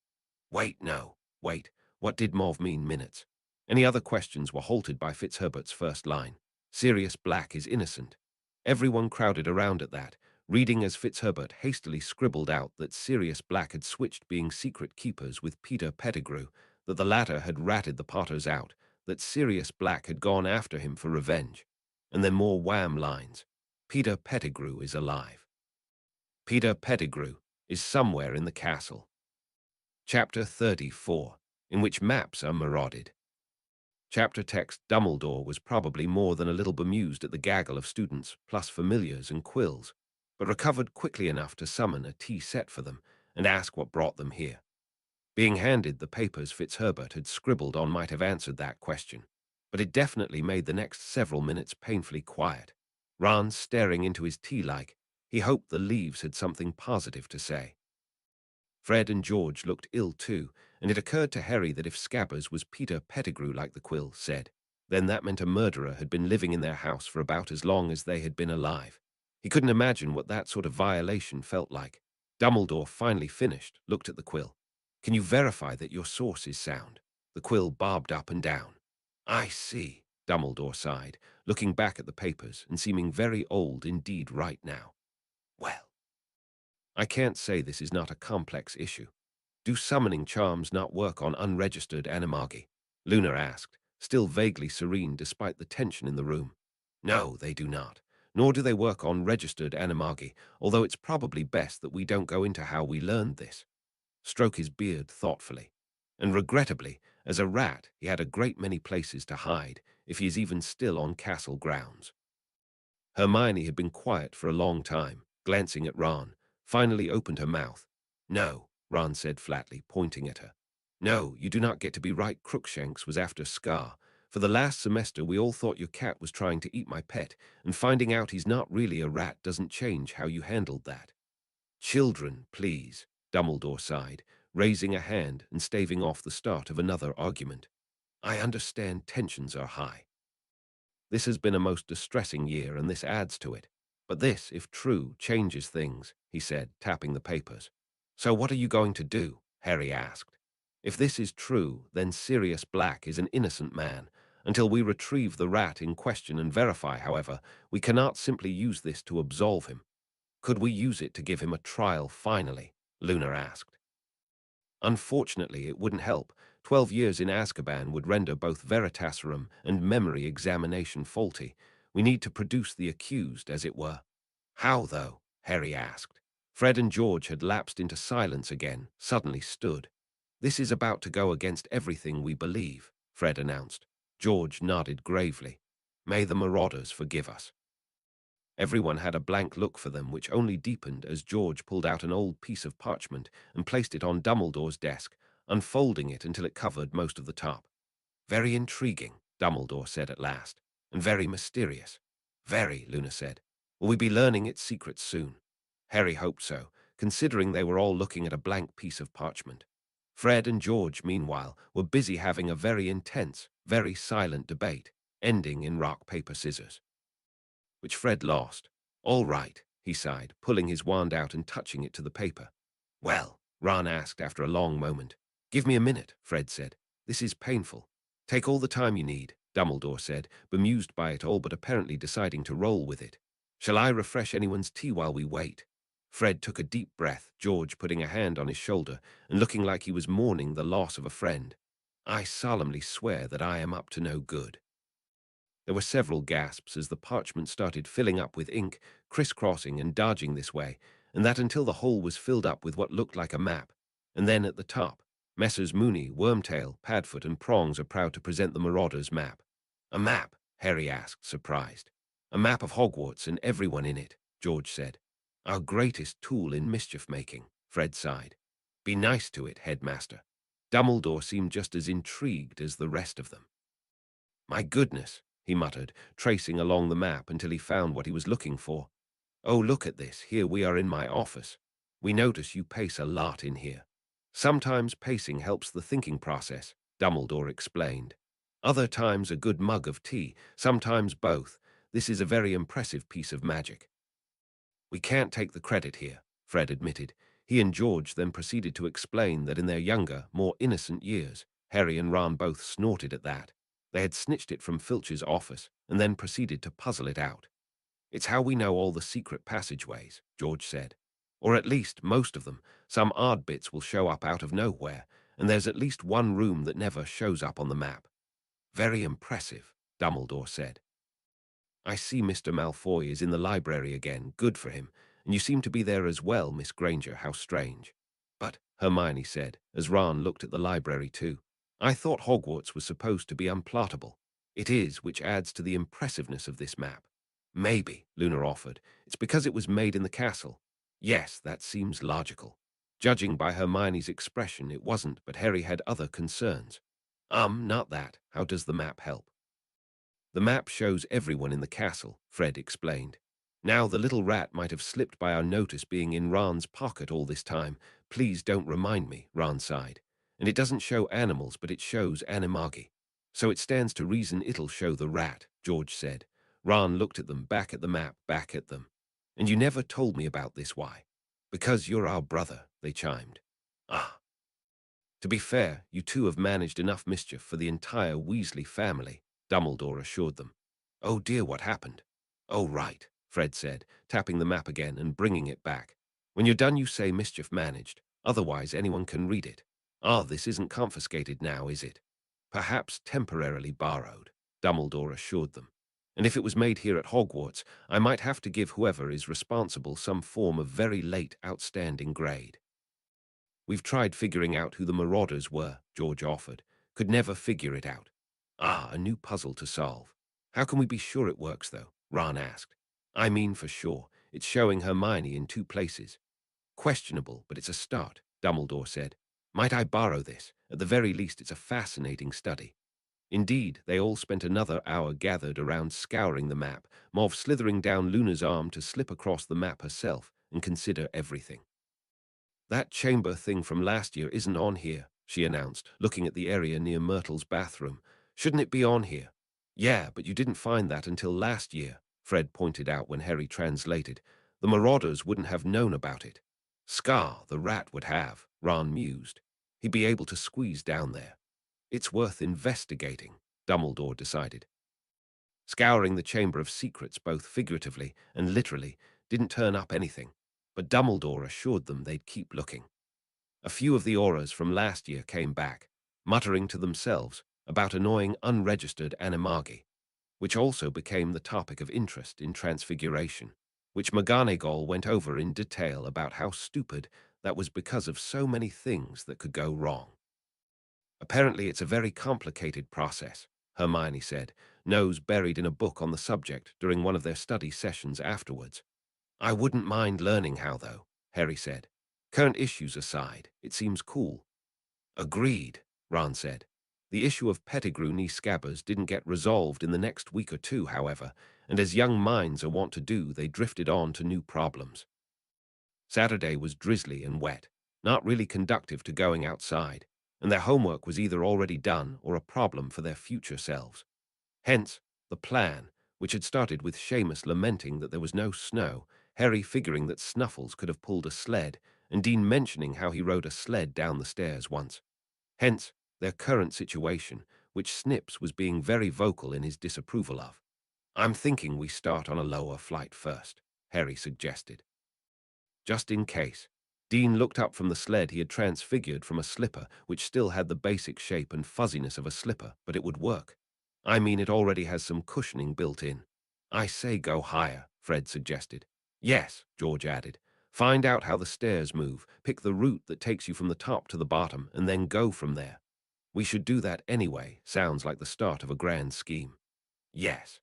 Wait, no, wait, what did Marv mean minutes? Any other questions were halted by Fitzherbert's first line. Sirius Black is innocent. Everyone crowded around at that, reading as Fitzherbert hastily scribbled out that Sirius Black had switched being secret keepers with Peter Pettigrew, that the latter had ratted the Potters out, that Sirius Black had gone after him for revenge. And then more wham lines. Peter Pettigrew is alive. Peter Pettigrew is somewhere in the castle. Chapter 34, in which maps are marauded. Chapter text: Dumbledore was probably more than a little bemused at the gaggle of students, plus familiars and quills, but recovered quickly enough to summon a tea set for them and ask what brought them here. Being handed the papers Fitzherbert had scribbled on might have answered that question, but it definitely made the next several minutes painfully quiet. Ron staring into his tea like he hoped the leaves had something positive to say. Fred and George looked ill too, and it occurred to Harry that if Scabbers was Peter Pettigrew like the Quill said, then that meant a murderer had been living in their house for about as long as they had been alive. He couldn't imagine what that sort of violation felt like. Dumbledore finally finished, looked at the Quill. Can you verify that your source is sound? The Quill bobbed up and down. I see, Dumbledore sighed, looking back at the papers and seeming very old indeed right now. Well, I can't say this is not a complex issue. Do summoning charms not work on unregistered animagi? Luna asked, still vaguely serene despite the tension in the room. No, they do not. Nor do they work on registered animagi, although it's probably best that we don't go into how we learned this. Stroke his beard thoughtfully. And regrettably, as a rat, he had a great many places to hide, if he is even still on castle grounds. Hermione had been quiet for a long time, glancing at Ron, finally opened her mouth. No, Ron said flatly, pointing at her. No, you do not get to be right. Crookshanks was after Scar. For the last semester we all thought your cat was trying to eat my pet, and finding out he's not really a rat doesn't change how you handled that. Children, please, Dumbledore sighed, raising a hand and staving off the start of another argument. I understand tensions are high. This has been a most distressing year, and this adds to it. But this, if true, changes things, he said, tapping the papers. So what are you going to do? Harry asked. If this is true, then Sirius Black is an innocent man. Until we retrieve the rat in question and verify, however, we cannot simply use this to absolve him. Could we use it to give him a trial finally? Luna asked. Unfortunately, it wouldn't help. 12 years in Azkaban would render both Veritaserum and memory examination faulty. We need to produce the accused, as it were. How, though? Harry asked. Fred and George had lapsed into silence again, suddenly stood. This is about to go against everything we believe, Fred announced. George nodded gravely. May the Marauders forgive us. Everyone had a blank look for them, which only deepened as George pulled out an old piece of parchment and placed it on Dumbledore's desk, unfolding it until it covered most of the top. "Very intriguing," Dumbledore said at last, "and very mysterious." "Very," Luna said. "Will we be learning its secrets soon?" Harry hoped so, considering they were all looking at a blank piece of parchment. Fred and George, meanwhile, were busy having a very intense, very silent debate, ending in rock, paper, scissors, which Fred lost. "All right," he sighed, pulling his wand out and touching it to the paper. "Well?" Ron asked after a long moment. "Give me a minute," Fred said. "This is painful." "Take all the time you need," Dumbledore said, bemused by it all but apparently deciding to roll with it. "Shall I refresh anyone's tea while we wait?" Fred took a deep breath, George putting a hand on his shoulder and looking like he was mourning the loss of a friend. "I solemnly swear that I am up to no good." There were several gasps as the parchment started filling up with ink, crisscrossing and dodging this way, and that until the whole was filled up with what looked like a map. And then at the top, Messrs. Mooney, Wormtail, Padfoot, and Prongs are proud to present the Marauders' map. "A map?" Harry asked, surprised. "A map of Hogwarts and everyone in it," George said. "Our greatest tool in mischief-making," Fred sighed. "Be nice to it, Headmaster." Dumbledore seemed just as intrigued as the rest of them. "My goodness," he muttered, tracing along the map until he found what he was looking for. "Oh, look at this. Here we are in my office. We notice you pace a lot in here." "Sometimes pacing helps the thinking process," Dumbledore explained. "Other times a good mug of tea, sometimes both. This is a very impressive piece of magic." "We can't take the credit here," Fred admitted. He and George then proceeded to explain that in their younger, more innocent years, Harry and Ron both snorted at that. They had snitched it from Filch's office and then proceeded to puzzle it out. "It's how we know all the secret passageways," George said. "Or at least most of them. Some odd bits will show up out of nowhere, and there's at least one room that never shows up on the map." "Very impressive," Dumbledore said. "I see Mr. Malfoy is in the library again. Good for him. And you seem to be there as well, Miss Granger. How strange." "But," Hermione said, as Ron looked at the library too, "I thought Hogwarts was supposed to be unplottable." "It is, which adds to the impressiveness of this map." "Maybe," Luna offered. "It's because it was made in the castle." "Yes, that seems logical." Judging by Hermione's expression, it wasn't, but Harry had other concerns. Not that. How does the map help?" "The map shows everyone in the castle," Fred explained. "Now, the little rat might have slipped by our notice being in Ron's pocket all this time. Please don't remind me," Ron sighed. "And it doesn't show animals, but it shows animagi. So it stands to reason it'll show the rat," George said. Ron looked at them, back at the map, back at them. "And you never told me about this, why?" "Because you're our brother," they chimed. "Ah. To be fair, you two have managed enough mischief for the entire Weasley family," Dumbledore assured them. "Oh dear, what happened?" "Oh, right," Fred said, tapping the map again and bringing it back. "When you're done, you say mischief managed. Otherwise, anyone can read it." "Ah, this isn't confiscated now, is it?" "Perhaps temporarily borrowed," Dumbledore assured them. "And if it was made here at Hogwarts, I might have to give whoever is responsible some form of very late outstanding grade." "We've tried figuring out who the Marauders were," George offered. "Could never figure it out." "Ah, a new puzzle to solve." "How can we be sure it works, though?" Ron asked. "I mean for sure. It's showing Hermione in two places." "Questionable, but it's a start," Dumbledore said. "Might I borrow this? At the very least, it's a fascinating study." Indeed, they all spent another hour gathered around scouring the map, Mauve slithering down Luna's arm to slip across the map herself and consider everything. "That chamber thing from last year isn't on here," she announced, looking at the area near Myrtle's bathroom. "Shouldn't it be on here?" "Yeah, but you didn't find that until last year," Fred pointed out when Harry translated. "The Marauders wouldn't have known about it." "Scar, the rat, would have," Ron mused. "He'd be able to squeeze down there." "It's worth investigating," Dumbledore decided. Scouring the Chamber of Secrets, both figuratively and literally, didn't turn up anything, but Dumbledore assured them they'd keep looking. A few of the auras from last year came back, muttering to themselves about annoying unregistered animagi, which also became the topic of interest in Transfiguration, which McGonagall went over in detail about how stupid that was because of so many things that could go wrong. "Apparently it's a very complicated process," Hermione said, nose buried in a book on the subject during one of their study sessions afterwards. I wouldn't mind learning how, though, Harry said. Current issues aside, it seems cool. Agreed, Ron said. The issue of Pettigrew knee scabbers didn't get resolved in the next week or two, however, and as young minds are wont to do, they drifted on to new problems. Saturday was drizzly and wet, not really conducive to going outside, and their homework was either already done or a problem for their future selves. Hence, the plan, which had started with Seamus lamenting that there was no snow, Harry figuring that Snuffles could have pulled a sled, and Dean mentioning how he rode a sled down the stairs once. Hence, their current situation, which Snips was being very vocal in his disapproval of. I'm thinking we start on a lower flight first, Harry suggested. Just in case. Dean looked up from the sled he had transfigured from a slipper, which still had the basic shape and fuzziness of a slipper, but it would work. I mean, it already has some cushioning built in. I say go higher, Fred suggested. Yes, George added. Find out how the stairs move, pick the route that takes you from the top to the bottom, and then go from there. We should do that anyway. Sounds like the start of a grand scheme. Yes.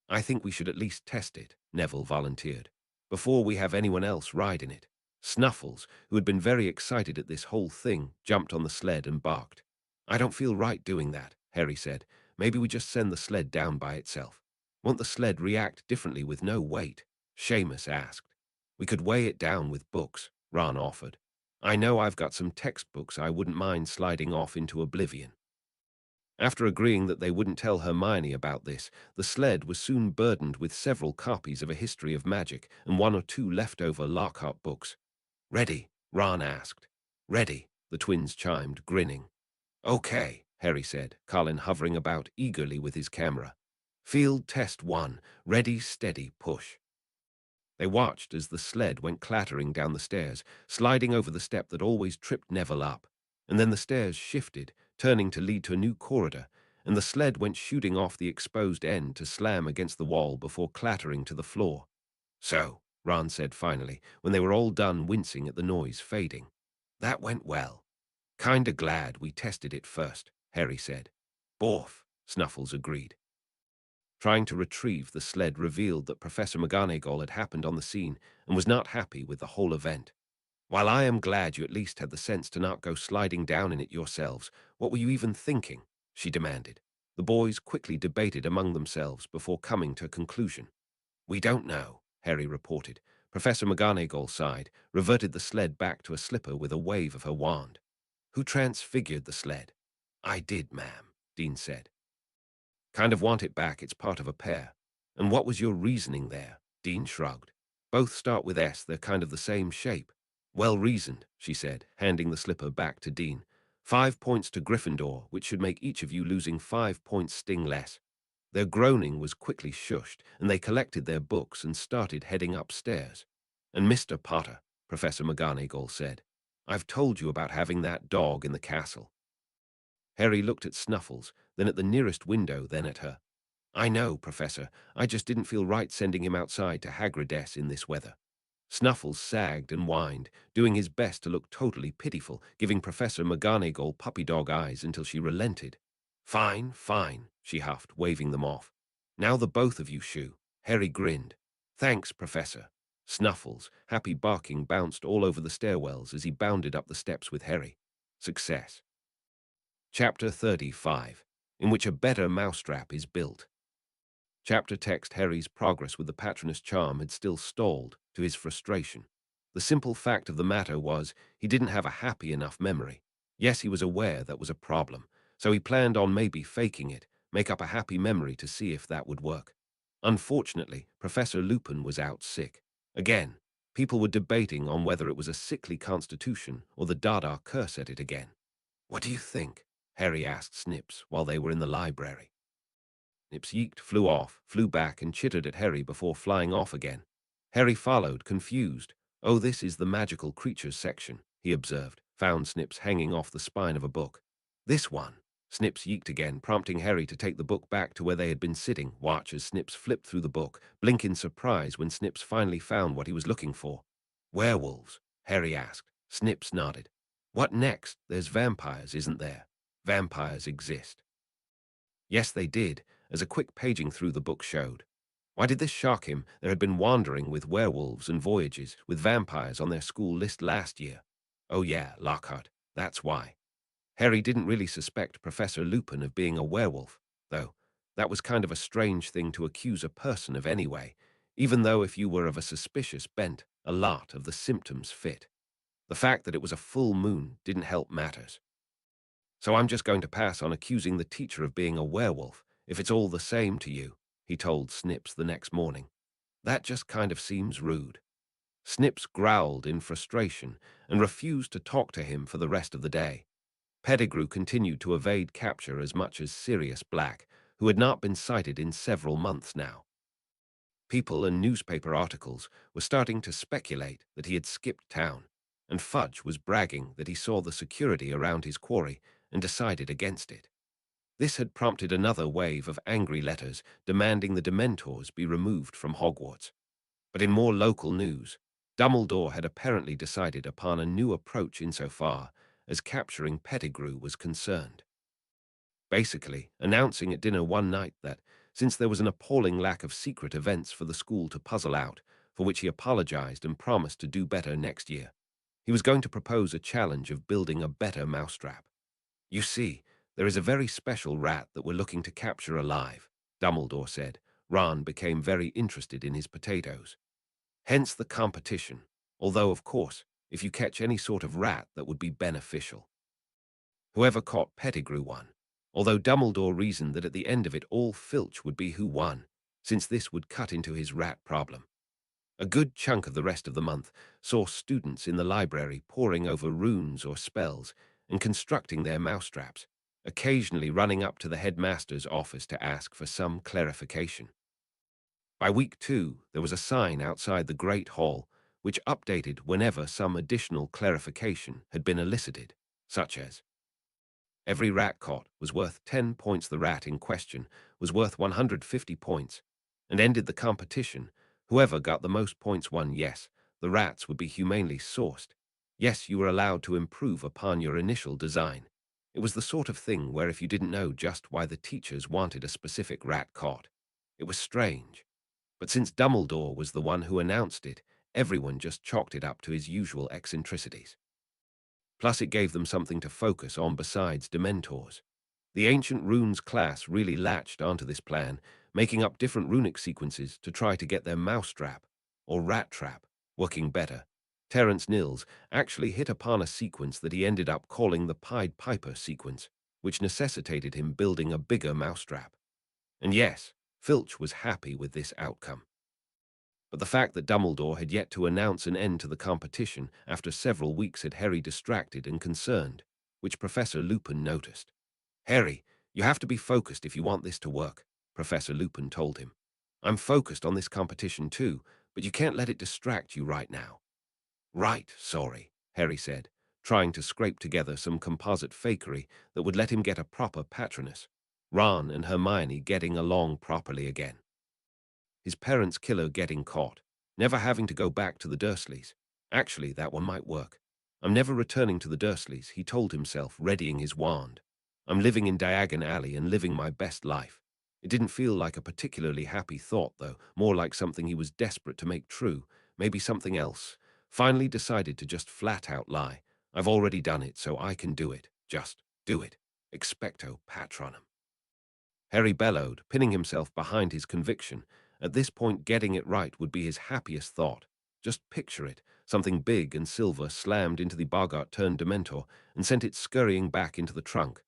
I think we should at least test it, Neville volunteered, before we have anyone else ride in it. Snuffles, who had been very excited at this whole thing, jumped on the sled and barked. I don't feel right doing that, Harry said. Maybe we just send the sled down by itself. Won't the sled react differently with no weight? Seamus asked. We could weigh it down with books, Ron offered. I know I've got some textbooks I wouldn't mind sliding off into oblivion. After agreeing that they wouldn't tell Hermione about this, the sled was soon burdened with several copies of A History of Magic and one or two leftover Lockhart books. Ready? Ron asked. Ready, the twins chimed, grinning. Okay, Harry said, Colin hovering about eagerly with his camera. Field test 1, ready, steady, push. They watched as the sled went clattering down the stairs, sliding over the step that always tripped Neville up, and then the stairs shifted, turning to lead to a new corridor, and the sled went shooting off the exposed end to slam against the wall before clattering to the floor. So, Ron said finally, when they were all done wincing at the noise fading. That went well. Kinda glad we tested it first, Harry said. Borf, Snuffles agreed. Trying to retrieve the sled revealed that Professor McGonagall had happened on the scene and was not happy with the whole event. While I am glad you at least had the sense to not go sliding down in it yourselves, what were you even thinking? She demanded. The boys quickly debated among themselves before coming to a conclusion. We don't know, Harry reported. Professor McGonagall sighed, reverted the sled back to a slipper with a wave of her wand. Who transfigured the sled? I did, ma'am, Dean said. Kind of want it back, it's part of a pair. And what was your reasoning there? Dean shrugged. Both start with S, they're kind of the same shape. Well reasoned, she said, handing the slipper back to Dean. 5 points to Gryffindor, which should make each of you losing 5 points sting less. Their groaning was quickly shushed, and they collected their books and started heading upstairs. And Mr. Potter, Professor McGonagall said, I've told you about having that dog in the castle. Harry looked at Snuffles, then at the nearest window, then at her. I know, Professor, I just didn't feel right sending him outside to Hagrid's in this weather. Snuffles sagged and whined, doing his best to look totally pitiful, giving Professor McGonagall puppy-dog eyes until she relented. Fine, fine, she huffed, waving them off. Now the both of you shoo. Harry grinned. Thanks, Professor. Snuffles, happy barking, bounced all over the stairwells as he bounded up the steps with Harry. Success. Chapter 35, in which a better mousetrap is built. Chapter text Harry's progress with the Patronus charm had still stalled, to his frustration. The simple fact of the matter was, he didn't have a happy enough memory. Yes, he was aware that was a problem, so he planned on maybe faking it, make up a happy memory to see if that would work. Unfortunately, Professor Lupin was out sick. Again, people were debating on whether it was a sickly constitution or the Dada curse at it again. What do you think? Harry asked Snips while they were in the library. Snips yeeked, flew off, flew back, and chittered at Harry before flying off again. Harry followed, confused. Oh, this is the magical creatures section, he observed, found Snips hanging off the spine of a book. This one. Snips yeeked again, prompting Harry to take the book back to where they had been sitting. Watch as Snips flipped through the book, blink in surprise when Snips finally found what he was looking for. Werewolves? Harry asked. Snips nodded. What next? There's vampires, isn't there? Vampires exist. Yes, they did, as a quick paging through the book showed. Why did this shock him? There had been wandering with werewolves and voyages with vampires on their school list last year. Oh yeah, Lockhart, that's why. Harry didn't really suspect Professor Lupin of being a werewolf, though. That was kind of a strange thing to accuse a person of anyway, even though if you were of a suspicious bent, a lot of the symptoms fit. The fact that it was a full moon didn't help matters. So I'm just going to pass on accusing the teacher of being a werewolf, if it's all the same to you, he told Snips the next morning. That just kind of seems rude. Snips growled in frustration and refused to talk to him for the rest of the day. Pettigrew continued to evade capture as much as Sirius Black, who had not been sighted in several months now. People and newspaper articles were starting to speculate that he had skipped town, and Fudge was bragging that he saw the security around his quarry and decided against it. This had prompted another wave of angry letters demanding the Dementors be removed from Hogwarts. But in more local news, Dumbledore had apparently decided upon a new approach insofar as capturing Pettigrew was concerned. Basically, announcing at dinner one night that, since there was an appalling lack of secret events for the school to puzzle out, for which he apologized and promised to do better next year, he was going to propose a challenge of building a better mousetrap. You see, there is a very special rat that we're looking to capture alive, Dumbledore said. Ron became very interested in his potatoes. Hence the competition, although, of course, if you catch any sort of rat, that would be beneficial. Whoever caught Pettigrew won, although Dumbledore reasoned that at the end of it all Filch would be who won, since this would cut into his rat problem. A good chunk of the rest of the month saw students in the library poring over runes or spells and constructing their mousetraps, occasionally running up to the headmaster's office to ask for some clarification. By week 2, there was a sign outside the Great Hall which updated whenever some additional clarification had been elicited, such as, every rat caught was worth 10 points. The rat in question was worth 150 points, and ended the competition. Whoever got the most points won. Yes, the rats would be humanely sourced. Yes, you were allowed to improve upon your initial design. It was the sort of thing where if you didn't know just why the teachers wanted a specific rat caught, it was strange. But since Dumbledore was the one who announced it, everyone just chalked it up to his usual eccentricities. Plus it gave them something to focus on besides Dementors. The Ancient Runes class really latched onto this plan, making up different runic sequences to try to get their mousetrap, or rat trap, working better. Terence Nils actually hit upon a sequence that he ended up calling the Pied Piper sequence, which necessitated him building a bigger mousetrap. And yes, Filch was happy with this outcome. But the fact that Dumbledore had yet to announce an end to the competition after several weeks had Harry distracted and concerned, which Professor Lupin noticed. Harry, you have to be focused if you want this to work, Professor Lupin told him. I'm focused on this competition too, but you can't let it distract you right now. Right, sorry, Harry said, trying to scrape together some composite fakery that would let him get a proper Patronus. Ron and Hermione getting along properly again. His parents' killer getting caught, never having to go back to the Dursleys. Actually, that one might work. I'm never returning to the Dursleys, he told himself, readying his wand. I'm living in Diagon Alley and living my best life. It didn't feel like a particularly happy thought, though, more like something he was desperate to make true, maybe something else. Finally decided to just flat out lie. I've already done it, so I can do it. Just do it. Expecto Patronum. Harry bellowed, pinning himself behind his conviction. At this point, getting it right would be his happiest thought. Just picture it. Something big and silver slammed into the Boggart-turned Dementor and sent it scurrying back into the trunk.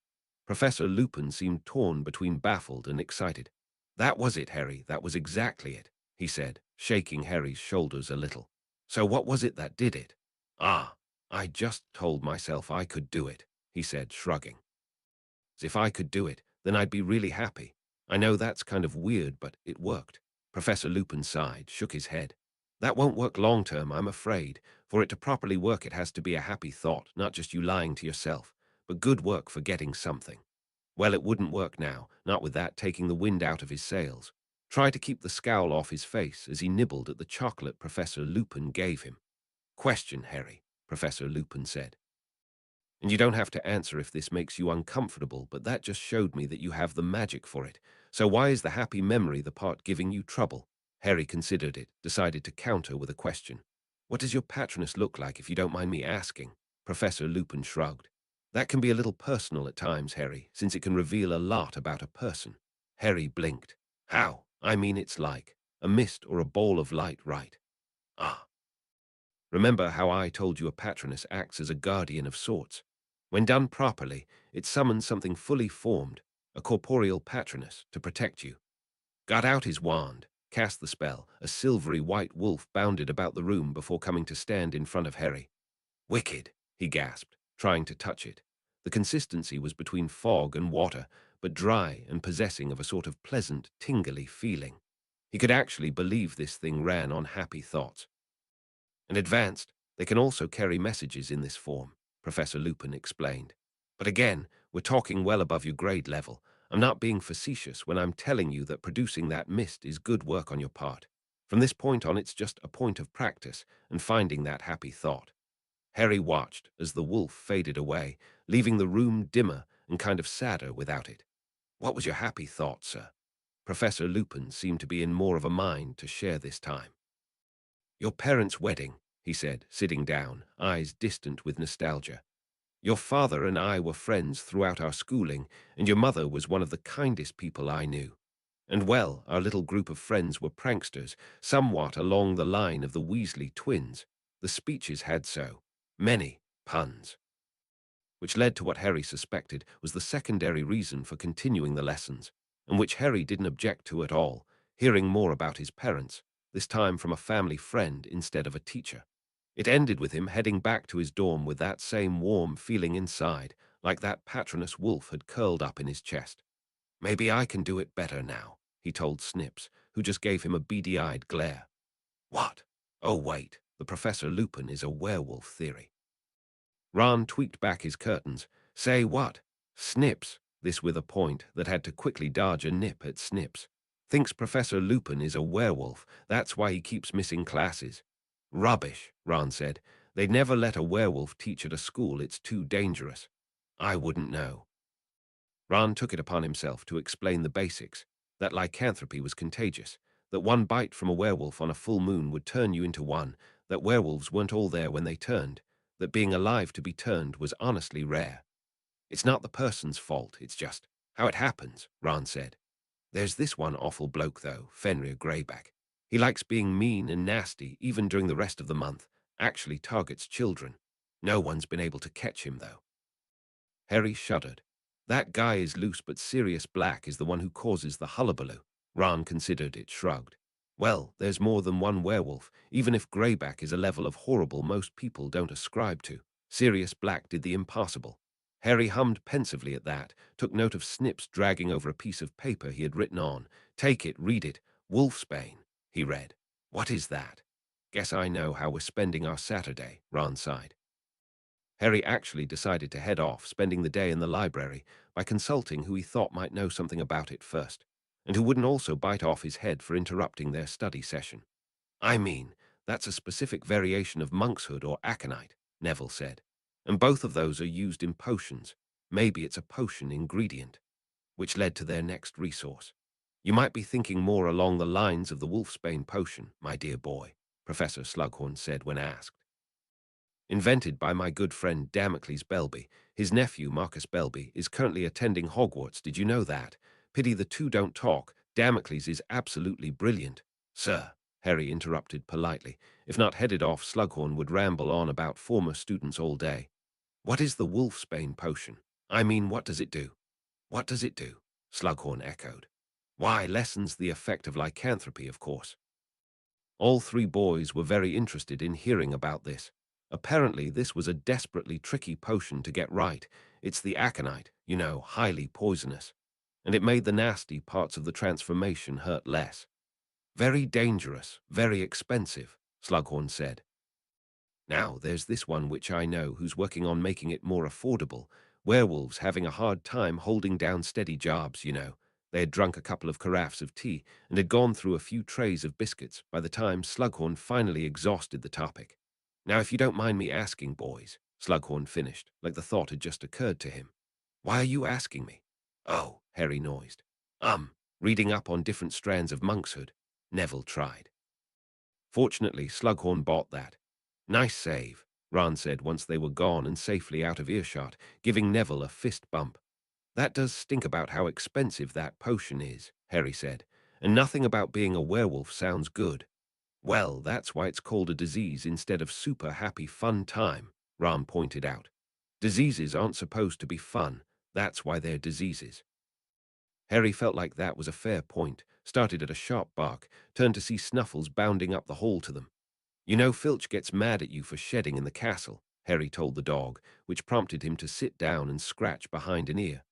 Professor Lupin seemed torn between baffled and excited. That was it, Harry. That was exactly it, he said, shaking Harry's shoulders a little. So what was it that did it? Ah, I just told myself I could do it, he said, shrugging. If I could do it, then I'd be really happy. I know that's kind of weird, but it worked. Professor Lupin sighed, shook his head. That won't work long term, I'm afraid. For it to properly work, it has to be a happy thought, not just you lying to yourself, but good work for getting something. Well, it wouldn't work now, not with that taking the wind out of his sails. Try to keep the scowl off his face as he nibbled at the chocolate Professor Lupin gave him. Question, Harry, Professor Lupin said. And you don't have to answer if this makes you uncomfortable, but that just showed me that you have the magic for it. So why is the happy memory the part giving you trouble? Harry considered it, decided to counter with a question. What does your patroness look like, if you don't mind me asking? Professor Lupin shrugged. That can be a little personal at times, Harry, since it can reveal a lot about a person. Harry blinked. How? I mean, it's like a mist or a ball of light, right? Ah. Remember how I told you a patroness acts as a guardian of sorts? When done properly, it summons something fully formed, a corporeal patroness, to protect you. Got out his wand, cast the spell. A silvery white wolf bounded about the room before coming to stand in front of Harry. Wicked, he gasped, trying to touch it. The consistency was between fog and water, but dry and possessing of a sort of pleasant, tingly feeling. He could actually believe this thing ran on happy thoughts. And advanced, they can also carry messages in this form, Professor Lupin explained. But again, we're talking well above your grade level. I'm not being facetious when I'm telling you that producing that mist is good work on your part. From this point on, it's just a point of practice and finding that happy thought. Harry watched as the wolf faded away, leaving the room dimmer and kind of sadder without it. What was your happy thought, sir? Professor Lupin seemed to be in more of a mind to share this time. Your parents' wedding, he said, sitting down, eyes distant with nostalgia. Your father and I were friends throughout our schooling, and your mother was one of the kindest people I knew. And well, our little group of friends were pranksters, somewhat along the line of the Weasley twins. The speeches had so many puns, which led to what Harry suspected was the secondary reason for continuing the lessons, and which Harry didn't object to at all, hearing more about his parents, this time from a family friend instead of a teacher. It ended with him heading back to his dorm with that same warm feeling inside, like that patroness wolf had curled up in his chest. Maybe I can do it better now, he told Snips, who just gave him a beady-eyed glare. What? Oh, wait, the Professor Lupin is a werewolf theory. Ron tweaked back his curtains. Say what? Snips, this with a point that had to quickly dodge a nip at Snips. Thinks Professor Lupin is a werewolf, that's why he keeps missing classes. Rubbish, Ron said. They'd never let a werewolf teach at a school, it's too dangerous. I wouldn't know. Ron took it upon himself to explain the basics, that lycanthropy was contagious, that one bite from a werewolf on a full moon would turn you into one, that werewolves weren't all there when they turned, that being alive to be turned was honestly rare. It's not the person's fault, it's just how it happens, Ron said. There's this one awful bloke, though, Fenrir Greyback. He likes being mean and nasty, even during the rest of the month, actually targets children. No one's been able to catch him, though. Harry shuddered. That guy is loose, but Sirius Black is the one who causes the hullabaloo. Ron considered it, shrugged. Well, there's more than one werewolf, even if Greyback is a level of horrible most people don't ascribe to. Sirius Black did the impossible. Harry hummed pensively at that, took note of Snips dragging over a piece of paper he had written on. Take it, read it. Wolfsbane, he read. What is that? Guess I know how we're spending our Saturday, Ron sighed. Harry actually decided to head off, spending the day in the library, by consulting who he thought might know something about it first, and who wouldn't also bite off his head for interrupting their study session. I mean, that's a specific variation of monkshood or aconite, Neville said, and both of those are used in potions. Maybe it's a potion ingredient, which led to their next resource. You might be thinking more along the lines of the Wolfsbane potion, my dear boy, Professor Slughorn said when asked. Invented by my good friend Damocles Belby. His nephew, Marcus Belby, is currently attending Hogwarts. Did you know that? Pity the two don't talk. Damocles is absolutely brilliant. Sir, Harry interrupted politely. If not headed off, Slughorn would ramble on about former students all day. What is the Wolfsbane potion? I mean, what does it do? What does it do? Slughorn echoed. Why, lessens the effect of lycanthropy, of course. All three boys were very interested in hearing about this. Apparently, this was a desperately tricky potion to get right. It's the aconite, you know, highly poisonous. And it made the nasty parts of the transformation hurt less. Very dangerous, very expensive, Slughorn said. Now, there's this one which I know who's working on making it more affordable. Werewolves having a hard time holding down steady jobs, you know. They had drunk a couple of carafes of tea and had gone through a few trays of biscuits by the time Slughorn finally exhausted the topic. Now, if you don't mind me asking, boys, Slughorn finished, like the thought had just occurred to him. Why are you asking me? Oh, Harry noised. Reading up on different strands of monkshood. Neville tried. Fortunately, Slughorn bought that. Nice save, Ron said once they were gone and safely out of earshot, giving Neville a fist bump. That does stink about how expensive that potion is, Harry said, and nothing about being a werewolf sounds good. Well, that's why it's called a disease instead of super happy fun time, Ron pointed out. Diseases aren't supposed to be fun. That's why they're diseases. Harry felt like that was a fair point, started at a sharp bark, turned to see Snuffles bounding up the hall to them. You know Filch gets mad at you for shedding in the castle, Harry told the dog, which prompted him to sit down and scratch behind an ear.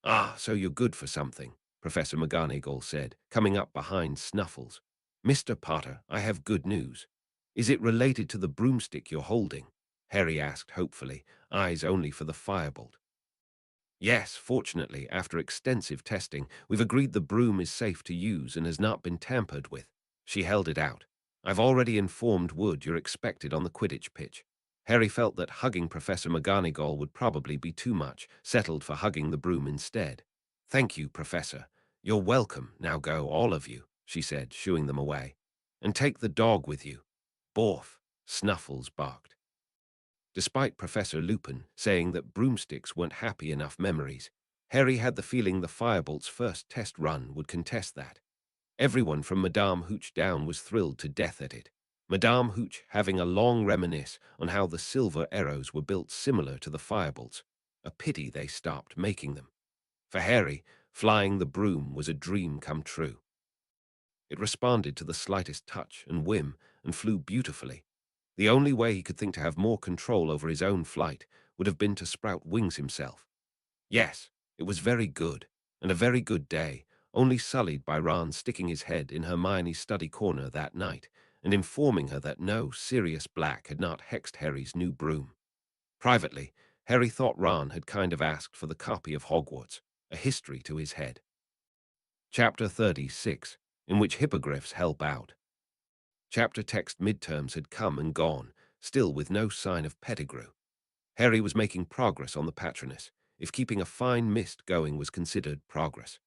Ah, so you're good for something, Professor McGonagall said, coming up behind Snuffles. Mr. Potter, I have good news. Is it related to the broomstick you're holding? Harry asked hopefully, eyes only for the firebolt. Yes, fortunately, after extensive testing, we've agreed the broom is safe to use and has not been tampered with. She held it out. I've already informed Wood you're expected on the Quidditch pitch. Harry felt that hugging Professor McGonagall would probably be too much, settled for hugging the broom instead. Thank you, Professor. You're welcome. Now go, all of you, she said, shooing them away. And take the dog with you. Borf, Snuffles barked. Despite Professor Lupin saying that broomsticks weren't happy enough memories, Harry had the feeling the Firebolt's first test run would contest that. Everyone from Madame Hooch down was thrilled to death at it. Madame Hooch having a long reminisce on how the silver arrows were built similar to the Firebolts. A pity they stopped making them. For Harry, flying the broom was a dream come true. It responded to the slightest touch and whim and flew beautifully. The only way he could think to have more control over his own flight would have been to sprout wings himself. Yes, it was very good, and a very good day, only sullied by Ron sticking his head in Hermione's study corner that night and informing her that no Sirius Black had not hexed Harry's new broom. Privately, Harry thought Ron had kind of asked for the copy of Hogwarts, a history to his head. Chapter 36, in which hippogriffs help out. Chapter text midterms had come and gone, still with no sign of Pettigrew. Harry was making progress on the Patronus, if keeping a fine mist going was considered progress.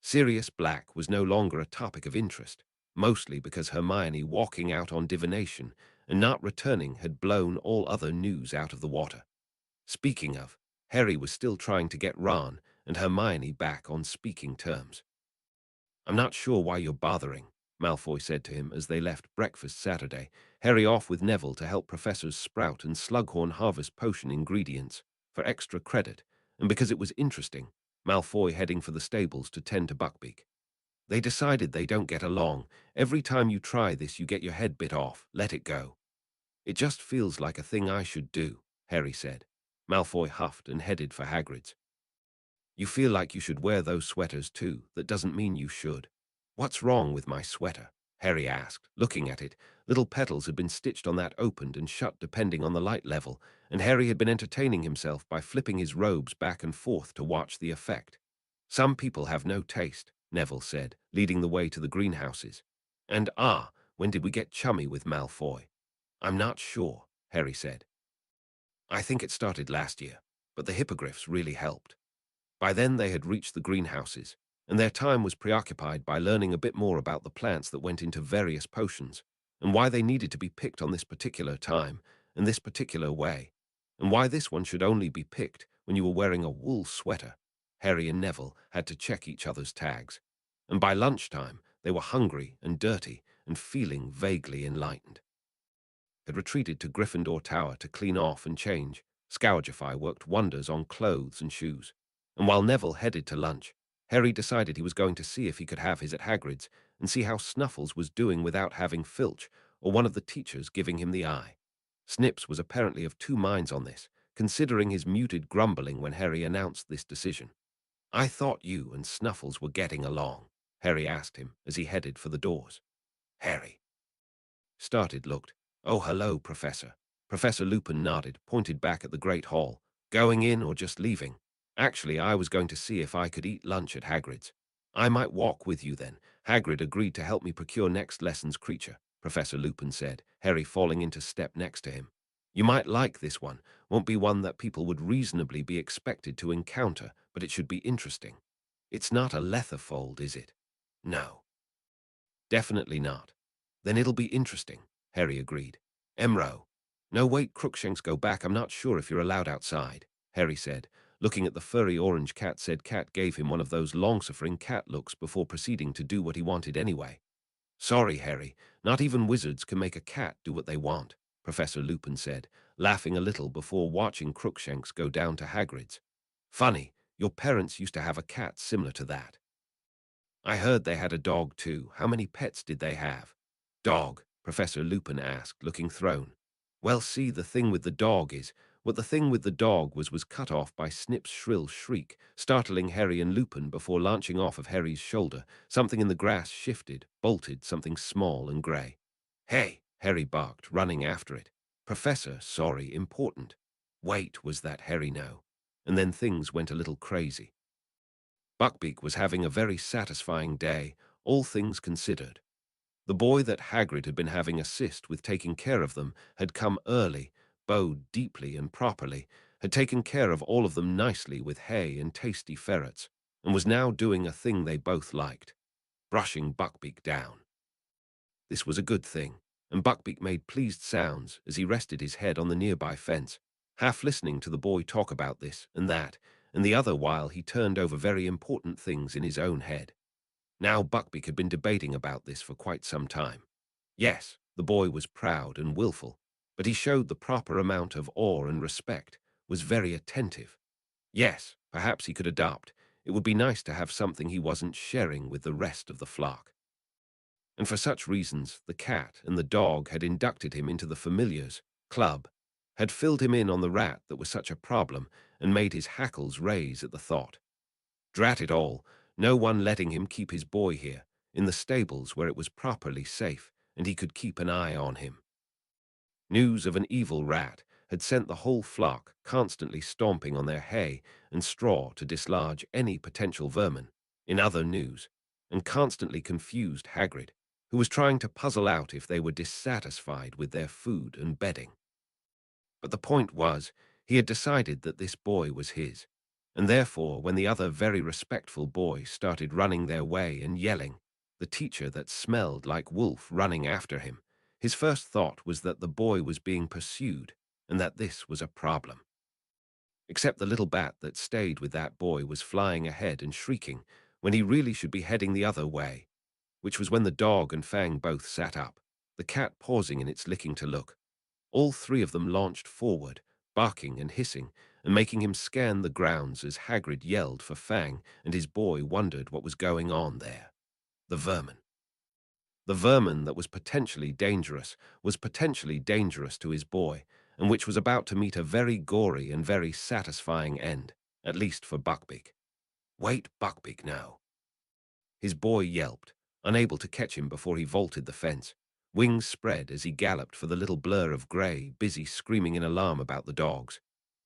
Sirius Black was no longer a topic of interest, mostly because Hermione walking out on divination and not returning had blown all other news out of the water. Speaking of, Harry was still trying to get Ron and Hermione back on speaking terms. I'm not sure why you're bothering, Malfoy said to him as they left breakfast Saturday, Harry off with Neville to help Professors Sprout and Slughorn harvest potion ingredients for extra credit, and because it was interesting, Malfoy heading for the stables to tend to Buckbeak. They decided they don't get along. Every time you try this, you get your head bit off. Let it go. It just feels like a thing I should do, Harry said. Malfoy huffed and headed for Hagrid's. You feel like you should wear those sweaters too. That doesn't mean you should. What's wrong with my sweater? Harry asked, looking at it. Little petals had been stitched on that opened and shut depending on the light level, and Harry had been entertaining himself by flipping his robes back and forth to watch the effect. Some people have no taste, Neville said, leading the way to the greenhouses. And when did we get chummy with Malfoy? I'm not sure, Harry said. I think it started last year, but the hippogriffs really helped. By then they had reached the greenhouses, and their time was preoccupied by learning a bit more about the plants that went into various potions, and why they needed to be picked on this particular time, and this particular way, and why this one should only be picked when you were wearing a wool sweater. Harry and Neville had to check each other's tags, and by lunchtime they were hungry and dirty and feeling vaguely enlightened. Had retreated to Gryffindor Tower to clean off and change. Scourgify worked wonders on clothes and shoes. And while Neville headed to lunch, Harry decided he was going to see if he could have his at Hagrid's and see how Snuffles was doing without having Filch or one of the teachers giving him the eye. Snips was apparently of two minds on this, considering his muted grumbling when Harry announced this decision. I thought you and Snuffles were getting along, Harry asked him as he headed for the doors. Harry looked. Oh, hello, Professor. Professor Lupin nodded, pointed back at the Great Hall. Going in or just leaving? Actually, I was going to see if I could eat lunch at Hagrid's. I might walk with you then. Hagrid agreed to help me procure next lesson's creature, Professor Lupin said, Harry falling into step next to him. You might like this one. Won't be one that people would reasonably be expected to encounter, but it should be interesting. It's not a letterfold, is it? No, definitely not. Then it'll be interesting, Harry agreed. Emro. No, wait, Crookshanks, go back. I'm not sure if you're allowed outside, Harry said. Looking at the furry orange cat, said cat gave him one of those long-suffering cat looks before proceeding to do what he wanted anyway. Sorry, Harry, not even wizards can make a cat do what they want, Professor Lupin said, laughing a little before watching Crookshanks go down to Hagrid's. Funny, your parents used to have a cat similar to that. I heard they had a dog too. How many pets did they have? Dog, Professor Lupin asked, looking thrown. Well, see, the thing with the dog is, what the thing with the dog was cut off by Snip's shrill shriek, startling Harry and Lupin before launching off of Harry's shoulder. Something in the grass shifted, bolted, something small and grey. Hey, Harry barked, running after it. Professor, sorry, important. Wait, was that Harry now? And then things went a little crazy. Buckbeak was having a very satisfying day, all things considered. The boy that Hagrid had been having assist with taking care of them had come early, bowed deeply and properly, had taken care of all of them nicely with hay and tasty ferrets, and was now doing a thing they both liked, brushing Buckbeak down. This was a good thing, and Buckbeak made pleased sounds as he rested his head on the nearby fence, half listening to the boy talk about this and that, and the other while he turned over very important things in his own head. Now Buckbeak had been debating about this for quite some time. Yes, the boy was proud and willful, but he showed the proper amount of awe and respect, was very attentive. Yes, perhaps he could adopt. It would be nice to have something he wasn't sharing with the rest of the flock. And for such reasons, the cat and the dog had inducted him into the Familiars Club, had filled him in on the rat that was such a problem, and made his hackles raise at the thought. Drat it all, no one letting him keep his boy here, in the stables where it was properly safe, and he could keep an eye on him. News of an evil rat had sent the whole flock constantly stomping on their hay and straw to dislodge any potential vermin, in other news, and constantly confused Hagrid, who was trying to puzzle out if they were dissatisfied with their food and bedding. But the point was, he had decided that this boy was his, and therefore when the other very respectful boys started running their way and yelling, the teacher that smelled like wolf running after him, his first thought was that the boy was being pursued and that this was a problem. Except the little bat that stayed with that boy was flying ahead and shrieking when he really should be heading the other way, which was when the dog and Fang both sat up, the cat pausing in its licking to look. All three of them launched forward, barking and hissing, and making him scan the grounds as Hagrid yelled for Fang, and his boy wondered what was going on there. The vermin. The vermin that was potentially dangerous to his boy, and which was about to meet a very gory and very satisfying end, at least for Buckbeak. Wait, Buckbeak, now. His boy yelped, unable to catch him before he vaulted the fence. Wings spread as he galloped for the little blur of grey, busy screaming in alarm about the dogs.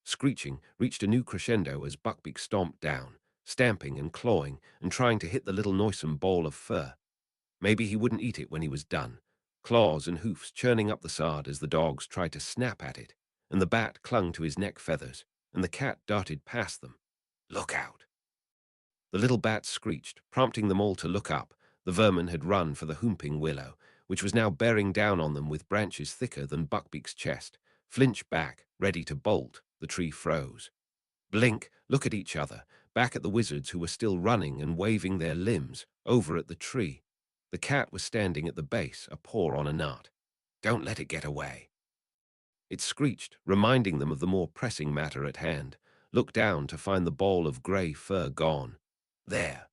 Screeching reached a new crescendo as Buckbeak stomped down, stamping and clawing and trying to hit the little noisome ball of fur. Maybe he wouldn't eat it when he was done. Claws and hoofs churning up the sod as the dogs tried to snap at it, and the bat clung to his neck feathers, and the cat darted past them. Look out! The little bat screeched, prompting them all to look up. The vermin had run for the whooping willow, which was now bearing down on them with branches thicker than Buckbeak's chest. Flinch back, ready to bolt, the tree froze. Blink, look at each other, back at the wizards who were still running and waving their limbs, over at the tree. The cat was standing at the base, a paw on a nut. Don't let it get away. It screeched, reminding them of the more pressing matter at hand. Looked down to find the ball of grey fur gone. There.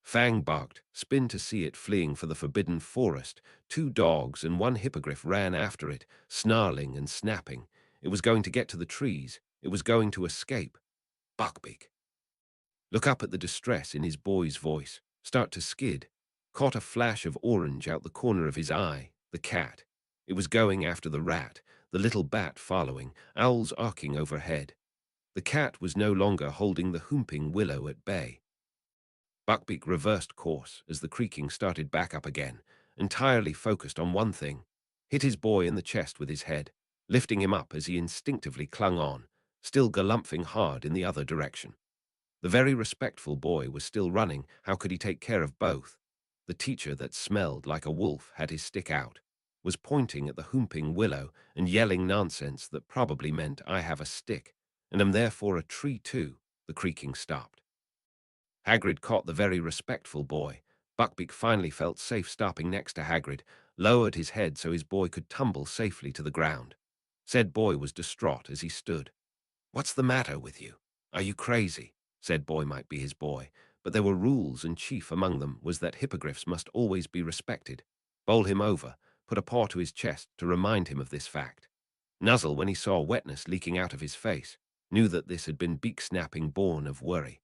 Fang barked, spin to see it fleeing for the forbidden forest. 2 dogs and 1 hippogriff ran after it, snarling and snapping. It was going to get to the trees. It was going to escape. Buckbeak. Look up at the distress in his boy's voice. Start to skid. Caught a flash of orange out the corner of his eye. The cat. It was going after the rat, the little bat following, owls arcing overhead. The cat was no longer holding the whooping willow at bay. Buckbeak reversed course as the creaking started back up again, entirely focused on one thing. Hit his boy in the chest with his head. lifting him up as he instinctively clung on, still galumphing hard in the other direction. The very respectful boy was still running. How could he take care of both? The teacher that smelled like a wolf had his stick out, was pointing at the whooping willow and yelling nonsense that probably meant I have a stick, and am therefore a tree too. The creaking stopped. Hagrid caught the very respectful boy. Buckbeak finally felt safe stopping next to Hagrid, lowered his head so his boy could tumble safely to the ground. Said boy was distraught as he stood. "What's the matter with you? Are you crazy?" Said boy might be his boy, but there were rules, and chief among them was that hippogriffs must always be respected. Bowl him over, put a paw to his chest to remind him of this fact. Nuzzle, when he saw wetness leaking out of his face, knew that this had been beak-snapping born of worry.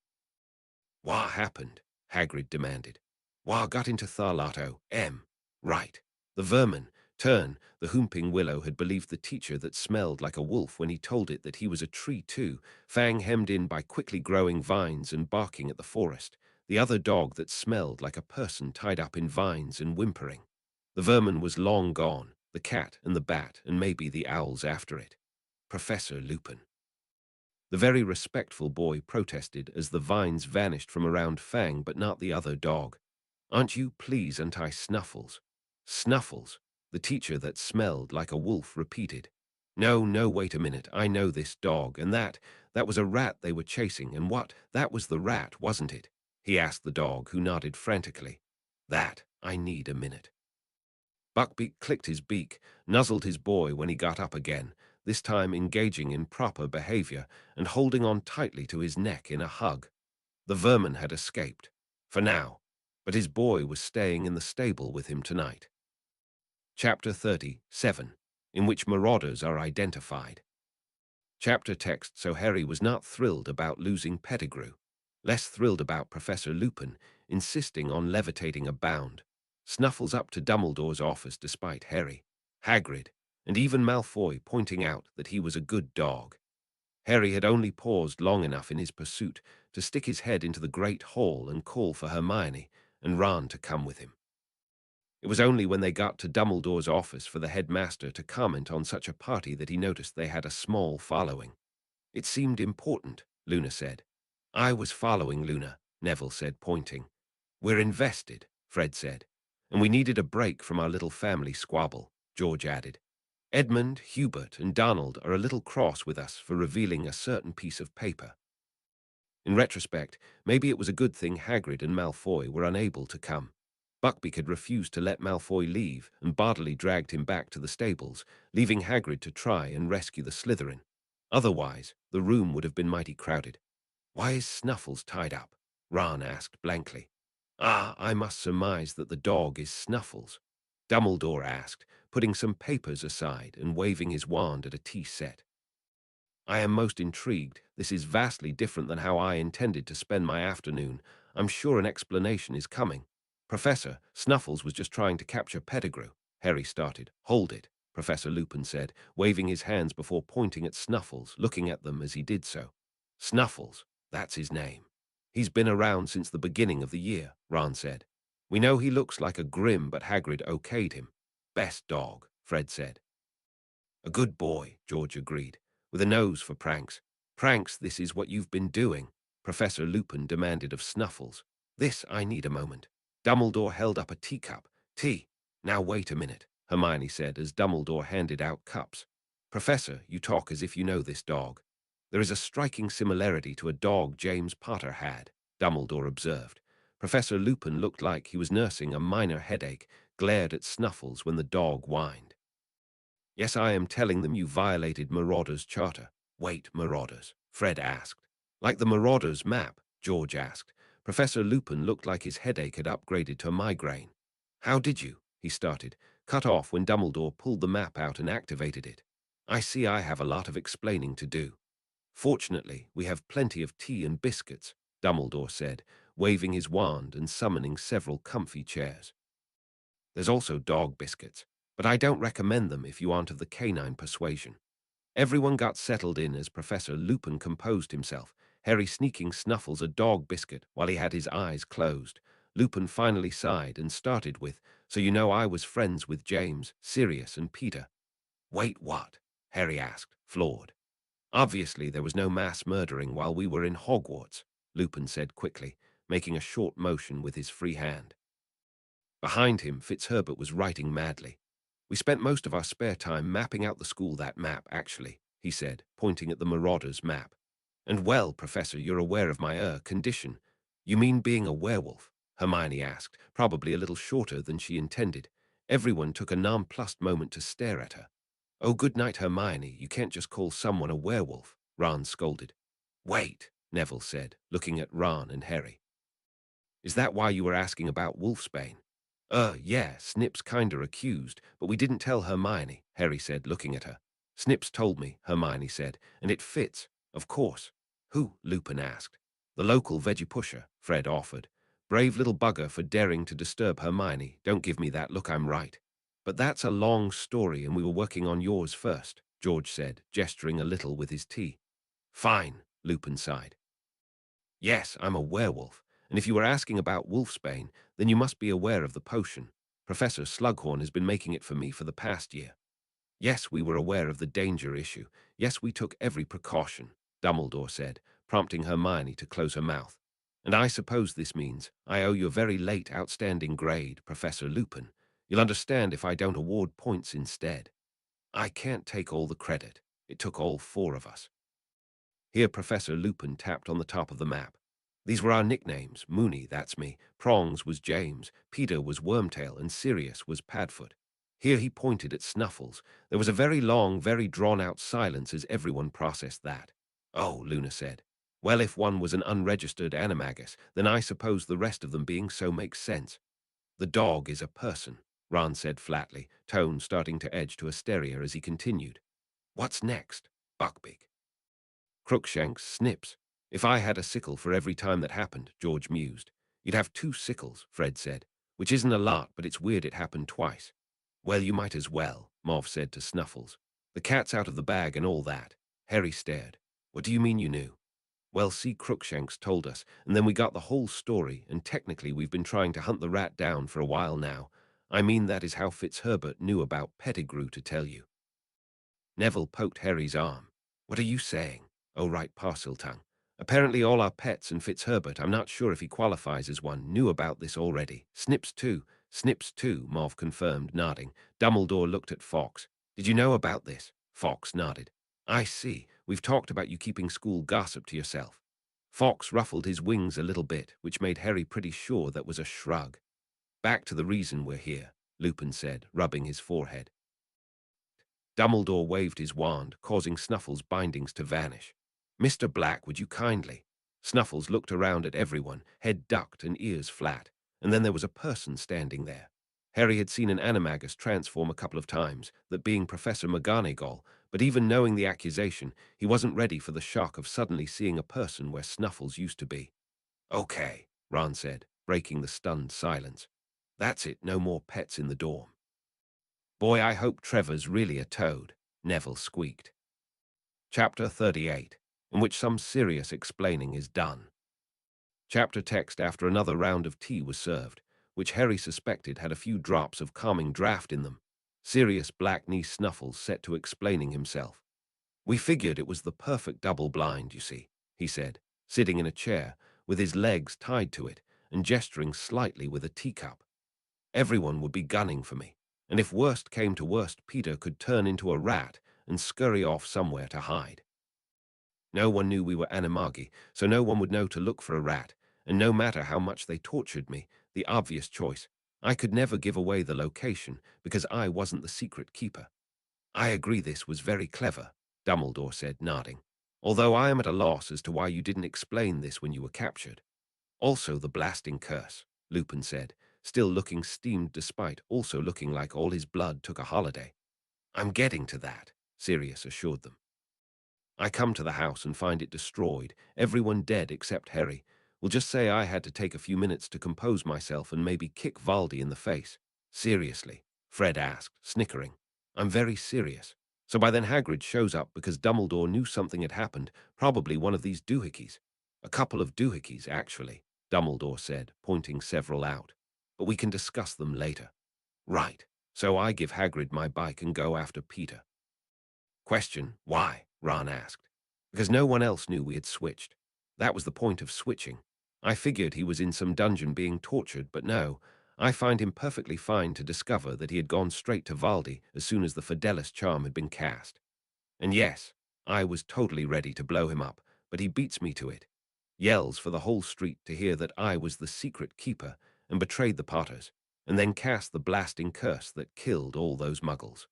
"What happened?" Hagrid demanded. "What got into Tharlato, M? Right. The vermin. Turn." The whooping willow had believed the teacher that smelled like a wolf when he told it that he was a tree too, Fang hemmed in by quickly growing vines and barking at the forest, the other dog that smelled like a person tied up in vines and whimpering. The vermin was long gone, the cat and the bat and maybe the owls after it. Professor Lupin. The very respectful boy protested as the vines vanished from around Fang, but not the other dog. "Aren't you please untie Snuffles?" "Snuffles?" The teacher that smelled like a wolf repeated. "No, no, wait a minute. I know this dog, and that was a rat they were chasing, and what? That was the rat, wasn't it?" he asked the dog, who nodded frantically. I need a minute." Buckbeak clicked his beak, nuzzled his boy when he got up again, this time engaging in proper behavior and holding on tightly to his neck in a hug. The vermin had escaped, for now, but his boy was staying in the stable with him tonight. Chapter 37, in which marauders are identified. Chapter text. So Harry was not thrilled about losing Pettigrew, less thrilled about Professor Lupin insisting on levitating a bound, Snuffles up to Dumbledore's office despite Harry, Hagrid, and even Malfoy pointing out that he was a good dog. Harry had only paused long enough in his pursuit to stick his head into the great hall and call for Hermione and Ron to come with him. It was only when they got to Dumbledore's office for the headmaster to comment on such a party that he noticed they had a small following. "It seemed important," Luna said. "I was following Luna," Neville said, pointing. "We're invested," Fred said. "And we needed a break from our little family squabble," George added. "Edmund, Hubert, and Donald are a little cross with us for revealing a certain piece of paper." In retrospect, maybe it was a good thing Hagrid and Malfoy were unable to come. Buckbeak had refused to let Malfoy leave and bodily dragged him back to the stables, leaving Hagrid to try and rescue the Slytherin. Otherwise, the room would have been mighty crowded. "Why is Snuffles tied up?" Ron asked blankly. "Ah, I must surmise that the dog is Snuffles," Dumbledore asked, putting some papers aside and waving his wand at a tea set. "I am most intrigued. This is vastly different than how I intended to spend my afternoon. I'm sure an explanation is coming." "Professor, Snuffles was just trying to capture Pettigrew," Harry started. "Hold it," Professor Lupin said, waving his hands before pointing at Snuffles, looking at them as he did so. "Snuffles, that's his name. He's been around since the beginning of the year," Ron said. "We know he looks like a Grim, but Hagrid okayed him." "Best dog," Fred said. "A good boy," George agreed, "with a nose for pranks." "Pranks, this is what you've been doing," Professor Lupin demanded of Snuffles. I need a moment." Dumbledore held up a teacup. "Tea. Now wait a minute," Hermione said as Dumbledore handed out cups. "Professor, you talk as if you know this dog." "There is a striking similarity to a dog James Potter had," Dumbledore observed. Professor Lupin looked like he was nursing a minor headache, glared at Snuffles when the dog whined. "Yes, I am telling them you violated Marauders' Charter." "Wait, Marauders?" Fred asked. "Like the Marauders' map?" George asked. Professor Lupin looked like his headache had upgraded to a migraine. "How did you?" he started, cut off when Dumbledore pulled the map out and activated it. "I see I have a lot of explaining to do." "Fortunately, we have plenty of tea and biscuits," Dumbledore said, waving his wand and summoning several comfy chairs. "There's also dog biscuits, but I don't recommend them if you aren't of the canine persuasion." Everyone got settled in as Professor Lupin composed himself, Harry sneaking Snuffles a dog biscuit while he had his eyes closed. Lupin finally sighed and started with, "So you know I was friends with James, Sirius, and Peter." "Wait, what?" Harry asked, floored. Obviously, there was no mass murdering while we were in Hogwarts, Lupin said quickly, making a short motion with his free hand. Behind him, Fitzherbert was writing madly. We spent most of our spare time mapping out the school, that map, actually, he said, pointing at the Marauders map. And well, Professor, you're aware of my condition. You mean being a werewolf? Hermione asked, probably a little shorter than she intended. Everyone took a nonplussed moment to stare at her. Oh, good night, Hermione. You can't just call someone a werewolf, Ron scolded. Wait, Neville said, looking at Ron and Harry. Is that why you were asking about Wolfsbane? Yeah, Snips kinda accused, but we didn't tell Hermione, Harry said, looking at her. Snips told me, Hermione said, and it fits, of course. Who? Lupin asked. The local veggie pusher, Fred offered. Brave little bugger for daring to disturb Hermione. Don't give me that look, I'm right. But that's a long story and we were working on yours first, George said, gesturing a little with his tea. Fine, Lupin sighed. Yes, I'm a werewolf, and if you were asking about Wolfsbane, then you must be aware of the potion. Professor Slughorn has been making it for me for the past year. Yes, we were aware of the danger issue. Yes, we took every precaution, Dumbledore said, prompting Hermione to close her mouth. And I suppose this means I owe you a very late outstanding grade, Professor Lupin. You'll understand if I don't award points instead. I can't take all the credit. It took all four of us. Here Professor Lupin tapped on the top of the map. These were our nicknames. Mooney, that's me. Prongs was James. Peter was Wormtail, and Sirius was Padfoot. Here he pointed at Snuffles. There was a very long, very drawn-out silence as everyone processed that. Oh, Luna said. Well, if one was an unregistered animagus, then I suppose the rest of them being so makes sense. The dog is a person, Ron said flatly, tone starting to edge to hysteria as he continued. What's next? Buckbeak. Crookshanks, Snips. If I had a sickle for every time that happened, George mused. You'd have 2 sickles, Fred said, which isn't a lot, but it's weird it happened twice. Well, you might as well, Mauve said to Snuffles. The cat's out of the bag and all that. Harry stared. What do you mean you knew? Well, see, Crookshanks told us, and then we got the whole story, and technically we've been trying to hunt the rat down for a while now. I mean, that is how Fitzherbert knew about Pettigrew to tell you. Neville poked Harry's arm. What are you saying? Oh, right, Parseltongue. Apparently all our pets and Fitzherbert, I'm not sure if he qualifies as one, knew about this already. Snips too, Mauve confirmed, nodding. Dumbledore looked at Fox. Did you know about this? Fox nodded. I see. We've talked about you keeping school gossip to yourself. Fox ruffled his wings a little bit, which made Harry pretty sure that was a shrug. Back to the reason we're here, Lupin said, rubbing his forehead. Dumbledore waved his wand, causing Snuffles' bindings to vanish. Mr. Black, would you kindly? Snuffles looked around at everyone, head ducked and ears flat, and then there was a person standing there. Harry had seen an animagus transform a couple of times, that being Professor McGonagall, but even knowing the accusation, he wasn't ready for the shock of suddenly seeing a person where Snuffles used to be. Okay, Ron said, breaking the stunned silence. That's it, no more pets in the dorm. Boy, I hope Trevor's really a toad, Neville squeaked. Chapter 38, in which some serious explaining is done. Chapter text after another round of tea was served, which Harry suspected had a few drops of calming draught in them. Sirius Blackknee Snuffles set to explaining himself. We figured it was the perfect double blind, you see, he said, sitting in a chair, with his legs tied to it, and gesturing slightly with a teacup. Everyone would be gunning for me, and if worst came to worst, Peter could turn into a rat and scurry off somewhere to hide. No one knew we were animagi, so no one would know to look for a rat, and no matter how much they tortured me, the obvious choice, I could never give away the location because I wasn't the secret keeper. I agree this was very clever, Dumbledore said, nodding, although I am at a loss as to why you didn't explain this when you were captured. Also the blasting curse, Lupin said, still looking steamed despite also looking like all his blood took a holiday. I'm getting to that, Sirius assured them. I come to the house and find it destroyed, everyone dead except Harry. We'll just say I had to take a few minutes to compose myself and maybe kick Valdi in the face. Seriously, Fred asked, snickering. I'm very serious. So by then Hagrid shows up because Dumbledore knew something had happened, probably one of these doohickeys. A couple of doohickeys, actually, Dumbledore said, pointing several out. But we can discuss them later. Right. So I give Hagrid my bike and go after Peter. Question, why? Ron asked. Because no one else knew we had switched. That was the point of switching. I figured he was in some dungeon being tortured, but no. I find him perfectly fine to discover that he had gone straight to Valdi as soon as the Fidelis charm had been cast. And yes, I was totally ready to blow him up, but he beats me to it. Yells for the whole street to hear that I was the secret keeper and betrayed the Potters, and then cast the blasting curse that killed all those muggles.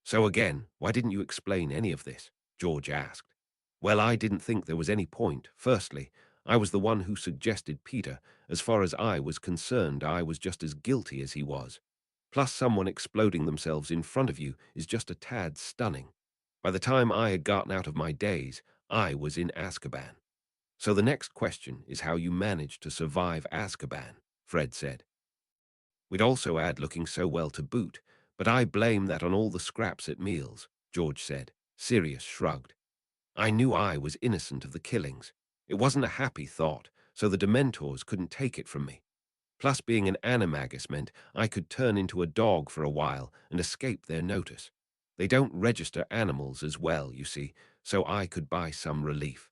So again, why didn't you explain any of this? George asked. Well, I didn't think there was any point. Firstly, I was the one who suggested Peter. As far as I was concerned, I was just as guilty as he was. Plus, someone exploding themselves in front of you is just a tad stunning. By the time I had gotten out of my daze, I was in Azkaban. So the next question is how you managed to survive Azkaban, Fred said. We'd also add looking so well to boot, but I blame that on all the scraps at meals, George said. Sirius shrugged. I knew I was innocent of the killings. It wasn't a happy thought, so the Dementors couldn't take it from me. Plus, being an animagus meant I could turn into a dog for a while and escape their notice. They don't register animals as well, you see, so I could buy some relief.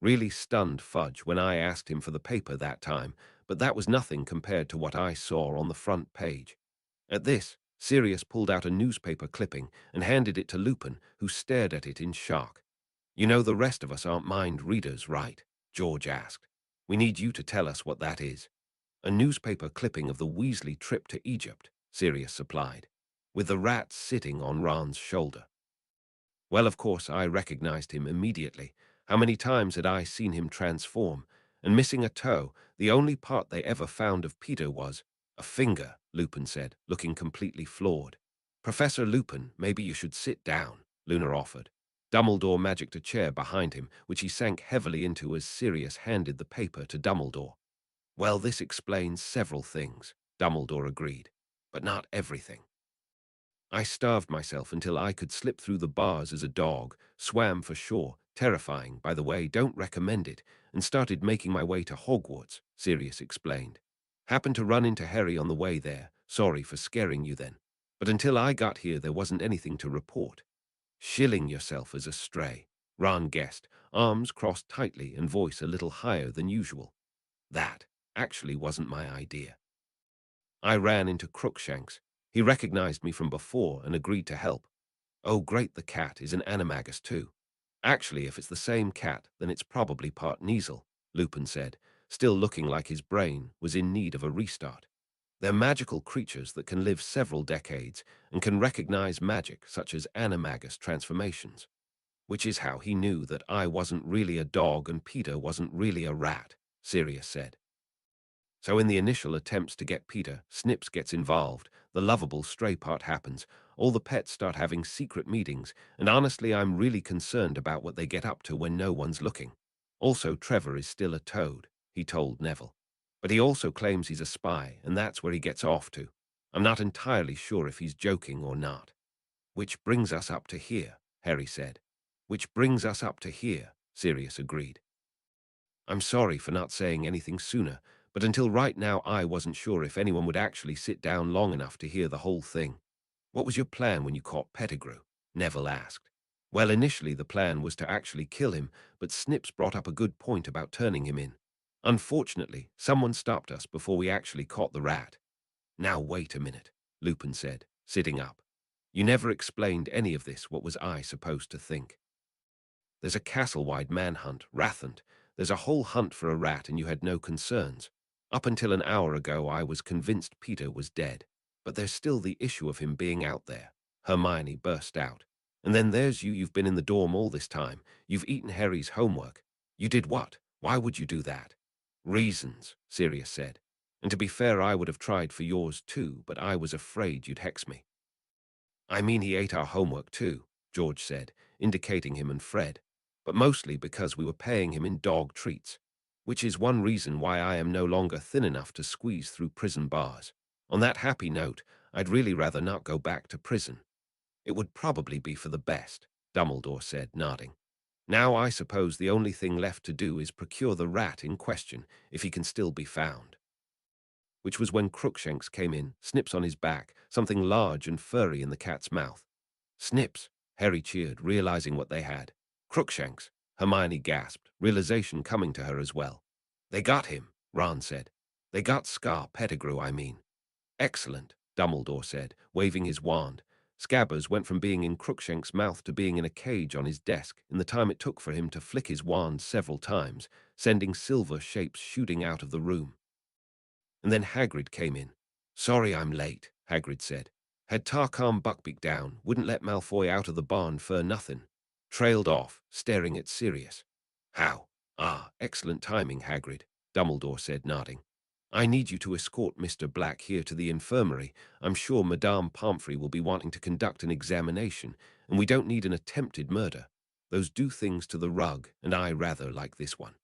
Really stunned Fudge when I asked him for the paper that time, but that was nothing compared to what I saw on the front page. At this, Sirius pulled out a newspaper clipping and handed it to Lupin, who stared at it in shock. You know the rest of us aren't mind readers, right? George asked. We need you to tell us what that is. A newspaper clipping of the Weasley trip to Egypt, Sirius supplied, with the rat sitting on Ron's shoulder. Well, of course, I recognized him immediately. How many times had I seen him transform? And missing a toe, the only part they ever found of Peter was a finger, Lupin said, looking completely floored. Professor Lupin, maybe you should sit down, Luna offered. Dumbledore magicked a chair behind him, which he sank heavily into as Sirius handed the paper to Dumbledore. Well, this explains several things, Dumbledore agreed, but not everything. I starved myself until I could slip through the bars as a dog, swam for shore, terrifying, by the way, don't recommend it, and started making my way to Hogwarts, Sirius explained. Happened to run into Harry on the way there, sorry for scaring you then. But until I got here there wasn't anything to report. Shilling yourself as a stray, Ron guessed, arms crossed tightly and voice a little higher than usual. That actually wasn't my idea. I ran into Crookshanks. He recognized me from before and agreed to help. Oh, great, the cat is an animagus too. Actually, if it's the same cat, then it's probably part Kneazle, Lupin said, still looking like his brain was in need of a restart. They're magical creatures that can live several decades and can recognize magic such as animagus transformations, which is how he knew that I wasn't really a dog and Peter wasn't really a rat, Sirius said. So in the initial attempts to get Peter, Snips gets involved, the lovable stray part happens, all the pets start having secret meetings, and honestly I'm really concerned about what they get up to when no one's looking. Also, Trevor is still a toad, he told Neville. But he also claims he's a spy, and that's where he gets off to. I'm not entirely sure if he's joking or not. Which brings us up to here, Harry said. Which brings us up to here, Sirius agreed. I'm sorry for not saying anything sooner, but until right now I wasn't sure if anyone would actually sit down long enough to hear the whole thing. What was your plan when you caught Pettigrew? Neville asked. Well, initially the plan was to actually kill him, but Snips brought up a good point about turning him in. Unfortunately, someone stopped us before we actually caught the rat. Now wait a minute, Lupin said, sitting up. You never explained any of this. What was I supposed to think? There's a castle-wide manhunt, Rathant. There's a whole hunt for a rat and you had no concerns. Up until an hour ago I was convinced Peter was dead. But there's still the issue of him being out there. Hermione burst out. And then there's you. You've been in the dorm all this time. You've eaten Harry's homework. You did what? Why would you do that? Reasons, Sirius said. And to be fair, I would have tried for yours too, but I was afraid you'd hex me. I mean, he ate our homework too, George said, indicating him and Fred, but mostly because we were paying him in dog treats, which is one reason why I am no longer thin enough to squeeze through prison bars. On that happy note, I'd really rather not go back to prison. It would probably be for the best, Dumbledore said, nodding. Now I suppose the only thing left to do is procure the rat in question, if he can still be found. Which was when Crookshanks came in, Snips on his back, something large and furry in the cat's mouth. Snips, Harry cheered, realizing what they had. Crookshanks, Hermione gasped, realization coming to her as well. They got him, Ron said. They got Scar Pettigrew, I mean. Excellent, Dumbledore said, waving his wand. Scabbers went from being in Crookshank's mouth to being in a cage on his desk in the time it took for him to flick his wand several times, sending silver shapes shooting out of the room. And then Hagrid came in. Sorry I'm late, Hagrid said. Had Tarkam Buckbeak down, wouldn't let Malfoy out of the barn for nothing. Trailed off, staring at Sirius. How? Ah, excellent timing, Hagrid, Dumbledore said, nodding. I need you to escort Mr. Black here to the infirmary. I'm sure Madame Pomfrey will be wanting to conduct an examination, and we don't need an attempted murder. Those do things to the rug, and I rather like this one.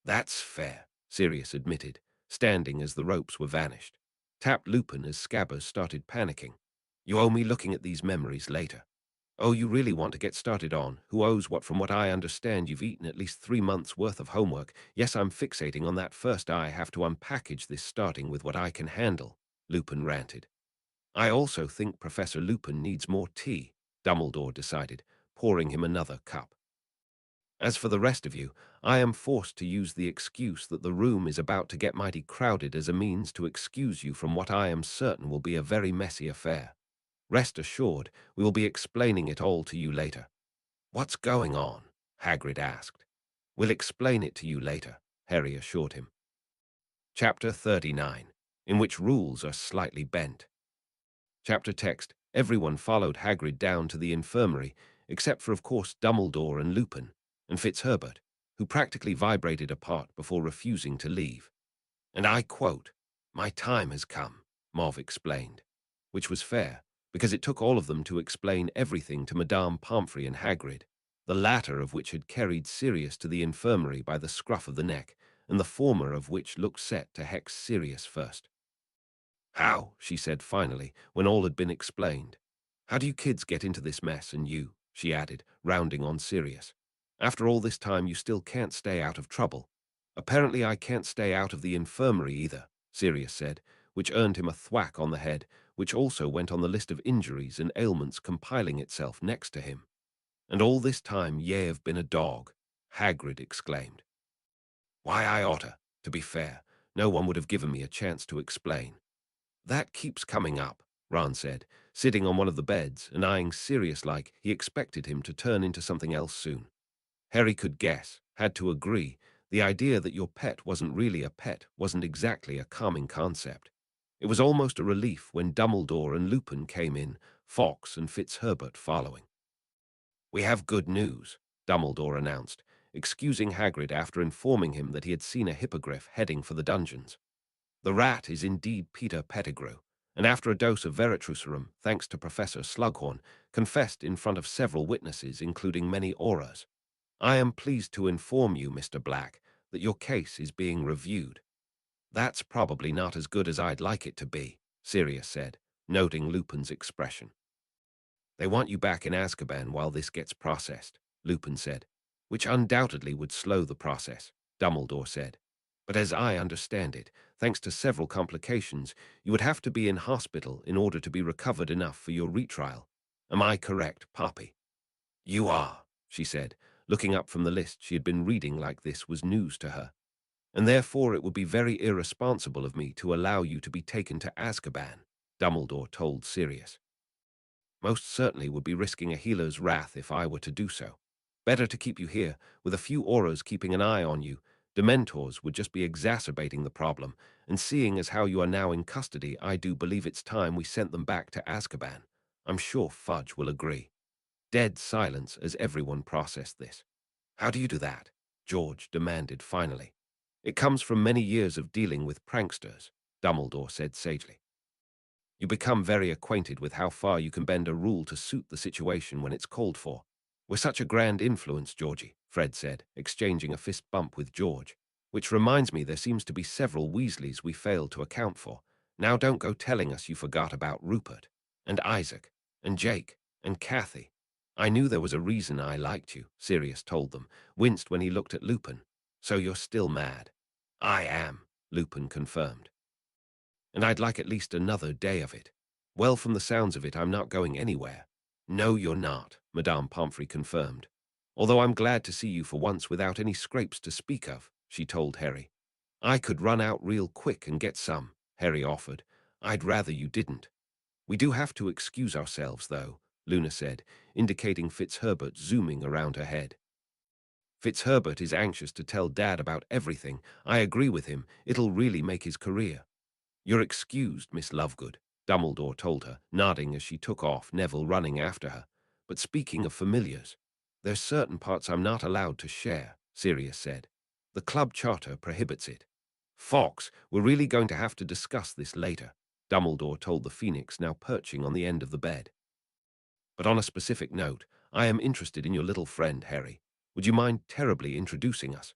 That's fair, Sirius admitted, standing as the ropes were vanished. Tapped Lupin as Scabbers started panicking. You owe me looking at these memories later. Oh, you really want to get started on who owes what? From what I understand, you've eaten at least 3 months' worth of homework. Yes, I'm fixating on that first. I have to unpackage this starting with what I can handle, Lupin ranted. I also think Professor Lupin needs more tea, Dumbledore decided, pouring him another cup. As for the rest of you, I am forced to use the excuse that the room is about to get mighty crowded as a means to excuse you from what I am certain will be a very messy affair. Rest assured, we will be explaining it all to you later. What's going on? Hagrid asked. We'll explain it to you later, Harry assured him. Chapter 39, in which rules are slightly bent. Chapter text, everyone followed Hagrid down to the infirmary, except for, of course, Dumbledore and Lupin, and Fitzherbert, who practically vibrated apart before refusing to leave. And I quote, "My time has come," Mauve explained, which was fair, because it took all of them to explain everything to Madame Pomfrey and Hagrid, the latter of which had carried Sirius to the infirmary by the scruff of the neck, and the former of which looked set to hex Sirius first. How, she said finally, when all had been explained. How do you kids get into this mess, and you, she added, rounding on Sirius. After all this time you still can't stay out of trouble. Apparently I can't stay out of the infirmary either, Sirius said, which earned him a thwack on the head, which also went on the list of injuries and ailments compiling itself next to him. And all this time ye have been a dog, Hagrid exclaimed. Why, I oughta. To be fair, no one would have given me a chance to explain. That keeps coming up, Ron said, sitting on one of the beds and eyeing Sirius like he expected him to turn into something else soon. Harry could guess, had to agree, the idea that your pet wasn't really a pet wasn't exactly a calming concept. It was almost a relief when Dumbledore and Lupin came in, Fawkes and Fitzherbert following. We have good news, Dumbledore announced, excusing Hagrid after informing him that he had seen a hippogriff heading for the dungeons. The rat is indeed Peter Pettigrew, and after a dose of Veritrucerum, thanks to Professor Slughorn, confessed in front of several witnesses, including many auras. I am pleased to inform you, Mr. Black, that your case is being reviewed. That's probably not as good as I'd like it to be, Sirius said, noting Lupin's expression. They want you back in Azkaban while this gets processed, Lupin said, which undoubtedly would slow the process, Dumbledore said. But as I understand it, thanks to several complications, you would have to be in hospital in order to be recovered enough for your retrial. Am I correct, Poppy? You are, she said, looking up from the list she had been reading like this was news to her. And therefore it would be very irresponsible of me to allow you to be taken to Azkaban, Dumbledore told Sirius. Most certainly would be risking a healer's wrath if I were to do so. Better to keep you here, with a few auras keeping an eye on you. Dementors would just be exacerbating the problem, and seeing as how you are now in custody, I do believe it's time we sent them back to Azkaban. I'm sure Fudge will agree. Dead silence as everyone processed this. How do you do that? George demanded finally. It comes from many years of dealing with pranksters, Dumbledore said sagely. You become very acquainted with how far you can bend a rule to suit the situation when it's called for. We're such a grand influence, Georgie, Fred said, exchanging a fist bump with George. Which reminds me there seems to be several Weasleys we failed to account for. Now don't go telling us you forgot about Rupert, and Isaac, and Jake, and Kathy. I knew there was a reason I liked you, Sirius told them, winced when he looked at Lupin. So you're still mad. I am, Lupin confirmed. And I'd like at least another day of it. Well, from the sounds of it, I'm not going anywhere. No, you're not, Madame Pomfrey confirmed. Although I'm glad to see you for once without any scrapes to speak of, she told Harry. I could run out real quick and get some, Harry offered. I'd rather you didn't. We do have to excuse ourselves, though, Luna said, indicating Fitzherbert zooming around her head. Fitzherbert is anxious to tell Dad about everything. I agree with him. It'll really make his career. You're excused, Miss Lovegood, Dumbledore told her, nodding as she took off, Neville running after her. But speaking of familiars, there's certain parts I'm not allowed to share, Sirius said. The club charter prohibits it. Fawkes, we're really going to have to discuss this later, Dumbledore told the Phoenix, now perching on the end of the bed. But on a specific note, I am interested in your little friend, Harry. Would you mind terribly introducing us?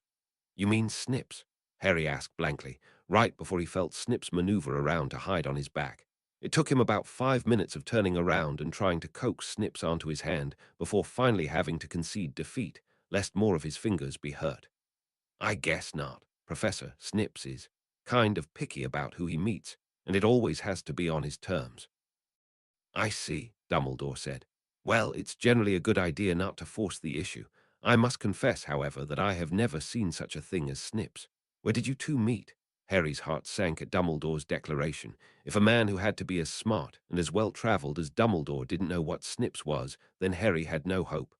You mean Snips? Harry asked blankly, right before he felt Snips maneuver around to hide on his back. It took him about 5 minutes of turning around and trying to coax Snips onto his hand before finally having to concede defeat, lest more of his fingers be hurt. I guess not. Professor Snips is kind of picky about who he meets, and it always has to be on his terms. I see, Dumbledore said. Well, it's generally a good idea not to force the issue. I must confess, however, that I have never seen such a thing as Snips. Where did you two meet? Harry's heart sank at Dumbledore's declaration. If a man who had to be as smart and as well-travelled as Dumbledore didn't know what Snips was, then Harry had no hope.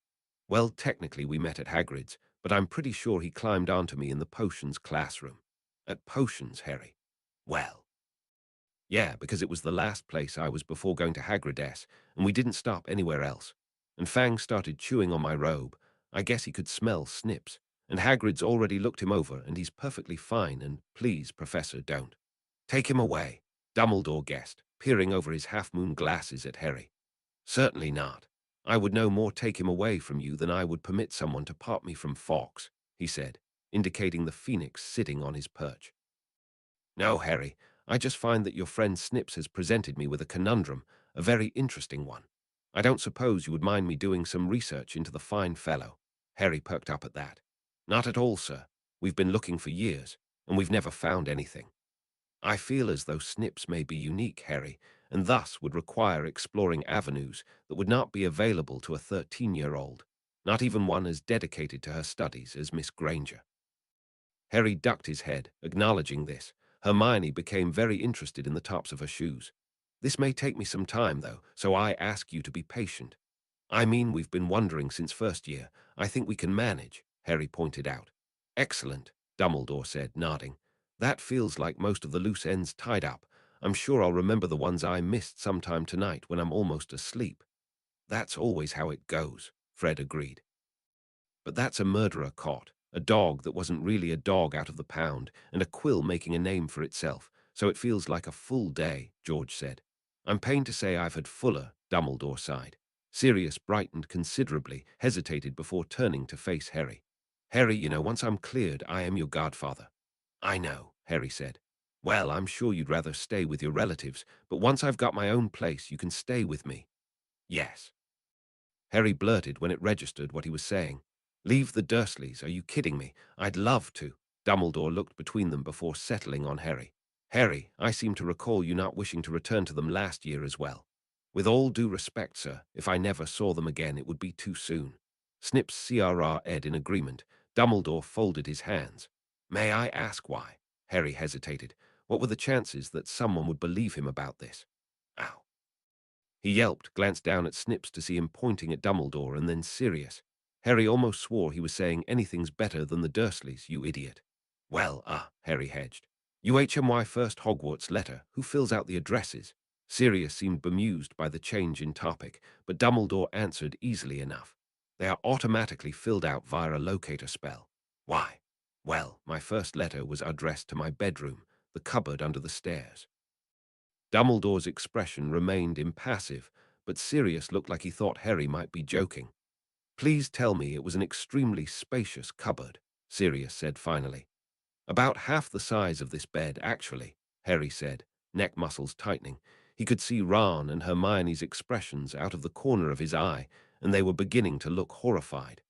Well, technically we met at Hagrid's, but I'm pretty sure he climbed onto me in the potions classroom. At potions, Harry? Well, yeah, because it was the last place I was before going to Hagrid's, and we didn't stop anywhere else. And Fang started chewing on my robe. I guess he could smell Snips. And Hagrid's already looked him over, and he's perfectly fine, and please, Professor, don't. Take him away, Dumbledore guessed, peering over his half-moon glasses at Harry. Certainly not. I would no more take him away from you than I would permit someone to part me from Fawkes, he said, indicating the Phoenix sitting on his perch. No, Harry, I just find that your friend Snips has presented me with a conundrum, a very interesting one. I don't suppose you would mind me doing some research into the fine fellow. Harry perked up at that. Not at all, sir. We've been looking for years, and we've never found anything. I feel as though Snips may be unique, Harry, and thus would require exploring avenues that would not be available to a 13-year-old, not even one as dedicated to her studies as Miss Granger. Harry ducked his head, acknowledging this. Hermione became very interested in the tops of her shoes. This may take me some time, though, so I ask you to be patient. I mean, we've been wondering since first year. I think we can manage, Harry pointed out. Excellent, Dumbledore said, nodding. That feels like most of the loose ends tied up. I'm sure I'll remember the ones I missed sometime tonight when I'm almost asleep. That's always how it goes, Fred agreed. But that's a murderer caught, a dog that wasn't really a dog out of the pound, and a quill making a name for itself, so it feels like a full day, George said. I'm pained to say I've had fuller, Dumbledore sighed. Sirius brightened considerably, hesitated before turning to face Harry. Harry, you know, once I'm cleared, I am your godfather. I know, Harry said. Well, I'm sure you'd rather stay with your relatives, but once I've got my own place, you can stay with me. Yes. Harry blurted when it registered what he was saying. Leave the Dursleys, are you kidding me? I'd love to. Dumbledore looked between them before settling on Harry. Harry, I seem to recall you not wishing to return to them last year as well. With all due respect, sir, if I never saw them again, it would be too soon. Snips CRR-ed in agreement. Dumbledore folded his hands. May I ask why? Harry hesitated. What were the chances that someone would believe him about this? Ow. He yelped, glanced down at Snips to see him pointing at Dumbledore, and then Sirius. Harry almost swore he was saying anything's better than the Dursleys, you idiot. Well, Harry hedged. UHMY First Hogwarts letter. Who fills out the addresses? Sirius seemed bemused by the change in topic, but Dumbledore answered easily enough. They are automatically filled out via a locator spell. Why? Well, my first letter was addressed to my bedroom, the cupboard under the stairs. Dumbledore's expression remained impassive, but Sirius looked like he thought Harry might be joking. Please tell me it was an extremely spacious cupboard, Sirius said finally. About half the size of this bed, actually, Harry said, neck muscles tightening. He could see Ron and Hermione's expressions out of the corner of his eye, and they were beginning to look horrified.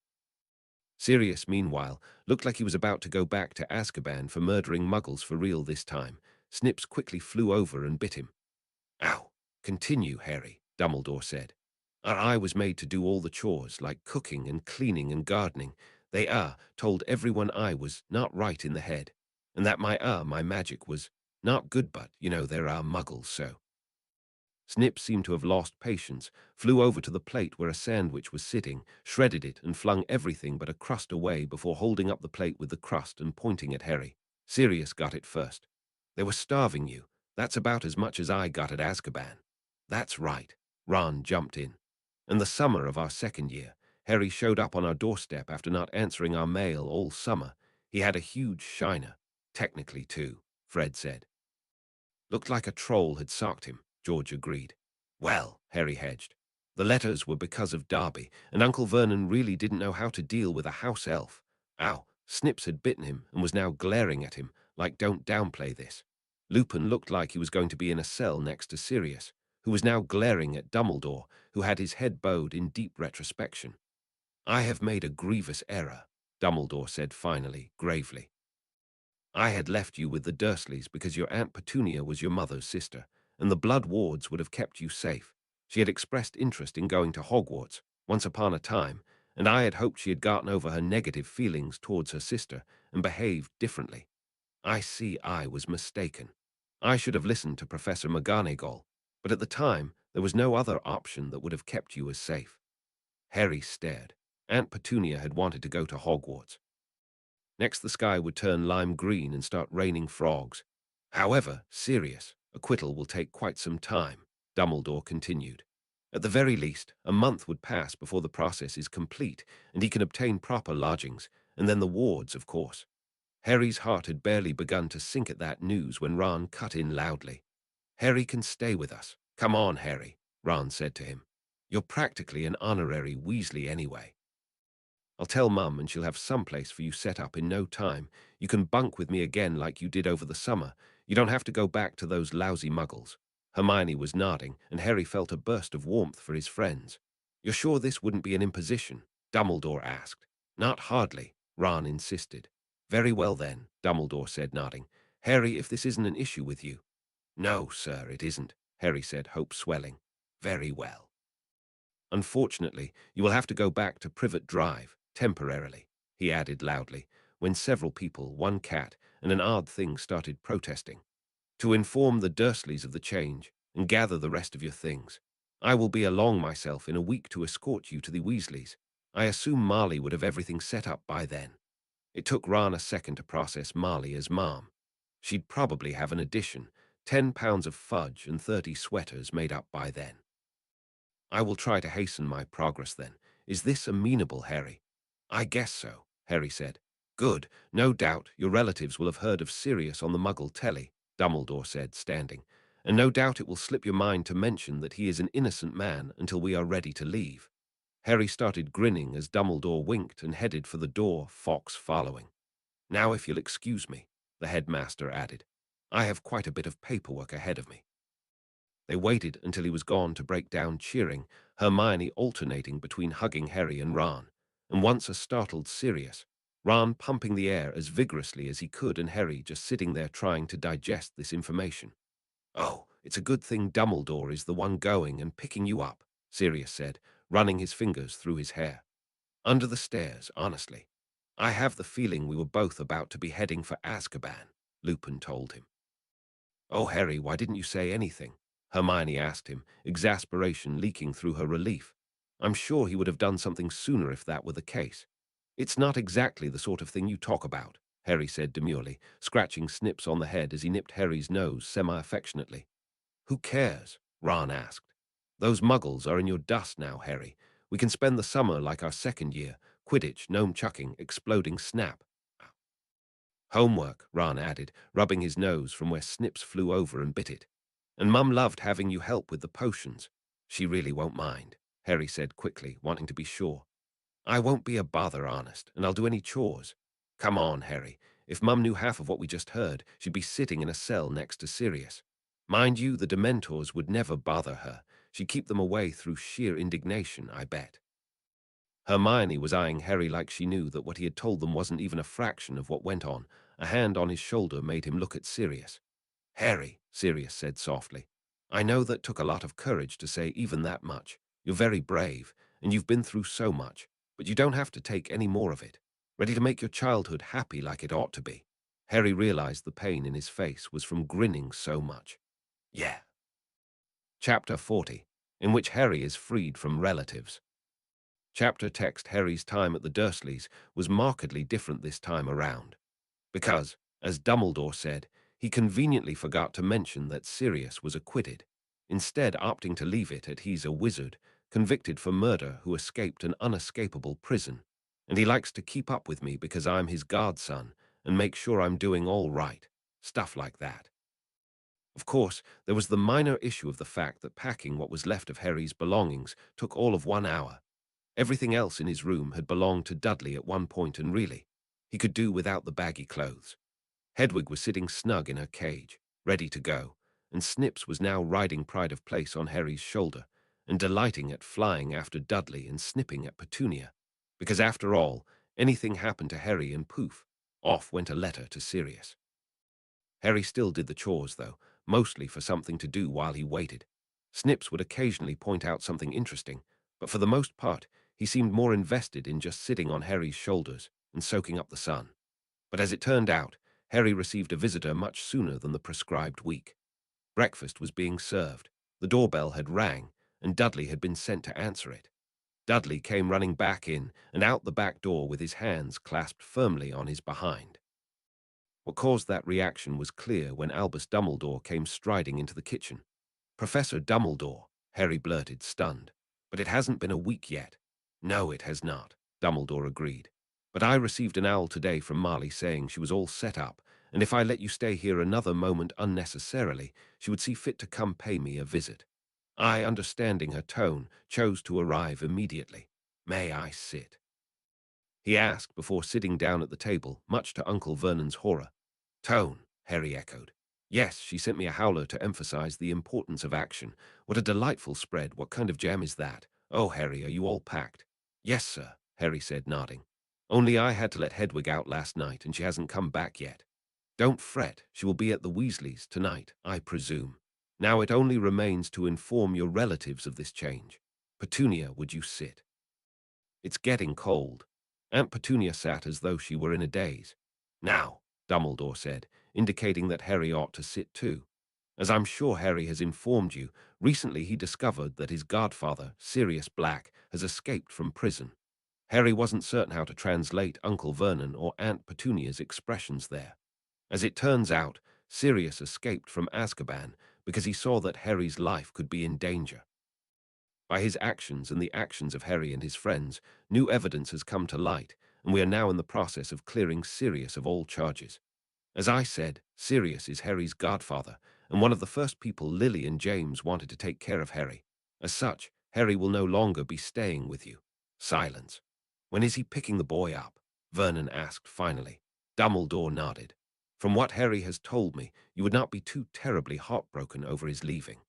Sirius, meanwhile, looked like he was about to go back to Azkaban for murdering muggles for real this time. Snips quickly flew over and bit him. Ow! Continue, Harry, Dumbledore said. I was made to do all the chores, like cooking and cleaning and gardening. They told everyone I was not right in the head, and that my magic was not good, but, there are muggles, so. Snips seemed to have lost patience, flew over to the plate where a sandwich was sitting, shredded it, and flung everything but a crust away before holding up the plate with the crust and pointing at Harry. Sirius got it first. They were starving you. That's about as much as I got at Azkaban. That's right. Ron jumped in. In the summer of our second year, Harry showed up on our doorstep after not answering our mail all summer. He had a huge shiner. Technically, too, Fred said. Looked like a troll had socked him, George agreed. Well, Harry hedged. The letters were because of Darby, and Uncle Vernon really didn't know how to deal with a house elf. Ow, Snips had bitten him and was now glaring at him, like don't downplay this. Lupin looked like he was going to be in a cell next to Sirius, who was now glaring at Dumbledore, who had his head bowed in deep retrospection. I have made a grievous error, Dumbledore said finally, gravely. I had left you with the Dursleys because your Aunt Petunia was your mother's sister, and the Blood Wards would have kept you safe. She had expressed interest in going to Hogwarts, once upon a time, and I had hoped she had gotten over her negative feelings towards her sister and behaved differently. I see I was mistaken. I should have listened to Professor McGonagall, but at the time there was no other option that would have kept you as safe. Harry stared. Aunt Petunia had wanted to go to Hogwarts. Next the sky would turn lime green and start raining frogs. However, Sirius, acquittal will take quite some time, Dumbledore continued. At the very least, a month would pass before the process is complete, and he can obtain proper lodgings, and then the wards, of course. Harry's heart had barely begun to sink at that news when Ron cut in loudly. Harry can stay with us. Come on, Harry, Ron said to him. You're practically an honorary Weasley anyway. I'll tell Mum and she'll have some place for you set up in no time. You can bunk with me again like you did over the summer. You don't have to go back to those lousy muggles. Hermione was nodding, and Harry felt a burst of warmth for his friends. You're sure this wouldn't be an imposition? Dumbledore asked. Not hardly, Ron insisted. Very well then, Dumbledore said, nodding. Harry, if this isn't an issue with you. No, sir, it isn't, Harry said, hope swelling. Very well. Unfortunately, you will have to go back to Privet Drive, temporarily, he added loudly, when several people, one cat, and an odd thing started protesting. To inform the Dursleys of the change and gather the rest of your things. I will be along myself in a week to escort you to the Weasleys. I assume Marley would have everything set up by then. It took Ron a second to process Marley as Mom. She'd probably have an addition, 10 pounds of fudge and 30 sweaters made up by then. I will try to hasten my progress then. Is this amenable, Harry? I guess so, Harry said. Good. No doubt your relatives will have heard of Sirius on the Muggle telly, Dumbledore said, standing. And no doubt it will slip your mind to mention that he is an innocent man until we are ready to leave. Harry started grinning as Dumbledore winked and headed for the door, Fox following. Now if you'll excuse me, the headmaster added. I have quite a bit of paperwork ahead of me. They waited until he was gone to break down cheering, Hermione alternating between hugging Harry and Ron, and once a startled Sirius, Ron pumping the air as vigorously as he could and Harry just sitting there trying to digest this information. Oh, it's a good thing Dumbledore is the one going and picking you up, Sirius said, running his fingers through his hair. Under the stairs, honestly. I have the feeling we were both about to be heading for Azkaban, Lupin told him. Oh, Harry, why didn't you say anything? Hermione asked him, exasperation leaking through her relief. I'm sure he would have done something sooner if that were the case. It's not exactly the sort of thing you talk about, Harry said demurely, scratching Snips on the head as he nipped Harry's nose semi-affectionately. Who cares? Ron asked. Those muggles are in your dust now, Harry. We can spend the summer like our second year, Quidditch, gnome-chucking, exploding snap. Homework, Ron added, rubbing his nose from where Snips flew over and bit it. And Mum loved having you help with the potions. She really won't mind, Harry said quickly, wanting to be sure. I won't be a bother, honest, and I'll do any chores. Come on, Harry. If Mum knew half of what we just heard, she'd be sitting in a cell next to Sirius. Mind you, the Dementors would never bother her. She'd keep them away through sheer indignation, I bet. Hermione was eyeing Harry like she knew that what he had told them wasn't even a fraction of what went on. A hand on his shoulder made him look at Sirius. Harry, Sirius said softly, I know that took a lot of courage to say even that much, You're very brave, and you've been through so much, but you don't have to take any more of it. Ready to make your childhood happy like it ought to be." Harry realized the pain in his face was from grinning so much. Yeah. Chapter 40, in which Harry is freed from relatives. Chapter text: Harry's time at the Dursleys was markedly different this time around, because, as Dumbledore said, he conveniently forgot to mention that Sirius was acquitted, instead opting to leave it at he's a wizard, convicted for murder who escaped an unescapable prison, and he likes to keep up with me because I'm his godson and make sure I'm doing all right. Stuff like that. Of course, there was the minor issue of the fact that packing what was left of Harry's belongings took all of 1 hour. Everything else in his room had belonged to Dudley at one point, and really, he could do without the baggy clothes. Hedwig was sitting snug in her cage, ready to go, and Snips was now riding pride of place on Harry's shoulder and delighting at flying after Dudley and snipping at Petunia, because after all, anything happened to Harry and poof, off went a letter to Sirius. Harry still did the chores, though, mostly for something to do while he waited. Snips would occasionally point out something interesting, but for the most part, he seemed more invested in just sitting on Harry's shoulders and soaking up the sun. But as it turned out, Harry received a visitor much sooner than the prescribed week. Breakfast was being served, the doorbell had rang, and Dudley had been sent to answer it. Dudley came running back in and out the back door with his hands clasped firmly on his behind. What caused that reaction was clear when Albus Dumbledore came striding into the kitchen. "Professor Dumbledore," Harry blurted, stunned. "But it hasn't been a week yet." "No, it has not," Dumbledore agreed. "But I received an owl today from Marley saying she was all set up, and if I let you stay here another moment unnecessarily, she would see fit to come pay me a visit." I, understanding her tone, chose to arrive immediately. "May I sit?" he asked before sitting down at the table, much to Uncle Vernon's horror. "Tone," Harry echoed. "Yes, she sent me a howler to emphasize the importance of action. What a delightful spread. What kind of jam is that? Oh, Harry, are you all packed?" "Yes, sir," Harry said, nodding. "Only I had to let Hedwig out last night, and she hasn't come back yet. Don't fret, she will be at the Weasleys tonight, I presume. Now it only remains to inform your relatives of this change. Petunia, would you sit? It's getting cold." Aunt Petunia sat as though she were in a daze. "Now," Dumbledore said, indicating that Harry ought to sit too. "As I'm sure Harry has informed you, recently he discovered that his godfather, Sirius Black, has escaped from prison." Harry wasn't certain how to translate Uncle Vernon or Aunt Petunia's expressions there. As it turns out, Sirius escaped from Azkaban because he saw that Harry's life could be in danger. By his actions and the actions of Harry and his friends, new evidence has come to light, and we are now in the process of clearing Sirius of all charges. As I said, Sirius is Harry's godfather, and one of the first people Lily and James wanted to take care of Harry. As such, Harry will no longer be staying with you. Silence. "When is he picking the boy up?" Vernon asked finally. Dumbledore nodded. "From what Harry has told me, you would not be too terribly heartbroken over his leaving."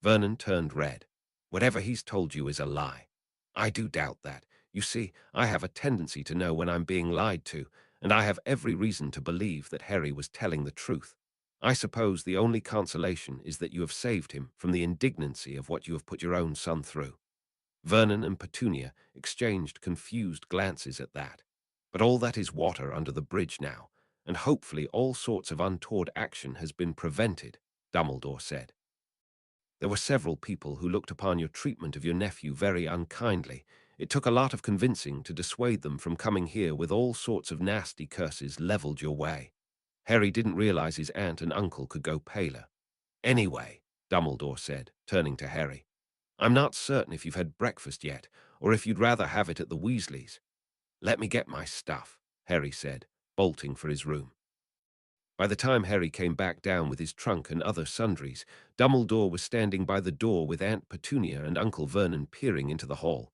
Vernon turned red. "Whatever he's told you is a lie." "I do doubt that. You see, I have a tendency to know when I'm being lied to, and I have every reason to believe that Harry was telling the truth. I suppose the only consolation is that you have saved him from the indignancy of what you have put your own son through." Vernon and Petunia exchanged confused glances at that. "But all that is water under the bridge now, and hopefully all sorts of untoward action has been prevented," Dumbledore said. "There were several people who looked upon your treatment of your nephew very unkindly. It took a lot of convincing to dissuade them from coming here with all sorts of nasty curses leveled your way." Harry didn't realize his aunt and uncle could go paler. "Anyway," Dumbledore said, turning to Harry, "I'm not certain if you've had breakfast yet, or if you'd rather have it at the Weasleys." "Let me get my stuff," Harry said, bolting for his room. By the time Harry came back down with his trunk and other sundries, Dumbledore was standing by the door with Aunt Petunia and Uncle Vernon peering into the hall.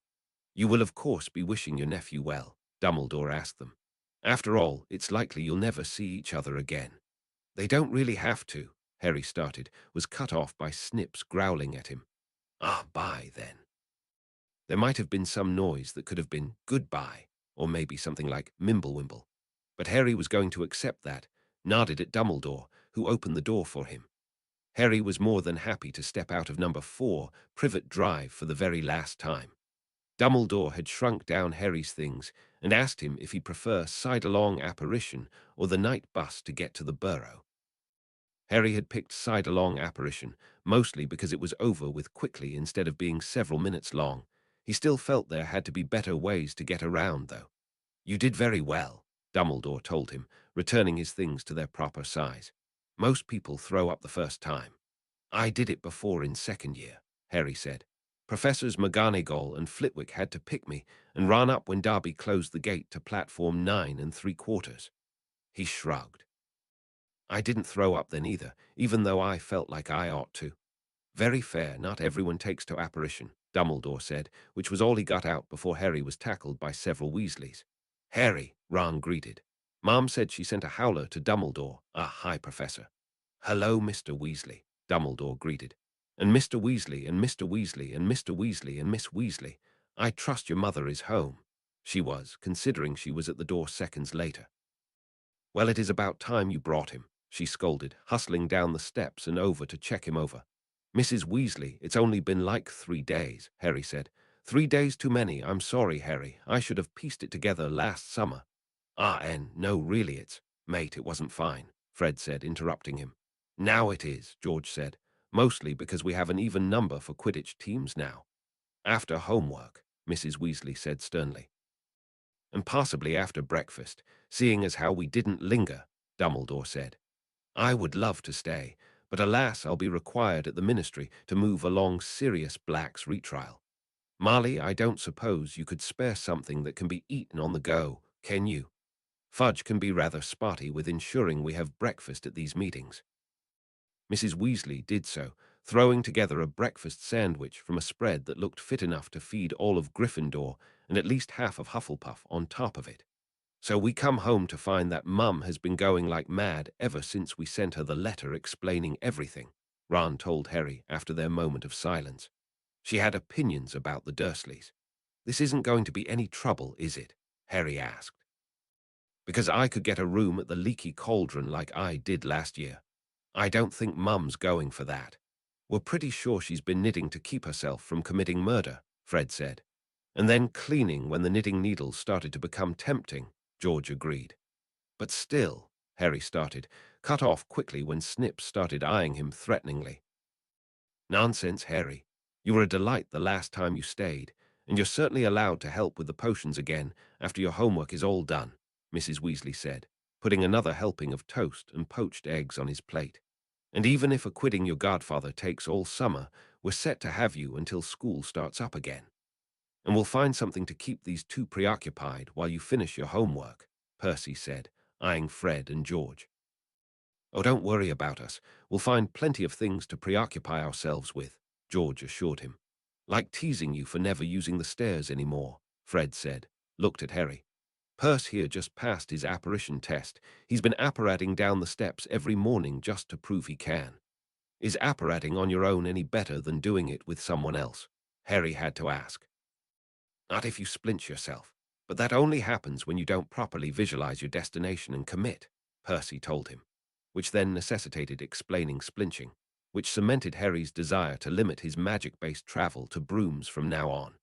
"You will of course be wishing your nephew well," Dumbledore asked them. "After all, it's likely you'll never see each other again." "They don't really have to," Harry started, was cut off by Snips growling at him. "Ah, bye, then." There might have been some noise that could have been goodbye, or maybe something like Mimblewimble. But Harry was going to accept that, nodded at Dumbledore, who opened the door for him. Harry was more than happy to step out of number 4, Privet Drive, for the very last time. Dumbledore had shrunk down Harry's things and asked him if he'd prefer side-along apparition or the night bus to get to the Burrow. Harry had picked side-along apparition, mostly because it was over with quickly instead of being several minutes long. He still felt there had to be better ways to get around, though. "You did very well," Dumbledore told him, returning his things to their proper size. "Most people throw up the first time." "I did it before in second year," Harry said. "Professors McGonagall and Flitwick had to pick me and ran up when Darby closed the gate to platform 9 3/4. He shrugged. "I didn't throw up then either, even though I felt like I ought to." "Very fair, not everyone takes to apparition," Dumbledore said, which was all he got out before Harry was tackled by several Weasleys. "Harry," Ron greeted. "Mom said she sent a howler to Dumbledore." "Hi, Professor." "Hello, Mr. Weasley," Dumbledore greeted. "And Mr. Weasley, and Mr. Weasley, and Mr. Weasley, and Miss Weasley. I trust your mother is home." She was, considering she was at the door seconds later. "Well, it is about time you brought him," she scolded, hustling down the steps and over to check him over. "Mrs. Weasley, it's only been like 3 days," Harry said. "3 days too many. I'm sorry, Harry. I should have pieced it together last summer." And no, really mate, it wasn't fine," Fred said, interrupting him. "Now it is," George said, "mostly because we have an even number for Quidditch teams now." "After homework," Mrs. Weasley said sternly. "And possibly after breakfast, seeing as how we didn't linger," Dumbledore said. "I would love to stay, but alas, I'll be required at the Ministry to move along Sirius Black's retrial. Molly, I don't suppose you could spare something that can be eaten on the go, can you? Fudge can be rather spotty with ensuring we have breakfast at these meetings." Mrs. Weasley did so, throwing together a breakfast sandwich from a spread that looked fit enough to feed all of Gryffindor and at least half of Hufflepuff on top of it. "So we come home to find that Mum has been going like mad ever since we sent her the letter explaining everything," Ron told Harry after their moment of silence. "She had opinions about the Dursleys." "This isn't going to be any trouble, is it?" Harry asked. "Because I could get a room at the Leaky Cauldron like I did last year. I don't think Mum's going for that." "We're pretty sure she's been knitting to keep herself from committing murder," Fred said. "And then cleaning when the knitting needles started to become tempting," George agreed. "But still," Harry started, cut off quickly when Snips started eyeing him threateningly. "Nonsense, Harry. You were a delight the last time you stayed, and you're certainly allowed to help with the potions again after your homework is all done," Mrs. Weasley said, putting another helping of toast and poached eggs on his plate. "And even if acquitting your godfather takes all summer, we're set to have you until school starts up again. And we'll find something to keep these two preoccupied while you finish your homework," Percy said, eyeing Fred and George. "Oh, don't worry about us. We'll find plenty of things to preoccupy ourselves with," George assured him. "Like teasing you for never using the stairs anymore," Fred said, looked at Harry. "Perce here just passed his apparition test. He's been apparating down the steps every morning just to prove he can." "Is apparating on your own any better than doing it with someone else?" Harry had to ask. "Not if you splint yourself, but that only happens when you don't properly visualize your destination and commit," Percy told him, which then necessitated explaining splinching, which cemented Harry's desire to limit his magic-based travel to brooms from now on.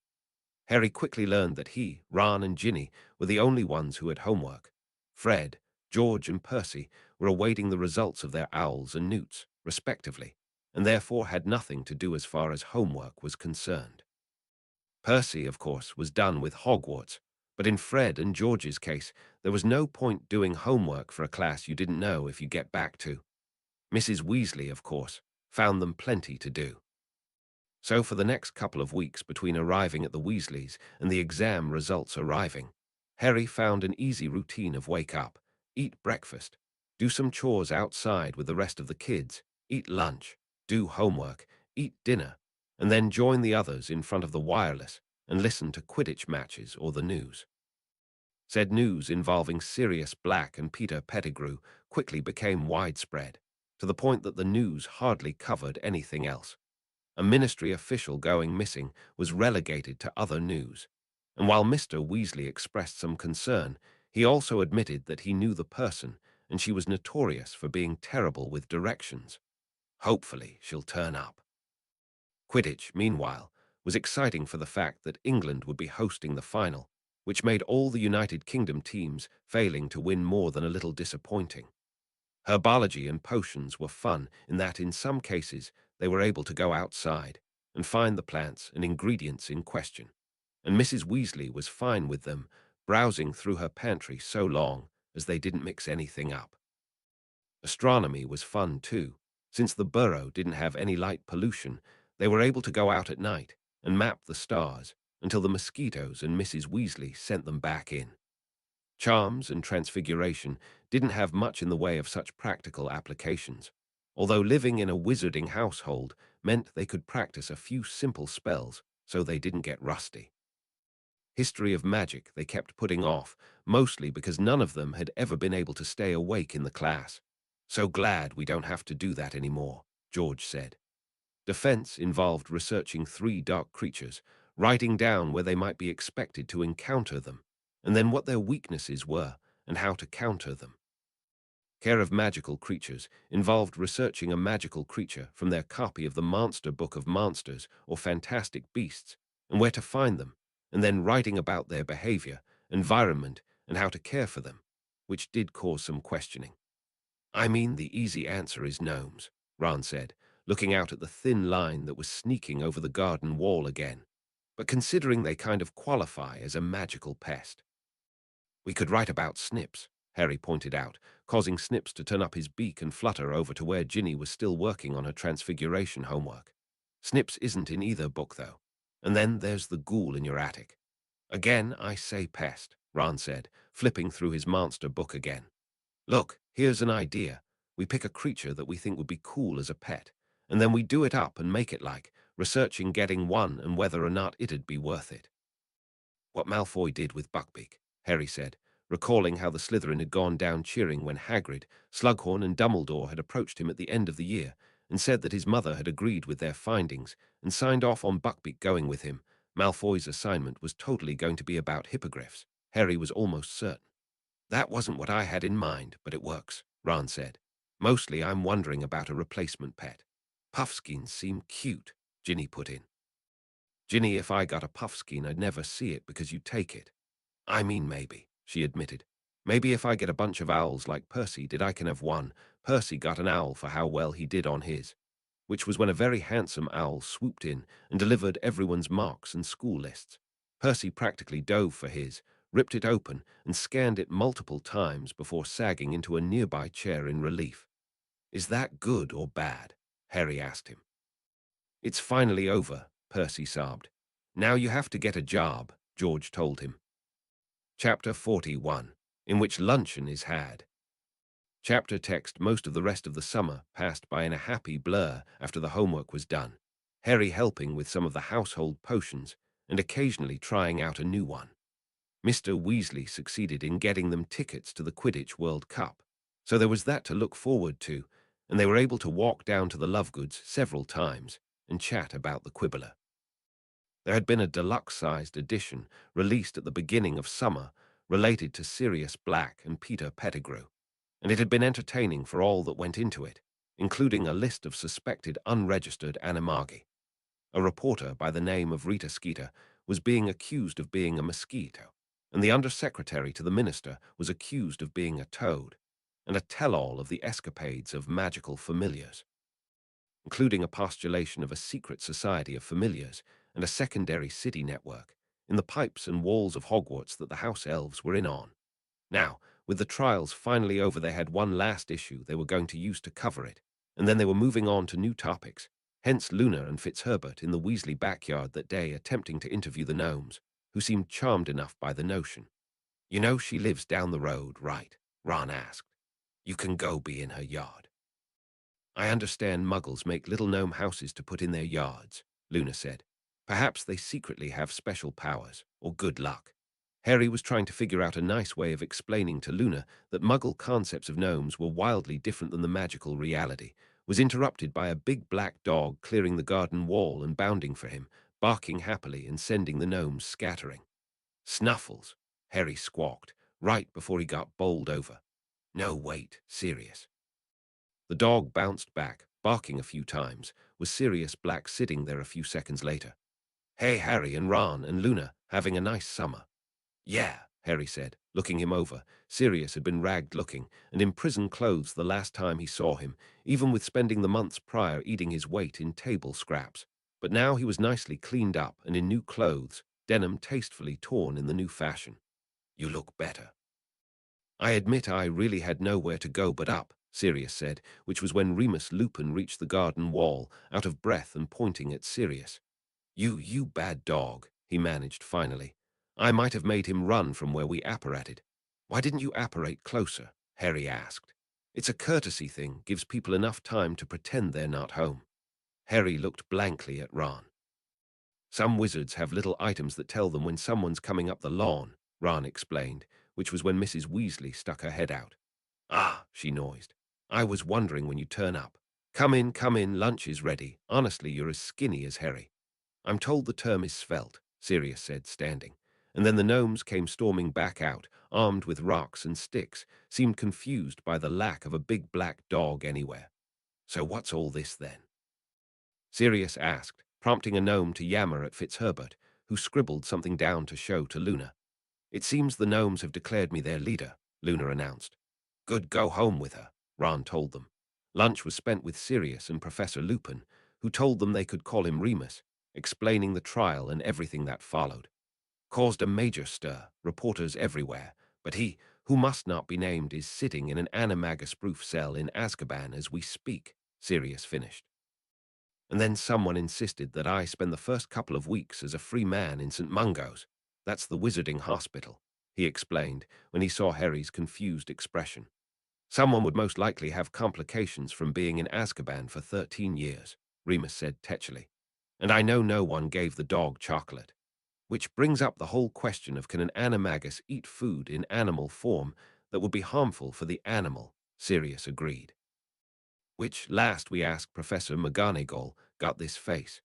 Harry quickly learned that he, Ron, and Ginny were the only ones who had homework. Fred, George, and Percy were awaiting the results of their owls and newts, respectively, and therefore had nothing to do as far as homework was concerned. Percy, of course, was done with Hogwarts, but in Fred and George's case, there was no point doing homework for a class you didn't know if you get back to. Mrs. Weasley, of course, found them plenty to do. So for the next couple of weeks between arriving at the Weasleys and the exam results arriving, Harry found an easy routine of wake up, eat breakfast, do some chores outside with the rest of the kids, eat lunch, do homework, eat dinner, and then join the others in front of the wireless and listen to Quidditch matches or the news. Said news involving Sirius Black and Peter Pettigrew quickly became widespread, to the point that the news hardly covered anything else. A ministry official going missing was relegated to other news, and while Mr. Weasley expressed some concern, he also admitted that he knew the person and she was notorious for being terrible with directions. Hopefully she'll turn up. Quidditch, meanwhile, was exciting for the fact that England would be hosting the final, which made all the United Kingdom teams failing to win more than a little disappointing. Herbology and potions were fun in that in some cases they were able to go outside and find the plants and ingredients in question, and Mrs. Weasley was fine with them browsing through her pantry so long as they didn't mix anything up. Astronomy was fun too. Since the burrow didn't have any light pollution, they were able to go out at night and map the stars until the mosquitoes and Mrs. Weasley sent them back in. Charms and transfiguration didn't have much in the way of such practical applications, although living in a wizarding household meant they could practice a few simple spells so they didn't get rusty. History of magic they kept putting off, mostly because none of them had ever been able to stay awake in the class. So glad we don't have to do that anymore, George said. Defense involved researching 3 dark creatures, writing down where they might be expected to encounter them, and then what their weaknesses were and how to counter them. Care of magical creatures involved researching a magical creature from their copy of the Monster Book of Monsters or Fantastic Beasts and where to find them, and then writing about their behavior, environment, and how to care for them, which did cause some questioning. I mean, the easy answer is gnomes, Ron said, looking out at the thin line that was sneaking over the garden wall again. But considering they kind of qualify as a magical pest. We could write about Snips, Harry pointed out, causing Snips to turn up his beak and flutter over to where Ginny was still working on her transfiguration homework. Snips isn't in either book, though. And then there's the ghoul in your attic. Again, I say pest, Ron said, flipping through his monster book again. Look, here's an idea. We pick a creature that we think would be cool as a pet, and then we do it up and make it like, researching getting one and whether or not it'd be worth it. What Malfoy did with Buckbeak, Harry said, recalling how the Slytherin had gone down cheering when Hagrid, Slughorn and Dumbledore had approached him at the end of the year and said that his mother had agreed with their findings and signed off on Buckbeak going with him. Malfoy's assignment was totally going to be about hippogriffs. Harry was almost certain. That wasn't what I had in mind, but it works, Ron said. Mostly I'm wondering about a replacement pet. Puffskins seem cute, Ginny put in. Ginny, if I got a puffskein, I'd never see it because you take it. I mean, maybe, she admitted. Maybe if I get a bunch of owls like Percy did, I can have one. Percy got an owl for how well he did on his, which was when a very handsome owl swooped in and delivered everyone's marks and school lists. Percy practically dove for his, ripped it open, and scanned it multiple times before sagging into a nearby chair in relief. Is that good or bad? Harry asked him. It's finally over, Percy sobbed. Now you have to get a job, George told him. Chapter 41, in which luncheon is had. Chapter text. Most of the rest of the summer passed by in a happy blur after the homework was done, Harry helping with some of the household potions and occasionally trying out a new one. Mr. Weasley succeeded in getting them tickets to the Quidditch World Cup, so there was that to look forward to, and they were able to walk down to the Lovegoods several times and chat about the Quibbler. There had been a deluxe-sized edition released at the beginning of summer related to Sirius Black and Peter Pettigrew, and it had been entertaining for all that went into it, including a list of suspected unregistered animagi. A reporter by the name of Rita Skeeter was being accused of being a mosquito, and the undersecretary to the minister was accused of being a toad, and a tell-all of the escapades of magical familiars, including a postulation of a secret society of familiars and a secondary city network in the pipes and walls of Hogwarts that the house elves were in on. Now, with the trials finally over, they had one last issue they were going to use to cover it, and then they were moving on to new topics, hence Luna and Fitzherbert in the Weasley backyard that day attempting to interview the gnomes, who seemed charmed enough by the notion. You know she lives down the road, right? Ron asked. You can go be in her yard. I understand muggles make little gnome houses to put in their yards, Luna said. Perhaps they secretly have special powers, or good luck. Harry was trying to figure out a nice way of explaining to Luna that muggle concepts of gnomes were wildly different than the magical reality, was interrupted by a big black dog clearing the garden wall and bounding for him, barking happily and sending the gnomes scattering. Snuffles, Harry squawked, right before he got bowled over. No, wait, serious. The dog bounced back, barking a few times, was Sirius Black sitting there a few seconds later. "Hey, Harry and Ron and Luna, having a nice summer?" "Yeah," Harry said, looking him over. Sirius had been ragged-looking and in prison clothes the last time he saw him, even with spending the months prior eating his weight in table scraps. But now he was nicely cleaned up and in new clothes, denim tastefully torn in the new fashion. "You look better." "I admit I really had nowhere to go but up," Sirius said, which was when Remus Lupin reached the garden wall, out of breath and pointing at Sirius. You bad dog," he managed finally. "I might have made him run from where we apparated." "Why didn't you apparate closer?" Harry asked. "It's a courtesy thing, gives people enough time to pretend they're not home." Harry looked blankly at Ron. "Some wizards have little items that tell them when someone's coming up the lawn," Ron explained, which was when Mrs. Weasley stuck her head out. "Ah," she noised. "I was wondering when you turn up. Come in, lunch is ready. Honestly, you're as skinny as Harry." "I'm told the term is svelte," Sirius said, standing. And then the gnomes came storming back out, armed with rocks and sticks, seemed confused by the lack of a big black dog anywhere. "So what's all this then?" Sirius asked, prompting a gnome to yammer at Fitzherbert, who scribbled something down to show to Luna. "It seems the gnomes have declared me their leader," Luna announced. "Good, go home with her," Ron told them. Lunch was spent with Sirius and Professor Lupin, who told them they could call him Remus, explaining the trial and everything that followed. "Caused a major stir, reporters everywhere, but he, who must not be named, is sitting in an animagus-proof cell in Azkaban as we speak," Sirius finished. "And then someone insisted that I spend the first couple of weeks as a free man in St. Mungo's. That's the wizarding hospital," he explained when he saw Harry's confused expression. "Someone would most likely have complications from being in Azkaban for 13 years, Remus said tetchily. "And I know no one gave the dog chocolate." Which brings up the whole question of, can an animagus eat food in animal form that would be harmful for the animal, Sirius agreed. Which last we asked Professor McGonagall got this face.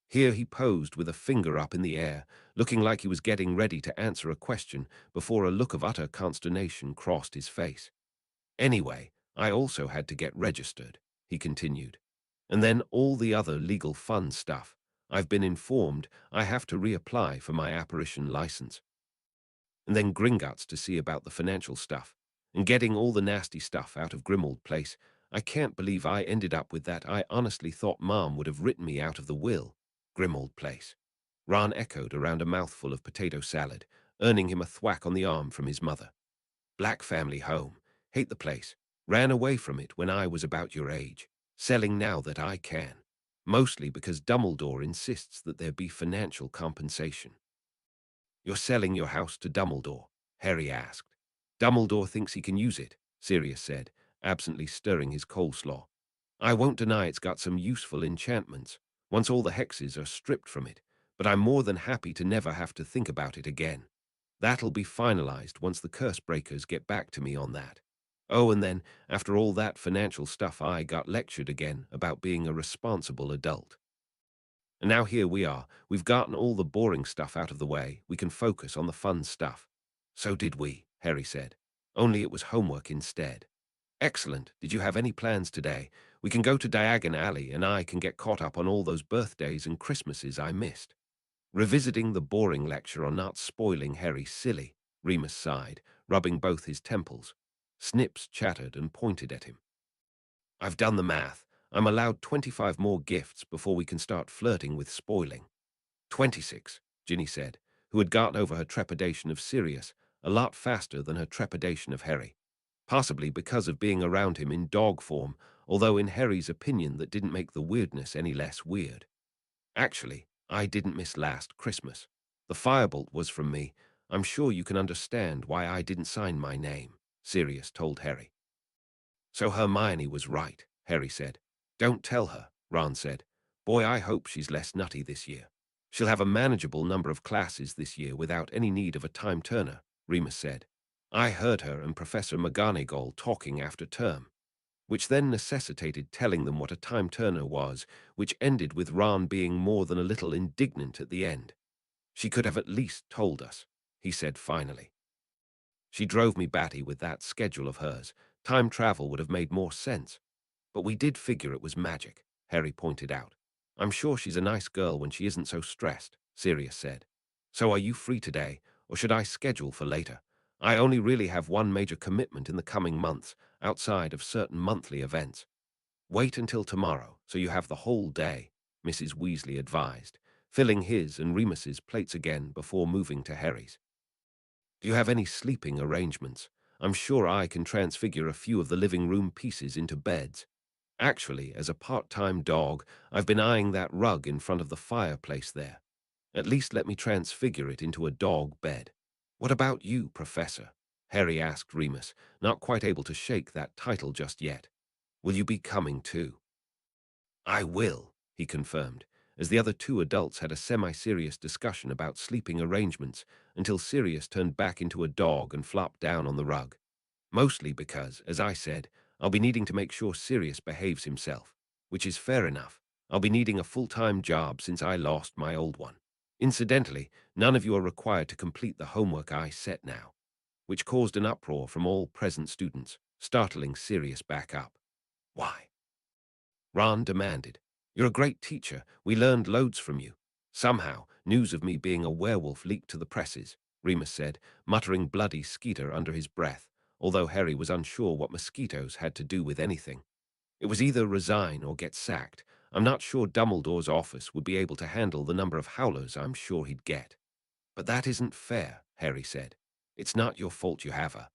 Here he posed with a finger up in the air, looking like he was getting ready to answer a question before a look of utter consternation crossed his face. "Anyway, I also had to get registered," he continued. "And then all the other legal fun stuff. I've been informed I have to reapply for my apparition license. And then Gringotts to see about the financial stuff. And getting all the nasty stuff out of Grimmauld Place. I can't believe I ended up with that. I honestly thought Mom would have written me out of the will." "Grimmauld Place," Ron echoed around a mouthful of potato salad, earning him a thwack on the arm from his mother. "Black family home. Hate the place. Ran away from it when I was about your age. Selling now that I can. Mostly because Dumbledore insists that there be financial compensation." "You're selling your house to Dumbledore?" Harry asked. "Dumbledore thinks he can use it," Sirius said, absently stirring his coleslaw. "I won't deny it's got some useful enchantments, once all the hexes are stripped from it, but I'm more than happy to never have to think about it again. That'll be finalized once the curse breakers get back to me on that. Oh, and then, after all that financial stuff, I got lectured again about being a responsible adult. And now here we are. We've gotten all the boring stuff out of the way. We can focus on the fun stuff." "So did we," Harry said. "Only it was homework instead." "Excellent. Did you have any plans today? We can go to Diagon Alley and I can get caught up on all those birthdays and Christmases I missed." Revisiting the boring lecture on not spoiling Harry silly, Remus sighed, rubbing both his temples. Snips chattered and pointed at him. "I've done the math. I'm allowed 25 more gifts before we can start flirting with spoiling." 26, Ginny said, who had gotten over her trepidation of Sirius a lot faster than her trepidation of Harry. Possibly because of being around him in dog form, although in Harry's opinion that didn't make the weirdness any less weird. "Actually, I didn't miss last Christmas. The firebolt was from me. I'm sure you can understand why I didn't sign my name," Sirius told Harry. "So Hermione was right," Harry said. "Don't tell her," Ron said. "Boy, I hope she's less nutty this year. She'll have a manageable number of classes this year without any need of a time turner," Remus said. "I heard her and Professor McGonagall talking after term," which then necessitated telling them what a time turner was, which ended with Ron being more than a little indignant at the end. "She could have at least told us," he said finally. "She drove me batty with that schedule of hers. Time travel would have made more sense." But we did figure it was magic, Harry pointed out. I'm sure she's a nice girl when she isn't so stressed, Sirius said. So are you free today, or should I schedule for later? I only really have one major commitment in the coming months, outside of certain monthly events. Wait until tomorrow, so you have the whole day, Mrs. Weasley advised, filling his and Remus's plates again before moving to Harry's. Do you have any sleeping arrangements? I'm sure I can transfigure a few of the living room pieces into beds. Actually, as a part-time dog, I've been eyeing that rug in front of the fireplace there. At least let me transfigure it into a dog bed. What about you, Professor? Harry asked Remus, not quite able to shake that title just yet. Will you be coming too? I will, he confirmed, as the other two adults had a semi-serious discussion about sleeping arrangements until Sirius turned back into a dog and flopped down on the rug. Mostly because, as I said, I'll be needing to make sure Sirius behaves himself, which is fair enough. I'll be needing a full-time job since I lost my old one. Incidentally, none of you are required to complete the homework I set now, which caused an uproar from all present students, startling Sirius back up. Why? Ron demanded. You're a great teacher. We learned loads from you. Somehow, news of me being a werewolf leaked to the presses, Remus said, muttering bloody Skeeter under his breath, although Harry was unsure what mosquitoes had to do with anything. It was either resign or get sacked. I'm not sure Dumbledore's office would be able to handle the number of howlers I'm sure he'd get. But that isn't fair, Harry said. It's not your fault you have a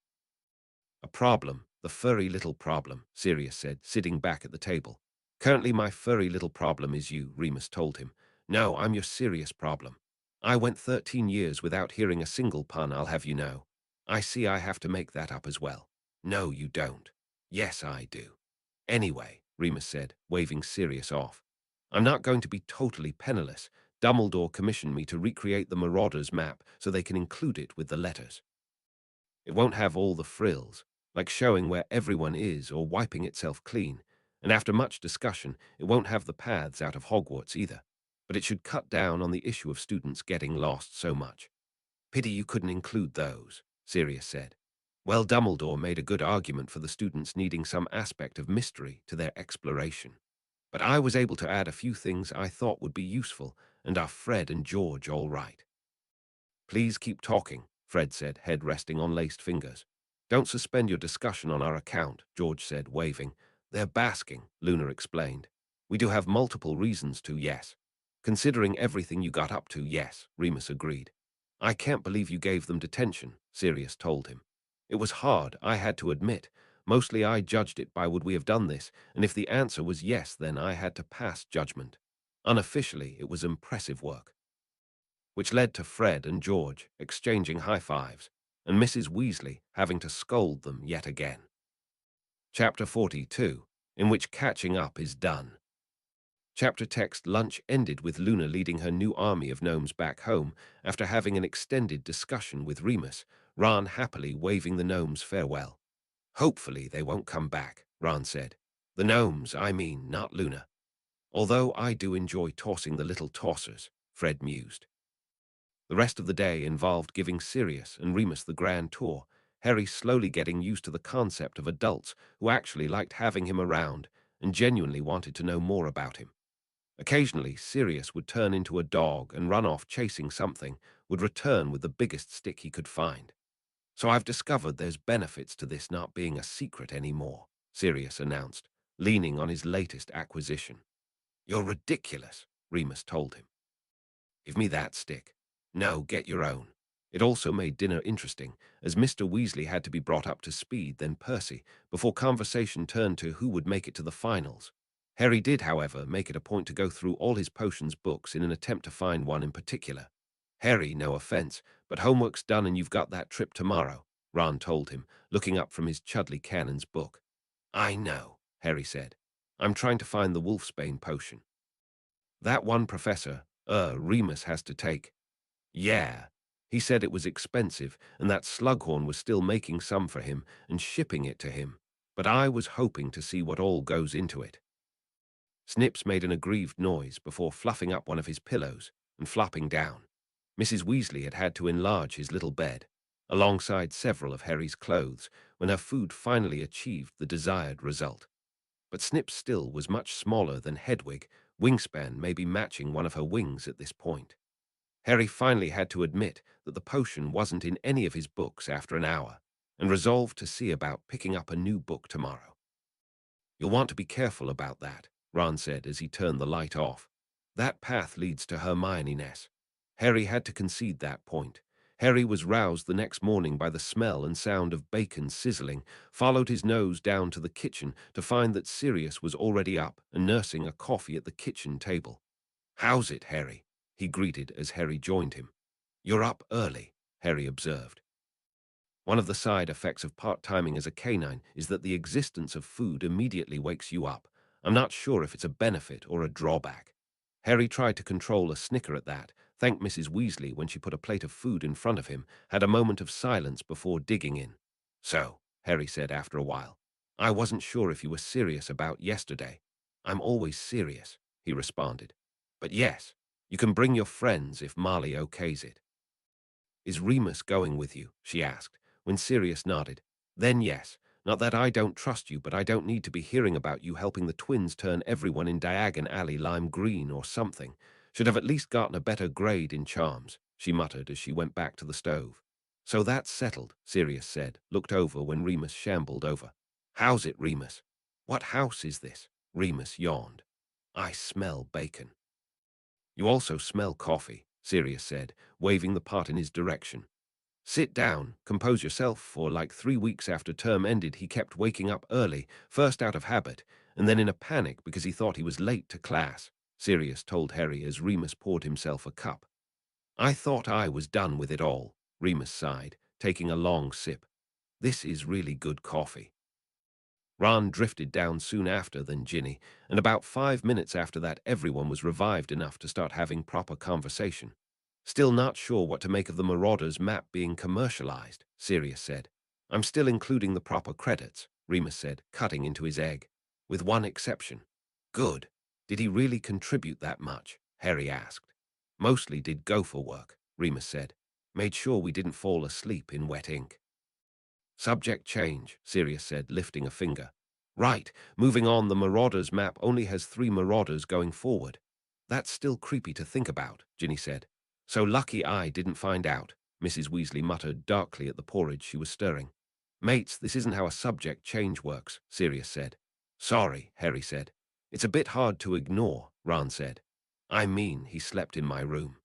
problem, the furry little problem, Sirius said, sitting back at the table. Currently my furry little problem is you, Remus told him. No, I'm your serious problem. I went 13 years without hearing a single pun, I'll have you know. I see I have to make that up as well. No, you don't. Yes, I do. Anyway, Remus said, waving Sirius off. I'm not going to be totally penniless. Dumbledore commissioned me to recreate the Marauders map so they can include it with the letters. It won't have all the frills, like showing where everyone is or wiping itself clean, and after much discussion, it won't have the paths out of Hogwarts either, but it should cut down on the issue of students getting lost so much. Pity you couldn't include those, Sirius said. Well, Dumbledore made a good argument for the students needing some aspect of mystery to their exploration. But I was able to add a few things I thought would be useful, and are Fred and George all right? Please keep talking, Fred said, head resting on laced fingers. Don't suspend your discussion on our account, George said, waving. They're basking, Luna explained. We do have multiple reasons to, yes. Considering everything you got up to, yes, Remus agreed. I can't believe you gave them detention, Sirius told him. It was hard, I had to admit. Mostly I judged it by would we have done this, and if the answer was yes, then I had to pass judgment. Unofficially, it was impressive work. Which led to Fred and George exchanging high fives, and Mrs. Weasley having to scold them yet again. Chapter 42, in which catching up is done. Chapter text lunch ended with Luna leading her new army of gnomes back home after having an extended discussion with Remus, Ron happily waving the gnomes farewell. Hopefully they won't come back, Ron said. The gnomes, I mean, not Luna. Although I do enjoy tossing the little tossers, Fred mused. The rest of the day involved giving Sirius and Remus the grand tour, Harry slowly getting used to the concept of adults who actually liked having him around and genuinely wanted to know more about him. Occasionally, Sirius would turn into a dog and run off chasing something, would return with the biggest stick he could find. So I've discovered there's benefits to this not being a secret anymore, Sirius announced, leaning on his latest acquisition. You're ridiculous, Remus told him. Give me that stick. No, get your own. It also made dinner interesting, as Mr. Weasley had to be brought up to speed, then Percy, before conversation turned to who would make it to the finals. Harry did, however, make it a point to go through all his potions books in an attempt to find one in particular. Harry, no offense, but homework's done and you've got that trip tomorrow, Ron told him, looking up from his Chudley Cannon's book. I know, Harry said. I'm trying to find the Wolfsbane potion. That one Professor, Remus has to take. Yeah. He said it was expensive and that Slughorn was still making some for him and shipping it to him, but I was hoping to see what all goes into it. Snips made an aggrieved noise before fluffing up one of his pillows and flopping down. Mrs. Weasley had had to enlarge his little bed, alongside several of Harry's clothes, when her food finally achieved the desired result. but Snips still was much smaller than Hedwig, wingspan maybe matching one of her wings at this point. Harry finally had to admit that the potion wasn't in any of his books after an hour, and resolved to see about picking up a new book tomorrow. "You'll want to be careful about that," Ron said as he turned the light off. "That path leads to Hermione Ness." Harry had to concede that point. Harry was roused the next morning by the smell and sound of bacon sizzling, followed his nose down to the kitchen to find that Sirius was already up and nursing a coffee at the kitchen table. "How's it, Harry?" he greeted as Harry joined him. "You're up early," Harry observed. One of the side effects of part-timing as a canine is that the existence of food immediately wakes you up. I'm not sure if it's a benefit or a drawback. Harry tried to control a snicker at that, thanked Mrs. Weasley when she put a plate of food in front of him, had a moment of silence before digging in. "So," Harry said after a while, "I wasn't sure if you were serious about yesterday." "I'm always serious," he responded. "But yes, you can bring your friends if Marley okays it." "Is Remus going with you?" she asked. When Sirius nodded, "Then yes. Not that I don't trust you, but I don't need to be hearing about you helping the twins turn everyone in Diagon Alley lime green or something. Should have at least gotten a better grade in charms," she muttered as she went back to the stove. "So that's settled," Sirius said, looked over when Remus shambled over. "How's it, Remus?" "What house is this?" Remus yawned. "I smell bacon." "You also smell coffee," Sirius said, waving the pot in his direction. "Sit down, compose yourself," for like 3 weeks after term ended he kept waking up early, first out of habit, and then in a panic because he thought he was late to class, Sirius told Harry as Remus poured himself a cup. "I thought I was done with it all," Remus sighed, taking a long sip. "This is really good coffee." Ron drifted down soon after than Ginny, and about 5 minutes after that everyone was revived enough to start having proper conversation. "Still not sure what to make of the Marauders map being commercialized," Sirius said. "I'm still including the proper credits," Remus said, cutting into his egg. "With one exception." "Good. Did he really contribute that much?" Harry asked. "Mostly did gopher work," Remus said. "Made sure we didn't fall asleep in wet ink." "Subject change," Sirius said, lifting a finger. "Right, moving on, the Marauders map only has 3 Marauders going forward." "That's still creepy to think about," Ginny said. "So lucky I didn't find out," Mrs. Weasley muttered darkly at the porridge she was stirring. "Mates, this isn't how a subject change works," Sirius said. "Sorry," Harry said. "It's a bit hard to ignore," Ron said. "I mean, he slept in my room."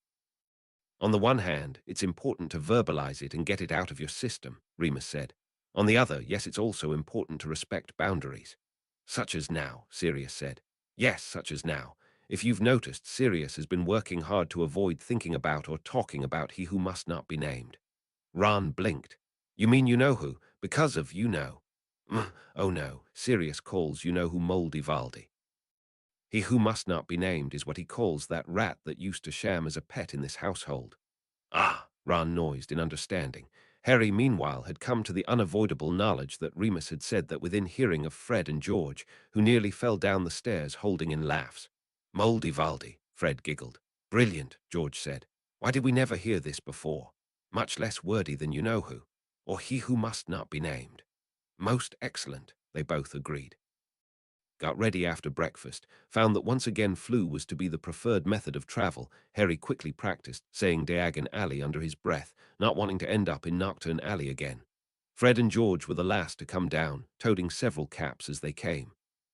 "On the one hand, it's important to verbalize it and get it out of your system," Remus said. "On the other, yes, it's also important to respect boundaries." "Such as now," Sirius said. "Yes, such as now. If you've noticed, Sirius has been working hard to avoid thinking about or talking about he who must not be named." Ron blinked. "You mean you-know-who, because of you-know." "Oh no, Sirius calls you-know-who Moldy-Valdy. He who must not be named is what he calls that rat that used to sham as a pet in this household." "Ah," Ron noised in understanding. Harry, meanwhile, had come to the unavoidable knowledge that Remus had said that within hearing of Fred and George, who nearly fell down the stairs holding in laughs. "Moldy-Valdy," Fred giggled. "Brilliant," George said. "Why did we never hear this before? Much less wordy than you-know-who, or he who must not be named." "Most excellent," they both agreed. Got ready after breakfast, found that once again flu was to be the preferred method of travel. Harry quickly practiced saying Diagon Alley under his breath, not wanting to end up in Nocturne Alley again. Fred and George were the last to come down, toting several caps as they came.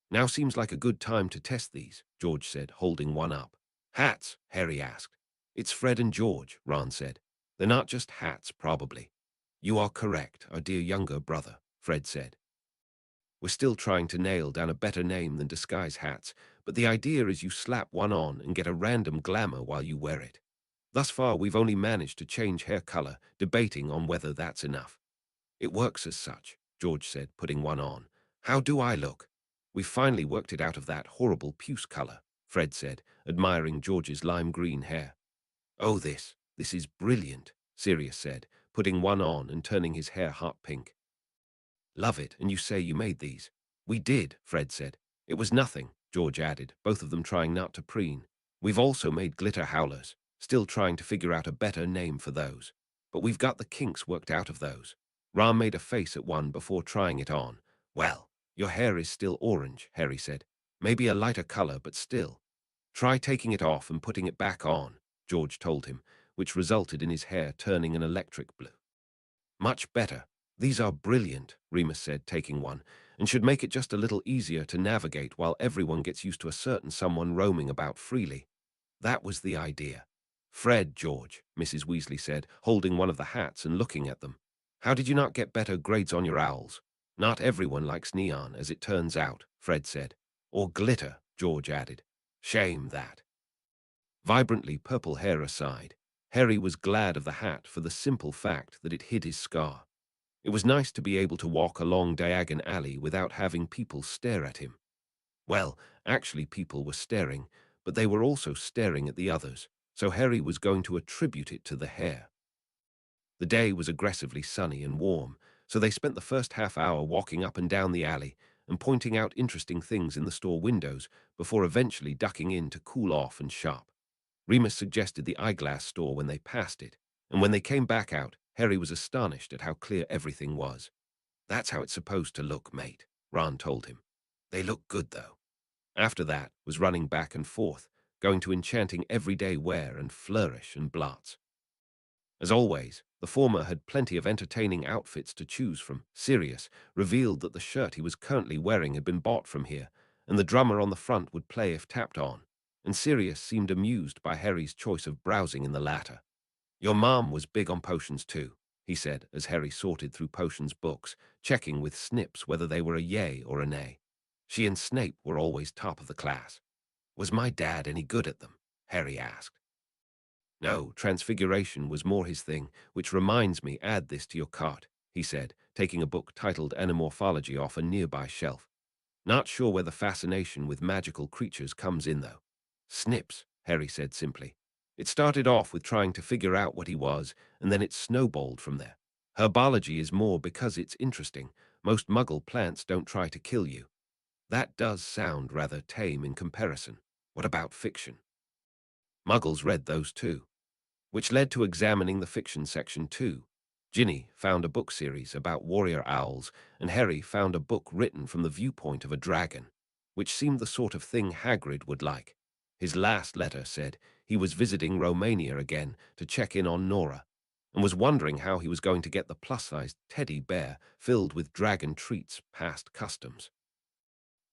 "Now seems like a good time to test these," George said, holding one up. "Hats?" Harry asked. "It's Fred and George," Ron said. "They're not just hats, probably." "You are correct, our dear younger brother," Fred said. "We're still trying to nail down a better name than disguise hats, but the idea is you slap one on and get a random glamour while you wear it. Thus far, we've only managed to change hair color, debating on whether that's enough." "It works as such," George said, putting one on. "How do I look?" "We've finally worked it out of that horrible puce color," Fred said, admiring George's lime green hair. "Oh, this is brilliant," Sirius said, putting one on and turning his hair hot pink. "Love it, and you say you made these?" "We did," Fred said. "It was nothing," George added, both of them trying not to preen. "We've also made glitter howlers, still trying to figure out a better name for those. But we've got the kinks worked out of those." Ram made a face at one before trying it on. "Well, Your hair is still orange, Harry said. Maybe a lighter color, but still. Try taking it off and putting it back on, George told him, which resulted in his hair turning an electric blue. Much better. These are brilliant, Remus said, taking one, and should make it just a little easier to navigate while everyone gets used to a certain someone roaming about freely. That was the idea. Fred, George, Mrs. Weasley said, holding one of the hats and looking at them. How did you not get better grades on your owls? Not everyone likes neon, as it turns out, Fred said. Or glitter, George added. Shame that. Vibrantly purple hair aside, Harry was glad of the hat for the simple fact that it hid his scar. It was nice to be able to walk along Diagon Alley without having people stare at him. Well, actually people were staring, but they were also staring at the others, so Harry was going to attribute it to the hair. The day was aggressively sunny and warm, so they spent the first half hour walking up and down the alley and pointing out interesting things in the store windows before eventually ducking in to cool off and shop. Remus suggested the eyeglass store when they passed it, and when they came back out, Harry was astonished at how clear everything was. That's how it's supposed to look, mate, Ron told him. They look good, though. After that was running back and forth, going to enchanting everyday wear and flourish and blots. As always, the former had plenty of entertaining outfits to choose from. Sirius revealed that the shirt he was currently wearing had been bought from here, and the drummer on the front would play if tapped on, and Sirius seemed amused by Harry's choice of browsing in the latter. Your mom was big on potions too, he said as Harry sorted through potions books, checking with Snips whether they were a yay or a nay. She and Snape were always top of the class. Was my dad any good at them? Harry asked. No, transfiguration was more his thing, which reminds me, add this to your cart, he said, taking a book titled Animorphology off a nearby shelf. Not sure where the fascination with magical creatures comes in, though. Snips, Harry said simply. It started off with trying to figure out what he was, and then it snowballed from there. Herbology is more because it's interesting. Most muggle plants don't try to kill you. That does sound rather tame in comparison. What about fiction? Muggles read those too, which led to examining the fiction section too. Ginny found a book series about warrior owls, and Harry found a book written from the viewpoint of a dragon, which seemed the sort of thing Hagrid would like. His last letter said he was visiting Romania again to check in on Nora, and was wondering how he was going to get the plus-sized teddy bear filled with dragon treats past customs.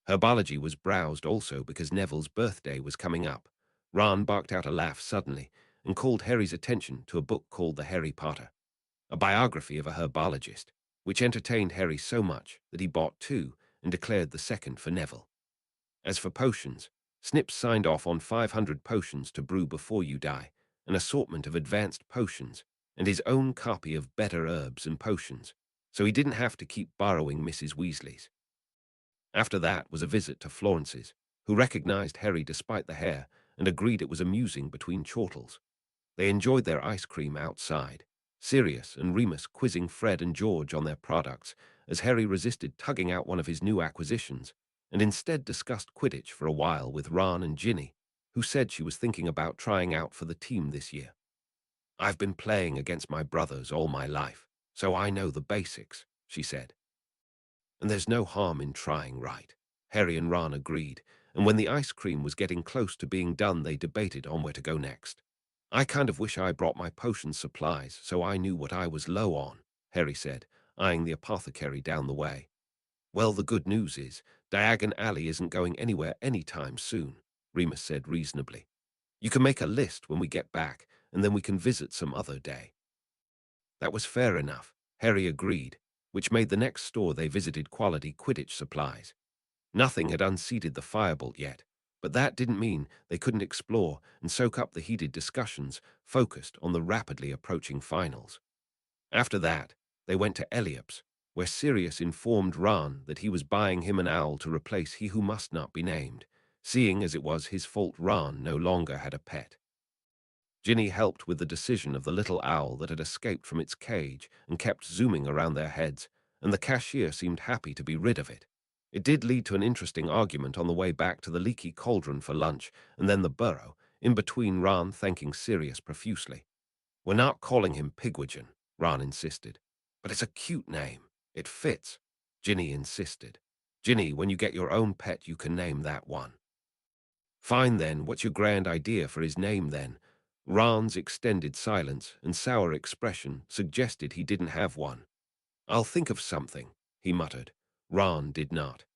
Herbology was browsed also because Neville's birthday was coming up. Ron barked out a laugh suddenly and called Harry's attention to a book called The Harry Potter, a biography of a herbologist, which entertained Harry so much that he bought two and declared the second for Neville. As for potions, Snips signed off on 500 potions to brew before you die, an assortment of advanced potions, and his own copy of Better Herbs and Potions, so he didn't have to keep borrowing Mrs. Weasley's. After that was a visit to Florence's, who recognized Harry despite the hair and agreed it was amusing between chortles. They enjoyed their ice cream outside, Sirius and Remus quizzing Fred and George on their products as Harry resisted tugging out one of his new acquisitions and instead discussed Quidditch for a while with Ron and Ginny, who said she was thinking about trying out for the team this year. I've been playing against my brothers all my life, so I know the basics, she said. And there's no harm in trying, right? Harry and Ron agreed, and when the ice cream was getting close to being done, they debated on where to go next. I kind of wish I brought my potion supplies so I knew what I was low on, Harry said, eyeing the apothecary down the way. Well, the good news is, Diagon Alley isn't going anywhere anytime soon, Remus said reasonably. You can make a list when we get back, and then we can visit some other day. That was fair enough, Harry agreed, which made the next store they visited quality Quidditch supplies. Nothing had unseated the firebolt yet, but that didn't mean they couldn't explore and soak up the heated discussions focused on the rapidly approaching finals. After that, they went to Eliop's, where Sirius informed Ron that he was buying him an owl to replace He Who Must Not Be Named, seeing as it was his fault Ron no longer had a pet. Ginny helped with the decision of the little owl that had escaped from its cage and kept zooming around their heads, and the cashier seemed happy to be rid of it. It did lead to an interesting argument on the way back to the leaky cauldron for lunch, and then the burrow, in between Ron thanking Sirius profusely. We're not calling him Pigwidgeon, Ron insisted. But it's a cute name. It fits, Ginny insisted. Ginny, when you get your own pet, you can name that one. Fine then, what's your grand idea for his name then? Ron's extended silence and sour expression suggested he didn't have one. I'll think of something, he muttered. Ron did not.